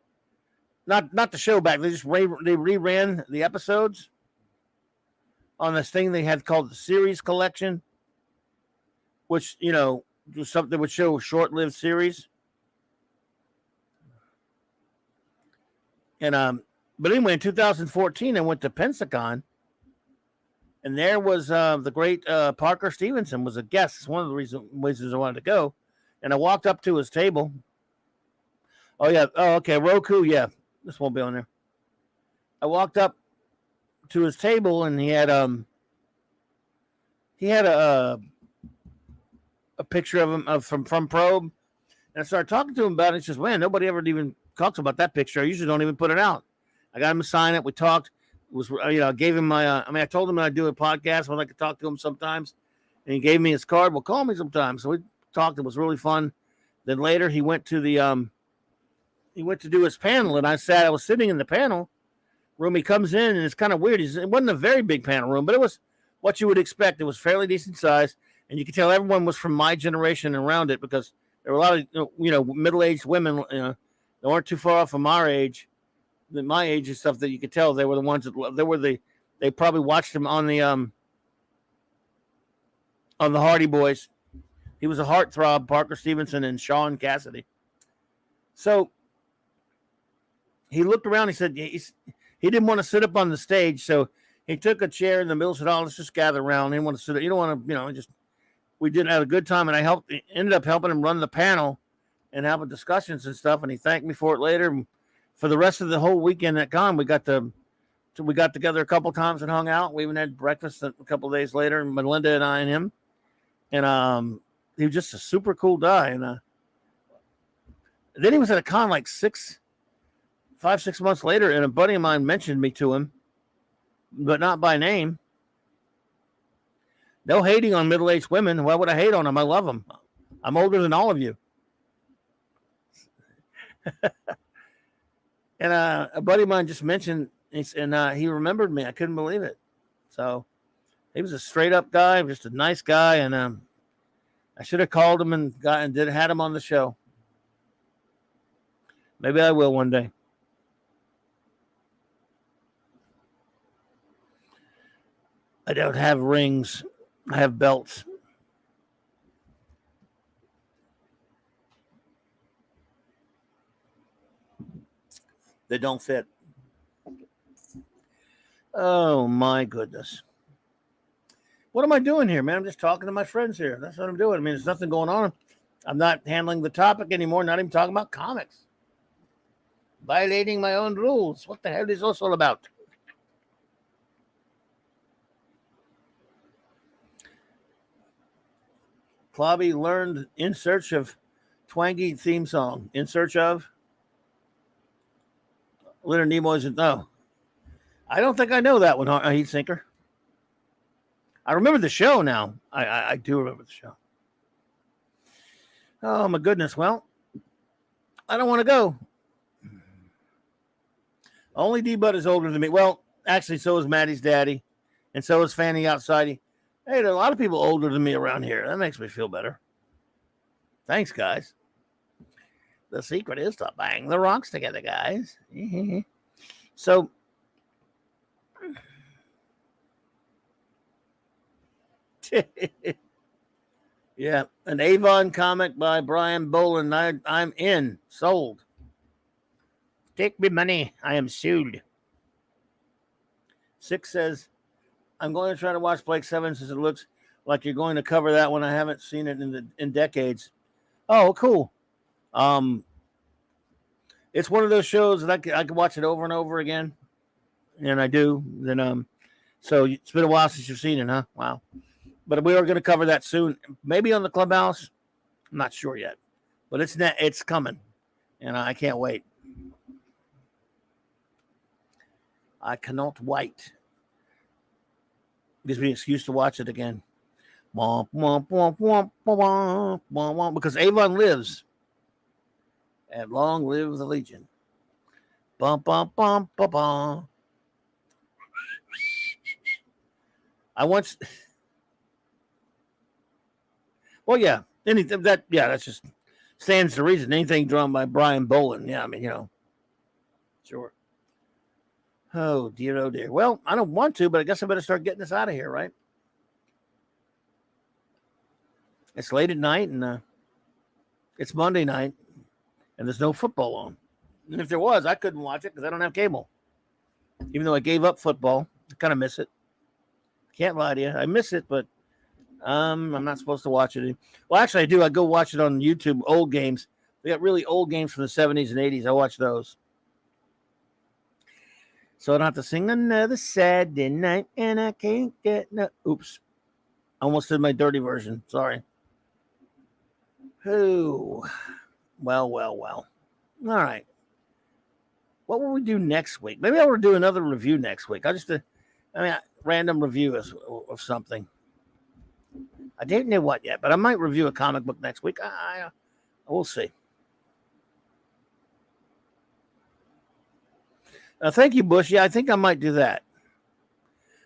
Not the show back. They just reran the episodes on this thing they had called the Series Collection, which, was something that would show a short-lived series. And but anyway, in 2014, I went to Pensacon, and there was the great Parker Stevenson was a guest. It's one of the reasons I wanted to go. And I walked up to his table. Oh yeah. Oh, okay. Roku. Yeah. This won't be on there. I walked up to his table and he had a picture of him from Probe, and I started talking to him about it. He says, "Man, nobody ever even talks about that picture. I usually don't even put it out." I got him to sign it. We talked. It was I gave him my. I told him I'd do a podcast. I'd like to talk to him sometimes, and he gave me his card. Well, call me sometimes. So we talked. It was really fun. Then later he went to the He went to do his panel, and I was sitting in the panel room. He comes in, and it's kind of weird. It wasn't a very big panel room, but it was what you would expect. It was fairly decent size, and you could tell everyone was from my generation around it because there were a lot of middle-aged women. They weren't too far off from our age, my age and stuff. That you could tell they were the ones that they probably watched him on the Hardy Boys. He was a heartthrob, Parker Stevenson and Sean Cassidy. So he looked around. He said he didn't want to sit up on the stage, so he took a chair in the middle. Said, "Oh, let's just gather around." He didn't want to sit. You don't want to, just. We did have a good time, and I ended up helping him run the panel and having discussions and stuff. And he thanked me for it later. For the rest of the whole weekend at Con, we got together a couple times and hung out. We even had breakfast a couple of days later. Melinda and I and him, and he was just a super cool guy. And then he was at a con like 5-6 months later, and a buddy of mine mentioned me to him, but not by name. No hating on middle-aged women. Why would I hate on them? I love them. I'm older than all of you. And a buddy of mine just mentioned, and he remembered me. I couldn't believe it. So he was a straight-up guy, just a nice guy, and I should have called him and had him on the show. Maybe I will one day. I don't have rings. I have belts. They don't fit. Oh, my goodness. What am I doing here, man? I'm just talking to my friends here. That's what I'm doing. I mean, there's nothing going on. I'm not handling the topic anymore, not even talking about comics. Violating my own rules. What the hell is this all about? Clobby learned In Search of Twangy theme song. In Search of Leonard Nimoy's. No, I don't think I know that one, Heat Sinker. I remember the show now. I do remember the show. Oh my goodness. Well, I don't want to go. Only D-Bud is older than me. Well, actually, so is Maddie's daddy, and so is Fanny outside. Hey, there are a lot of people older than me around here. That makes me feel better. Thanks, guys. The secret is to bang the rocks together, guys. So, yeah, an Avon comic by Brian Boland. I'm in. Sold. Take me money. I am sued. 6 says, I'm going to try to watch Blake 7 since it looks like you're going to cover that one. I haven't seen it in decades. Oh, cool. It's one of those shows that I could watch it over and over again, and I do. Then so it's been a while since you've seen it, huh? Wow. But we are going to cover that soon, maybe on the Clubhouse. I'm not sure yet, but it's coming, and I can't wait. I cannot wait. Gives me an excuse to watch it again. Because Avon lives. And long live the Legion. Bum, bum, bum, bum, bum. I once. Well, yeah. That's just stands to reason. Anything drawn by Brian Boland. Yeah, I mean, Sure. Oh, dear, oh, dear. Well, I don't want to, but I guess I better start getting this out of here, right? It's late at night, and it's Monday night, and there's no football on. And if there was, I couldn't watch it because I don't have cable. Even though I gave up football, I kind of miss it. Can't lie to you. I miss it, but I'm not supposed to watch it. Well, actually, I do. I go watch it on YouTube, old games. They got really old games from the 70s and 80s. I watch those. So I don't have to sing another Saturday night, and I can't get no. Oops. I almost did my dirty version. Sorry. Oh. Well. All right. What will we do next week? Maybe I'll do another review next week. Random review of something. I don't know what yet, but I might review a comic book next week. We'll see. Thank you, Bush. Yeah, I think I might do that.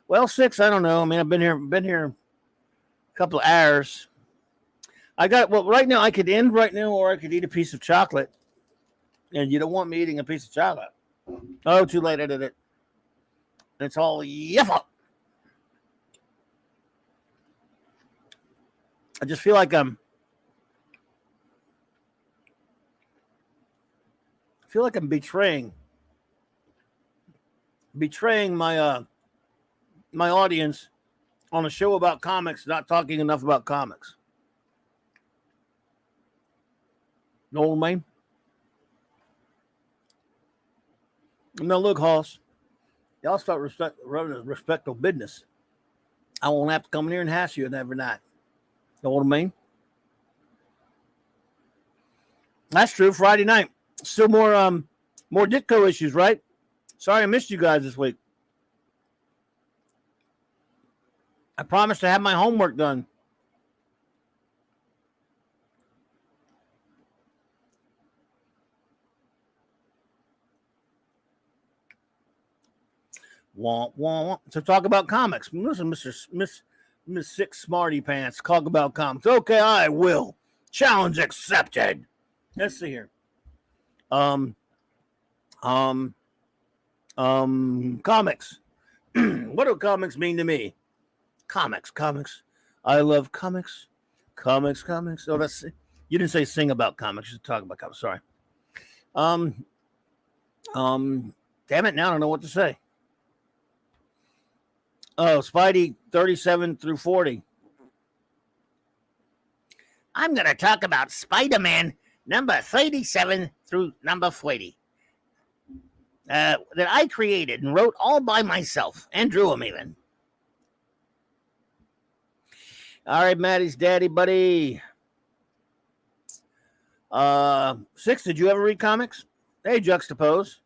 Well, 6, I don't know. I mean, I've been here a couple of hours. Right now I could end right now, or I could eat a piece of chocolate. And you don't want me eating a piece of chocolate. Oh, too late. I did it. It's all yiffa. I just feel like I'm betraying my my audience on a show about comics, not talking enough about comics. Know what I mean? Now look, Hoss, y'all start running a respectable business. I won't have to come in here and hash you every night. Know what I mean? That's true. Friday night. Still more Ditko issues, right? Sorry I missed you guys this week. I promised to have my homework done. So talk about comics. Listen, Miss Six Smarty Pants, talk about comics. Okay, I will. Challenge accepted. Let's see here. Comics. What do comics mean to me? Comics. I love comics. Comics. Oh, that's you didn't say sing about comics. You talk about comics. Sorry. Damn it! Now I don't know what to say. Oh, Spidey 37 through 40. I'm going to talk about Spider-Man number 37 through number 40. That I created and wrote all by myself and drew them even. All right, Maddie's daddy, buddy. 6, did you ever read comics? Hey, Juxtapose.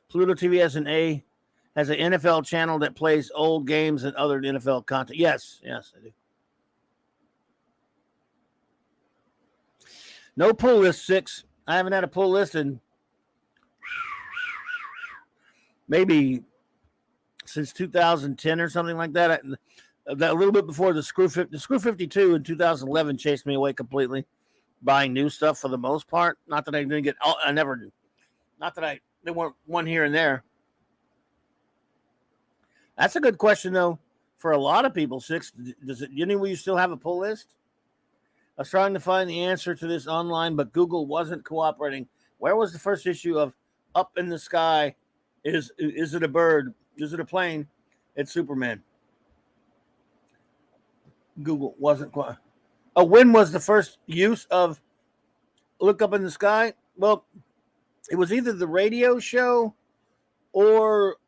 Pluto TV has an NFL channel that plays old games and other NFL content. Yes, I do. No pull list, 6. I haven't had a pull list in maybe since 2010 or something like that. That a little bit before the Screw 52 in 2011 chased me away completely, buying new stuff for the most part. Not that I didn't get, I never, not that there weren't one here and there. That's a good question though for a lot of people. 6, does it? You still have a pull list? I was trying to find the answer to this online, but Google wasn't cooperating. Where was the first issue of Up in the Sky? Is it a bird? Is it a plane? It's Superman. Google wasn't quite. Oh, when was the first use of Look Up in the Sky? Well, it was either the radio show or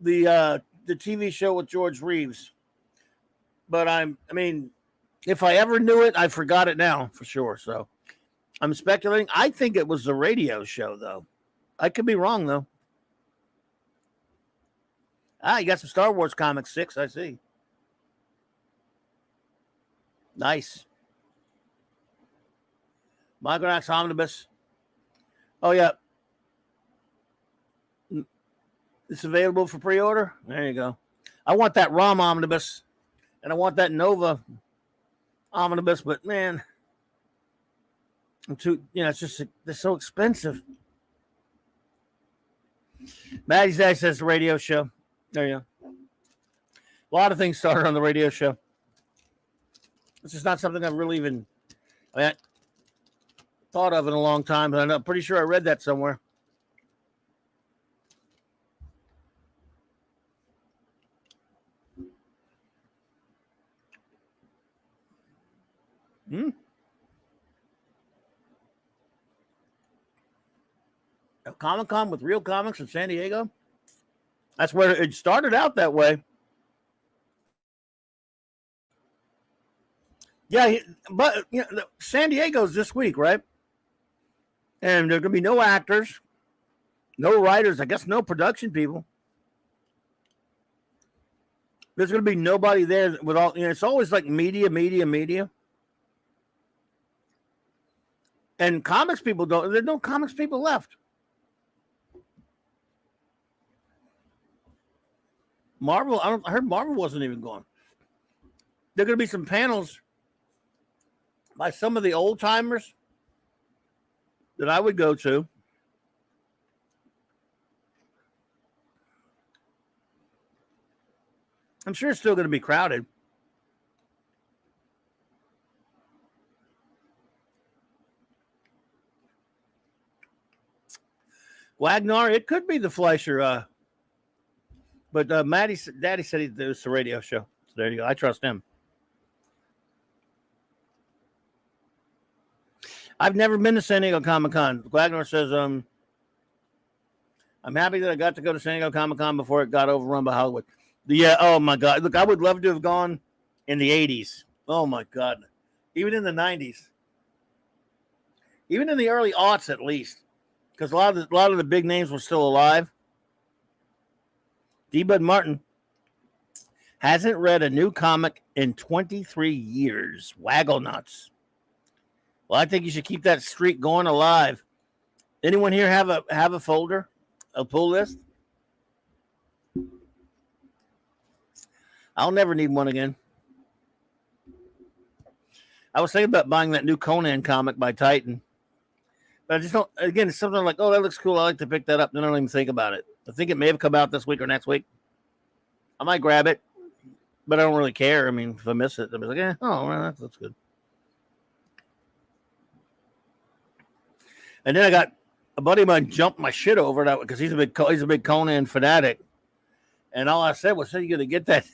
the TV show with George Reeves. But I mean, if I ever knew it, I forgot it now for sure. So I'm speculating. I think it was the radio show, though. I could be wrong, though. You got some Star Wars comics, 6. I see. Nice. Migrax Omnibus. Oh, yeah. It's available for pre-order. There you go. I want that ROM Omnibus, and I want that Nova Omnibus, but man, I'm too, it's just, they're so expensive. Maddie's Dad says the radio show. There you go. A lot of things started on the radio show. This is not something I've really even thought of in a long time, but I'm pretty sure I read that somewhere. A Comic-Con with real comics in San Diego? That's where it started out that way. Yeah, but San Diego's this week, right? And there are going to be no actors, no writers, I guess no production people. There's going to be nobody there with all, it's always like media. And comics people there's no comics people left. Marvel, I heard Marvel wasn't even going. There are going to be some panels by some of the old timers that I would go to. I'm sure it's still going to be crowded. Wagner, it could be the Fleischer, but Daddy said it was the radio show. So there you go. I trust him. I've never been to San Diego Comic-Con. Wagner says, I'm happy that I got to go to San Diego Comic-Con before it got overrun by Hollywood. Yeah, oh my God. Look, I would love to have gone in the 80s. Oh my God. Even in the 90s. Even in the early aughts at least. Because a lot of the big names were still alive. D. Bud Martin hasn't read a new comic in 23 years. Waggle nuts. Well, I think you should keep that streak going alive. Anyone here have a folder, a pull list? I'll never need one again. I was thinking about buying that new Conan comic by Titan. But I just don't, again, it's something like, oh, that looks cool. I like to pick that up. Then I don't even think about it. I think it may have come out this week or next week. I might grab it, but I don't really care. I mean, if I miss it, I'll be like, oh, well, that's good. And then I got a buddy of mine jumped my shit over that because he's a big Conan fanatic. And all I said was, "So you gonna get that?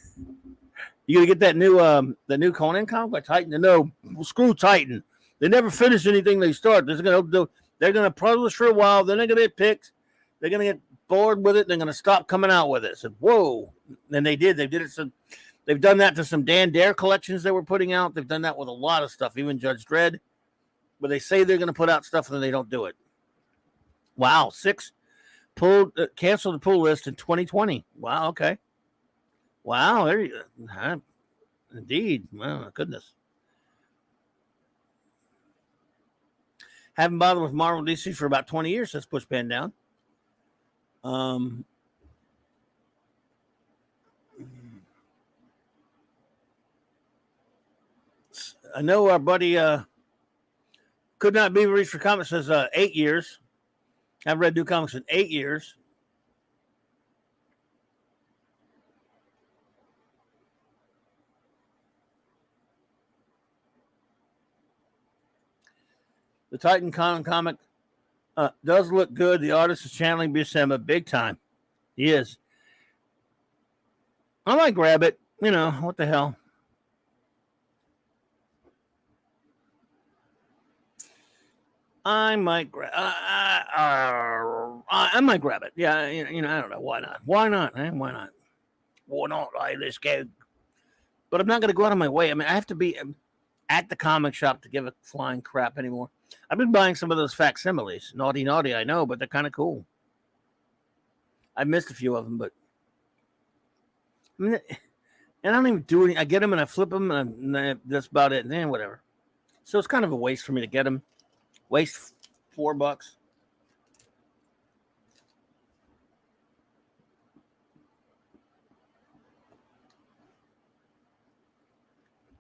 You gonna get that new Conan comic by Titan?" No, screw Titan. They never finish anything they start. They're gonna publish for a while. Then they're gonna get picked. They're gonna get bored with it. They're gonna stop coming out with it. I said, whoa. And they did. They did it. They've done that to some Dan Dare collections they were putting out. They've done that with a lot of stuff, even Judge Dredd. But they say they're gonna put out stuff and then they don't do it. Wow, 6 canceled the pull list in 2020. Wow, okay. Wow, there you go. Indeed. Wow, my goodness. Haven't bothered with Marvel DC for about 20 years since Pushpan down. I know our buddy could not be reached for comics says 8 years. I've read new comics in 8 years. The Titan comic does look good. The artist is channeling Buscema big time. He is. I might grab it. You know, what the hell. I might grab. I might grab it. Yeah, you know, I don't know. Why not? Why not? Why not? Why not? Let's go. But I'm not going to go out of my way. I mean, I have to be at the comic shop to give a flying crap anymore. I've been buying some of those facsimiles. Naughty, I know, but they're kind of cool. I missed a few of them, but I mean, and I don't even do anything. I get them and I flip them, and that's about it. And then whatever. So it's kind of a waste for me to get them. Waste $4.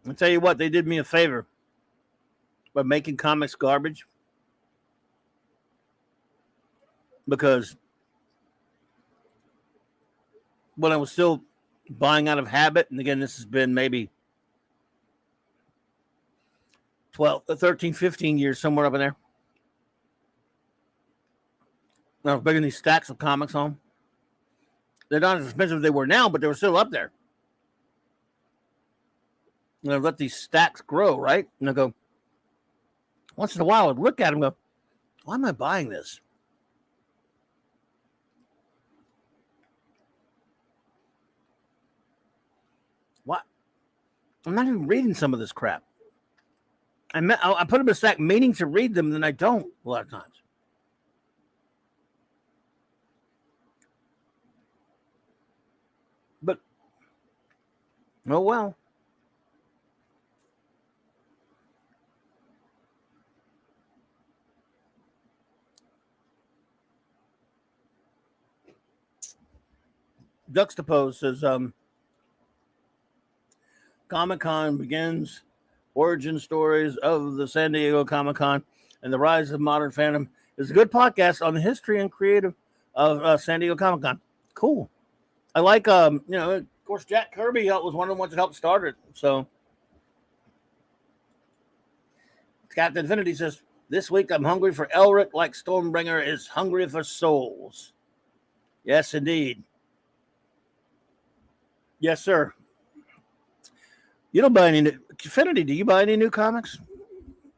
I'll tell you what, they did me a favor by making comics garbage, because when I was still buying out of habit, and again, this has been maybe 12, 13, 15 years, somewhere up in there. I was bringing these stacks of comics home. They're not as expensive as they were now, but they were still up there. And I let these stacks grow, right? And I go, once in a while, I'd look at them and go, why am I buying this? What? I'm not even reading some of this crap. I put them in a stack meaning to read them, and then I don't a lot of times. But, oh well. Juxtapose says, Comic-Con begins origin stories of the San Diego Comic-Con and the rise of modern fandom. It's a good podcast on the history and creative of San Diego Comic-Con. Cool. I like, you know, of course, Jack Kirby was one of the ones that helped start it. So, Captain Infinity says, this week I'm hungry for Elric like Stormbringer is hungry for souls. Yes, indeed. Yes, sir. You don't buy any new... Infinity, do you buy any new comics?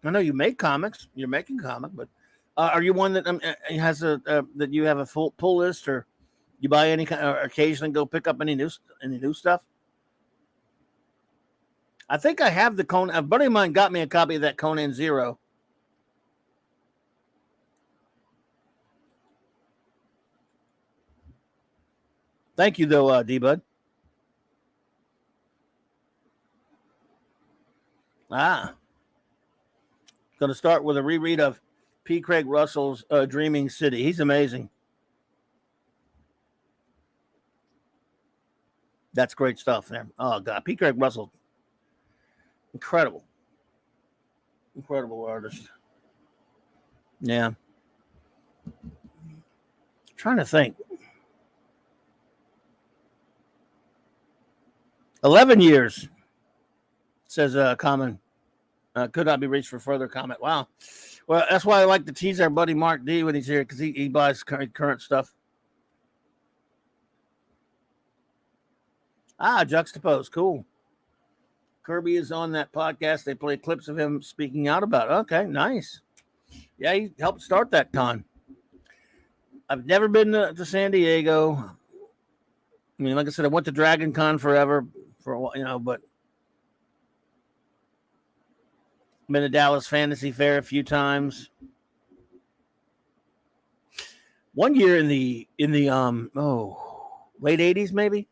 I know you make comics. You're making comics, but are you one that has that you have a full pull list, or you buy any kind, or occasionally go pick up any new stuff? I think I have the Conan. A buddy of mine got me a copy of that Conan Zero. Thank you, though, D-Bud. Going to start with a reread of P. Craig Russell's Dreaming City. He's amazing. That's great stuff there. Oh, God. P. Craig Russell. Incredible. Incredible artist. Yeah. Trying to think. 11 years, says Common. Could not be reached for further comment. Wow. Well, that's why I like to tease our buddy Mark D when he's here, because he buys current stuff. Juxtapose. Cool. Kirby is on that podcast. They play clips of him speaking out about it. Okay, nice. Yeah, he helped start that con. I've never been to San Diego. I mean, like I said, I went to Dragon Con forever for a while, you know, but been to Dallas Fantasy Fair a few times. One year in the late 80s, maybe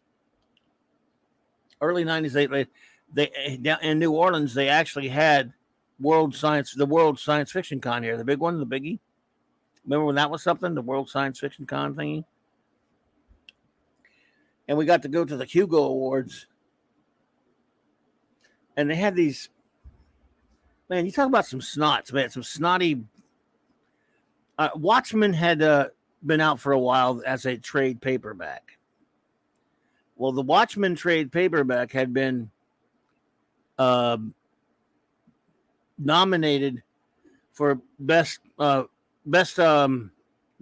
early 90s, they in New Orleans, they actually had World Science Fiction Con here, the big one, the biggie. Remember when that was something, the World Science Fiction Con thingy? And we got to go to the Hugo Awards. And they had these, man, you talk about some snots, man, some snotty. Watchmen had been out for a while as a trade paperback. Well, the Watchmen trade paperback had been nominated for best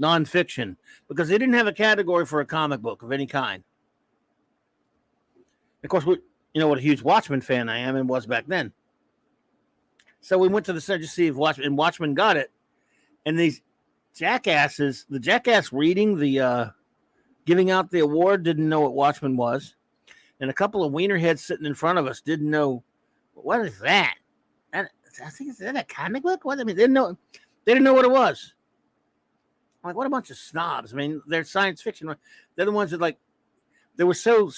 nonfiction because they didn't have a category for a comic book of any kind. Of course, you know what a huge Watchmen fan I am and was back then. So we went to the center to see if Watchmen got it, and these jackasses, the jackass reading the giving out the award didn't know what Watchmen was, and a couple of wienerheads sitting in front of us didn't know what is that. I think is that a comic book? What I mean, they didn't know what it was. I'm like, what a bunch of snobs! I mean, they're science fiction. They're the ones that they were so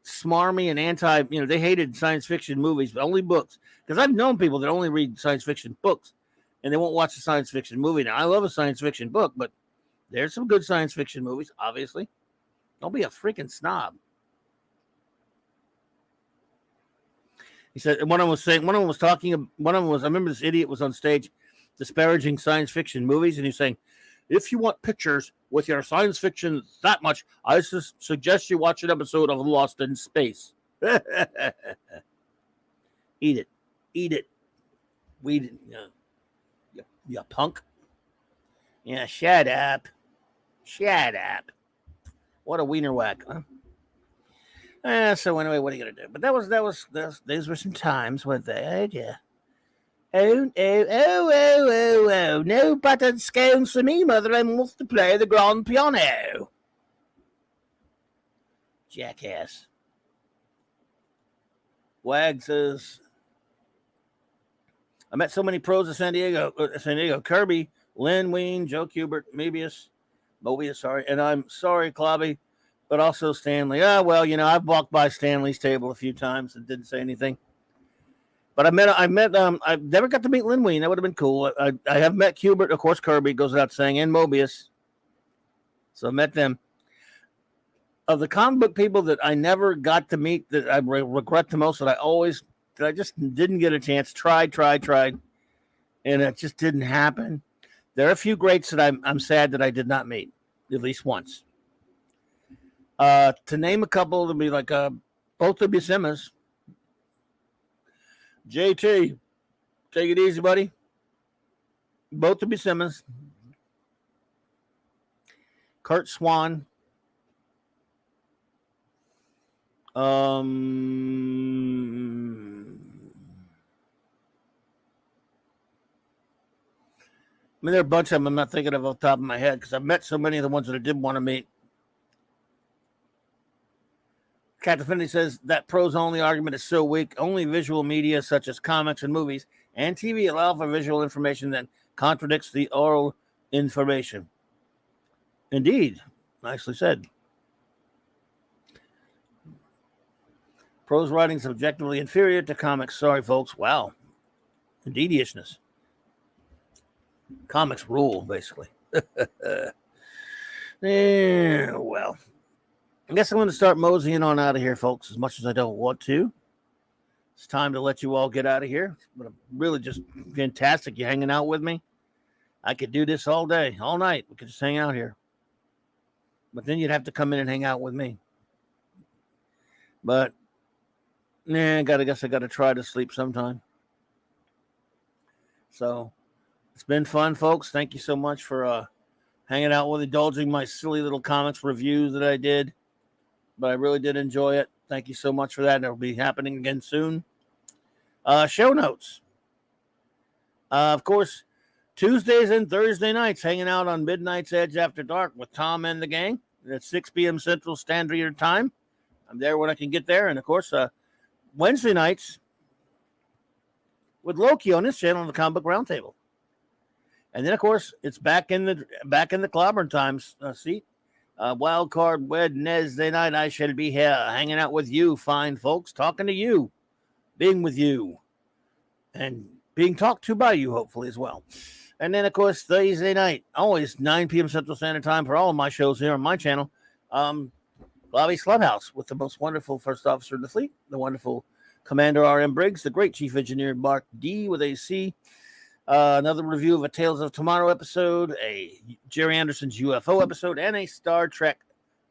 smarmy and anti. You know, they hated science fiction movies, but only books. Because I've known people that only read science fiction books, and they won't watch a science fiction movie. Now, I love a science fiction book, but there's some good science fiction movies, obviously. Don't be a freaking snob. He said, and one of them was I remember this idiot was on stage disparaging science fiction movies, and he's saying, if you want pictures with your science fiction that much, I suggest you watch an episode of Lost in Space. Eat it. You punk. Yeah, shut up. What a wiener whack, huh? So anyway, what are you gonna do? But those were some times, weren't they? Yeah. Oh, no buttered scones for me, mother. I'm off to play the grand piano. Jackass. Wag says, I met so many pros of San Diego. Kirby, Lynn Wein, Joe Kubert, Mobius, sorry. And I'm sorry, Clobby, but also Stanley. Well, you know, I've walked by Stanley's table a few times and didn't say anything. But I never got to meet Lynn Wein. That would have been cool. I have met Kubert, of course, Kirby goes without saying, and Mobius. So I met them. Of the comic book people that I never got to meet, that I regret the most, that I just didn't get a chance. Tried, and it just didn't happen. There are a few greats that I'm sad that I did not meet, at least once. To name a couple, to be like both of Buscema's. JT, take it easy, buddy. Both of Buscema's. Kurt Swan. I mean, there are a bunch of them I'm not thinking of off the top of my head because I've met so many of the ones that I did want to meet. Captain Finley says that prose only argument is so weak. Only visual media such as comics and movies and TV allow for visual information that contradicts the oral information. Indeed. Nicely said. Prose writing is objectively inferior to comics. Sorry, folks. Wow. Indeedishness. Comics rule, basically. Yeah, well. I guess I'm going to start moseying on out of here, folks, as much as I don't want to. It's time to let you all get out of here. But really just fantastic you hanging out with me. I could do this all day, all night. We could just hang out here. But then you'd have to come in and hang out with me. But, I guess I got to try to sleep sometime. So, it's been fun, folks. Thank you so much for hanging out with, indulging my silly little comics reviews that I did. But I really did enjoy it. Thank you so much for that. And it'll be happening again soon. Show notes. Of course, Tuesdays and Thursday nights, hanging out on Midnight's Edge After Dark with Tom and the gang at 6 p.m. Central Standard Time. I'm there when I can get there. And, of course, Wednesday nights with Loki on his channel on the Comic Book Roundtable. And then, of course, it's back in the Clobberin times seat. Wild Card Wednesday night, I shall be here hanging out with you, fine folks, talking to you, being with you, and being talked to by you, hopefully, as well. And then, of course, Thursday night, always 9 p.m. Central Standard Time for all of my shows here on my channel. Clobbe'S Clubhouse with the most wonderful first officer in the fleet, the wonderful Commander R.M. Briggs, the great Chief Engineer Mark D. with AC. Another review of a Tales of Tomorrow episode, a Jerry Anderson's UFO episode, and a Star Trek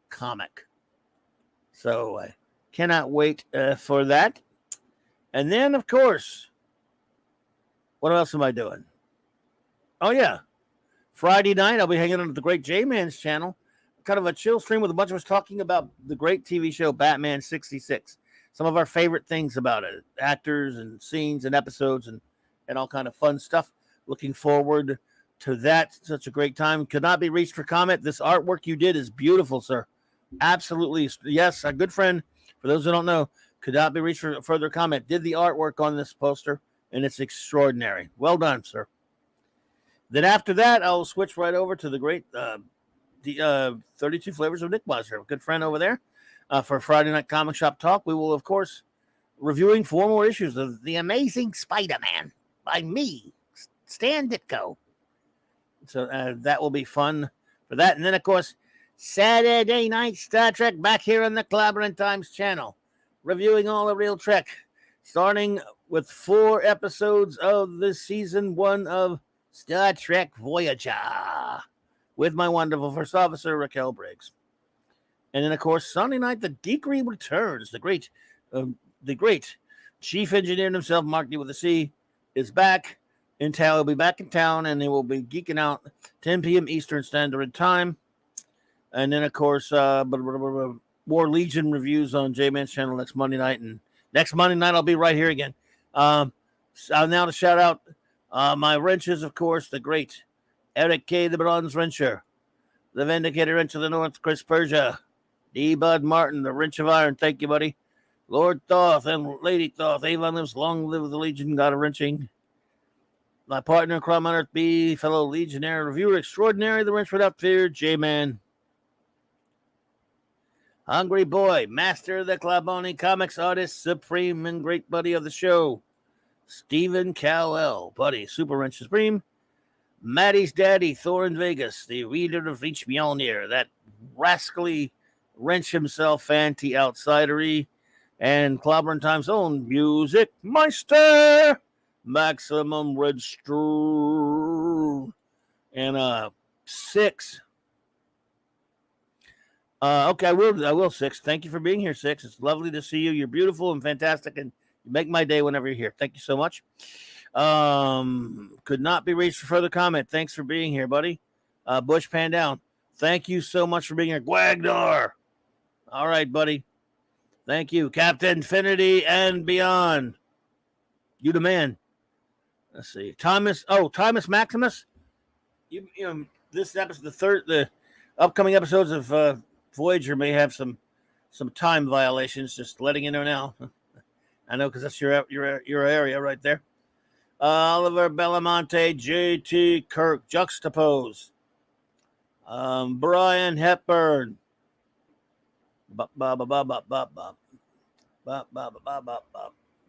comic. So I cannot wait for that. And then, of course, what else am I doing? Oh, yeah. Friday night, I'll be hanging out at the great J-Man's channel. Kind of a chill stream with a bunch of us talking about the great TV show Batman 66. Some of our favorite things about it. Actors and scenes and episodes and all kind of fun stuff. Looking forward to that. Such a great time. Could not be reached for comment. This artwork you did is beautiful, sir. Absolutely. Yes, a good friend, for those who don't know, could not be reached for further comment. Did the artwork on this poster, and it's extraordinary. Well done, sir. Then after that, I'll switch right over to the great 32 Flavors of Nick Weiser, a good friend over there, for Friday Night Comic Shop Talk. We will, of course, reviewing 4 more issues of The Amazing Spider-Man by me, Stan Ditko. So that will be fun for that. And then, of course, Saturday night Star Trek back here on the Clobberin Times channel, reviewing all the real Trek, starting with 4 episodes of the season 1 of Star Trek Voyager with my wonderful first officer, RAQUEL BRIGGS. And then, of course, Sunday night, the Geekery returns. The great chief engineer himself, Mark D with a C, is back in town. He'll be back in town, and they will be geeking out 10 p.m. Eastern Standard Time. And then, of course, more Legion reviews on J-Man's channel next Monday night. And next Monday night, I'll be right here again. Now to shout out my wrenches, of course, the great Eric K., the Bronze Wrencher, the Vindicator Wrench of the North, Chris Persia, D. Bud Martin, the Wrench of Iron. Thank you, buddy. Lord Thoth and Lady Thoth. Avon lives, long live the Legion, God of Wrenching. My partner in crime on Earth B, fellow Legionnaire, reviewer extraordinary, the Wrench Without Fear, J-Man. Hungry Boy, master of the Claboni comics, artist, supreme, and great buddy of the show, Stephen Cowell, buddy, Super Wrench Supreme. Maddie's daddy, Thor in Vegas, the reader of Reach Mjolnir, that rascally wrench himself, anti-outsidery, and Clobberin Times' own music meister, Maximum Redstream, and 6. Okay, I will 6. Thank you for being here, 6. It's lovely to see you. You're beautiful and fantastic, and you make my day whenever you're here. Thank you so much. Could not be reached for further comment. Thanks for being here, buddy. Bush Pan Down. Thank you so much for being here. Gwagdor. All right, buddy. Thank you. Captain Infinity and Beyond. You the man. Let's see. Thomas Maximus. You know, this episode, the upcoming episodes of Voyager may have some time violations. Just letting you know now. I know, because that's your area right there. Oliver Belamonte, J.T. Kirk, Juxtapose. Brian Hepburn.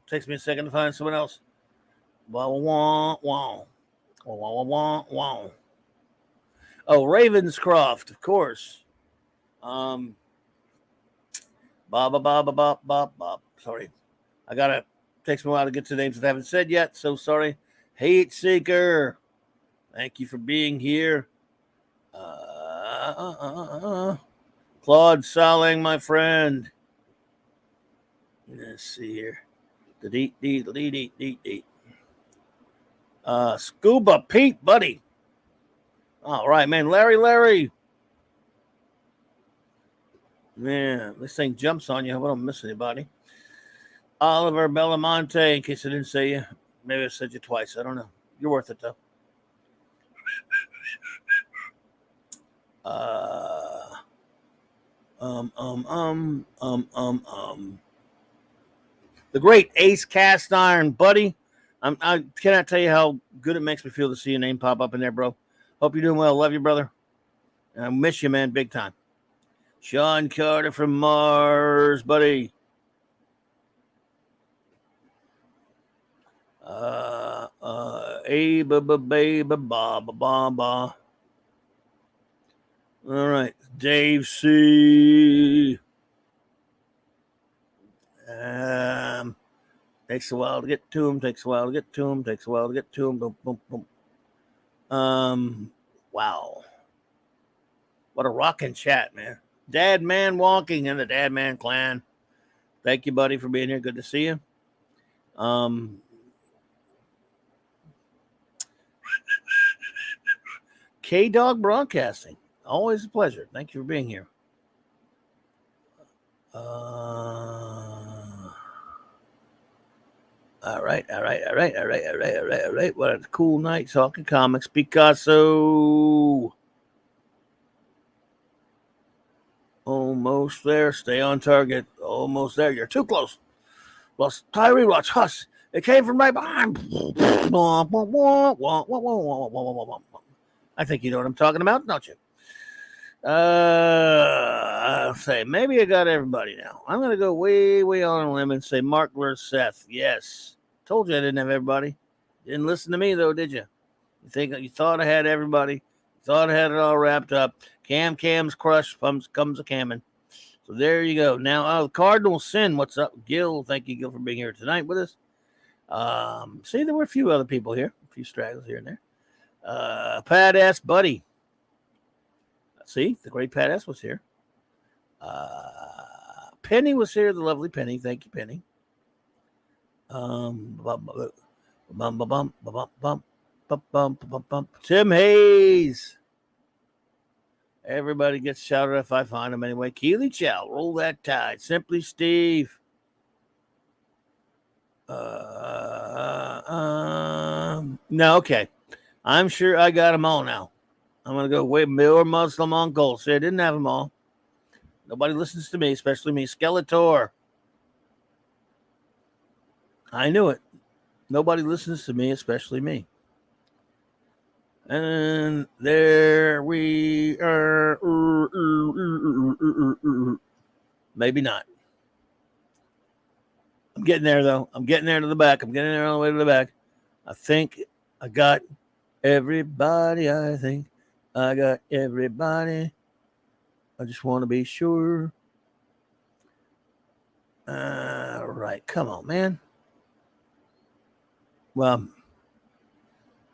Takes me a second to find someone else. Oh, Ravenscroft, of course. Sorry. Takes me a while to get to names that I haven't said yet, so sorry. Hate Seeker. Thank you for being here. Claude Saling, my friend. Let's see here. Scuba Pete, buddy. All right, man. Larry. Man, this thing jumps on you. I don't miss anybody. Oliver Belamonte, in case I didn't say you. Maybe I said you twice. I don't know. You're worth it, though. The great Ace Cast Iron, buddy. I cannot tell you how good it makes me feel to see your name pop up in there, bro. Hope you're doing well. Love you, brother. And I miss you, man, big time. Sean Carter from Mars, buddy. A ba ba ba ba ba ba ba ba. All right, Dave C. Takes a while to get to him. Takes a while to get to him. Takes a while to get to him. Boom, boom, boom. Wow. What a rocking chat, man. Dad Man Walking and the Dad Man Clan. Thank you, buddy, for being here. Good to see you. K-Dog Broadcasting. Always a pleasure. Thank you for being here. All right. What a cool night talking comics. Picasso. Almost there. Stay on target. Almost there. You're too close. Well, Tyree, watch Huss. It came from right behind. I think you know what I'm talking about, don't you? I'll say maybe I got everybody now. I'm gonna go way on a limb and say Mark versus Seth. Yes, told you I didn't have everybody. Didn't listen to me though, did you? You thought I had everybody? You thought I had it all wrapped up? Cam's crushed. Comes a camming. So there you go. Now Cardinal Sin. What's up, Gil? Thank you, Gil, for being here tonight with us. See, there were a few other people here, a few stragglers here and there. Pat S. Buddy. See, the great Pat S. was here. Penny was here, the lovely Penny. Thank you, Penny. Tim Hayes. Everybody gets shouted if I find them anyway. Keely Chow, roll that tide. Simply Steve. No, okay. I'm sure I got them all now. I'm going to go way more Muslim on gold. See, I didn't have them all. Nobody listens to me, especially me. Skeletor. I knew it. Nobody listens to me, especially me. And there we are. Maybe not. I'm getting there, though. I'm getting there to the back. I'm getting there all the way to the back. I think I got everybody. I think I got everybody. I just want to be sure. All right. Come on, man. Well,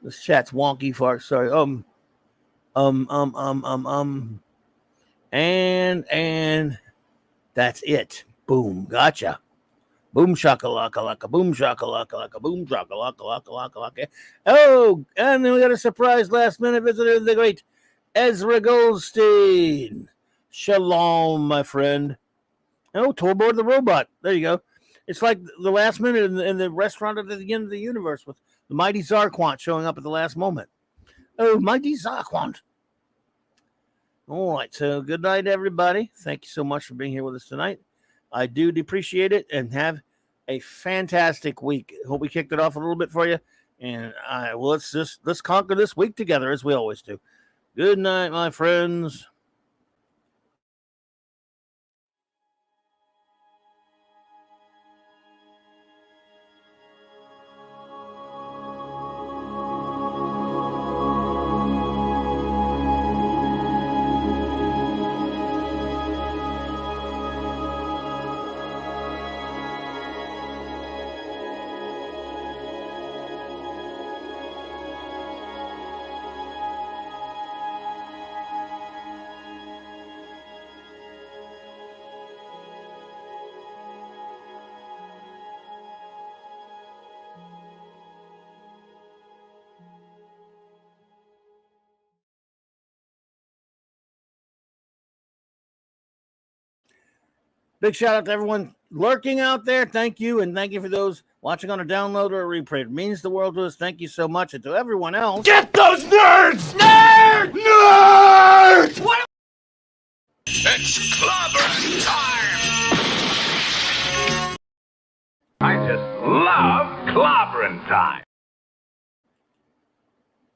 this chat's wonky fart. Sorry. And that's it. Boom. Gotcha. Boom shakalaka laka. Boom shakalaka laka. Boom shakalaka laka laka. Oh, and then we got a surprise last minute visitor, the great Ezra Goldstein. Shalom, my friend. Oh, Torborg the robot. There you go. It's like the last minute in the restaurant at the end of the universe with the mighty Zarquant showing up at the last moment. Oh, mighty Zarquant. All right, so good night, everybody. Thank you so much for being here with us tonight. I do appreciate it, and have a fantastic week. Hope we kicked it off a little bit for you, and let's conquer this week together as we always do. Good night, my friends. Big shout out to everyone lurking out there. Thank you. And thank you for those watching on a download or a replay. It means the world to us. Thank you so much. And to everyone else, Get those nerds!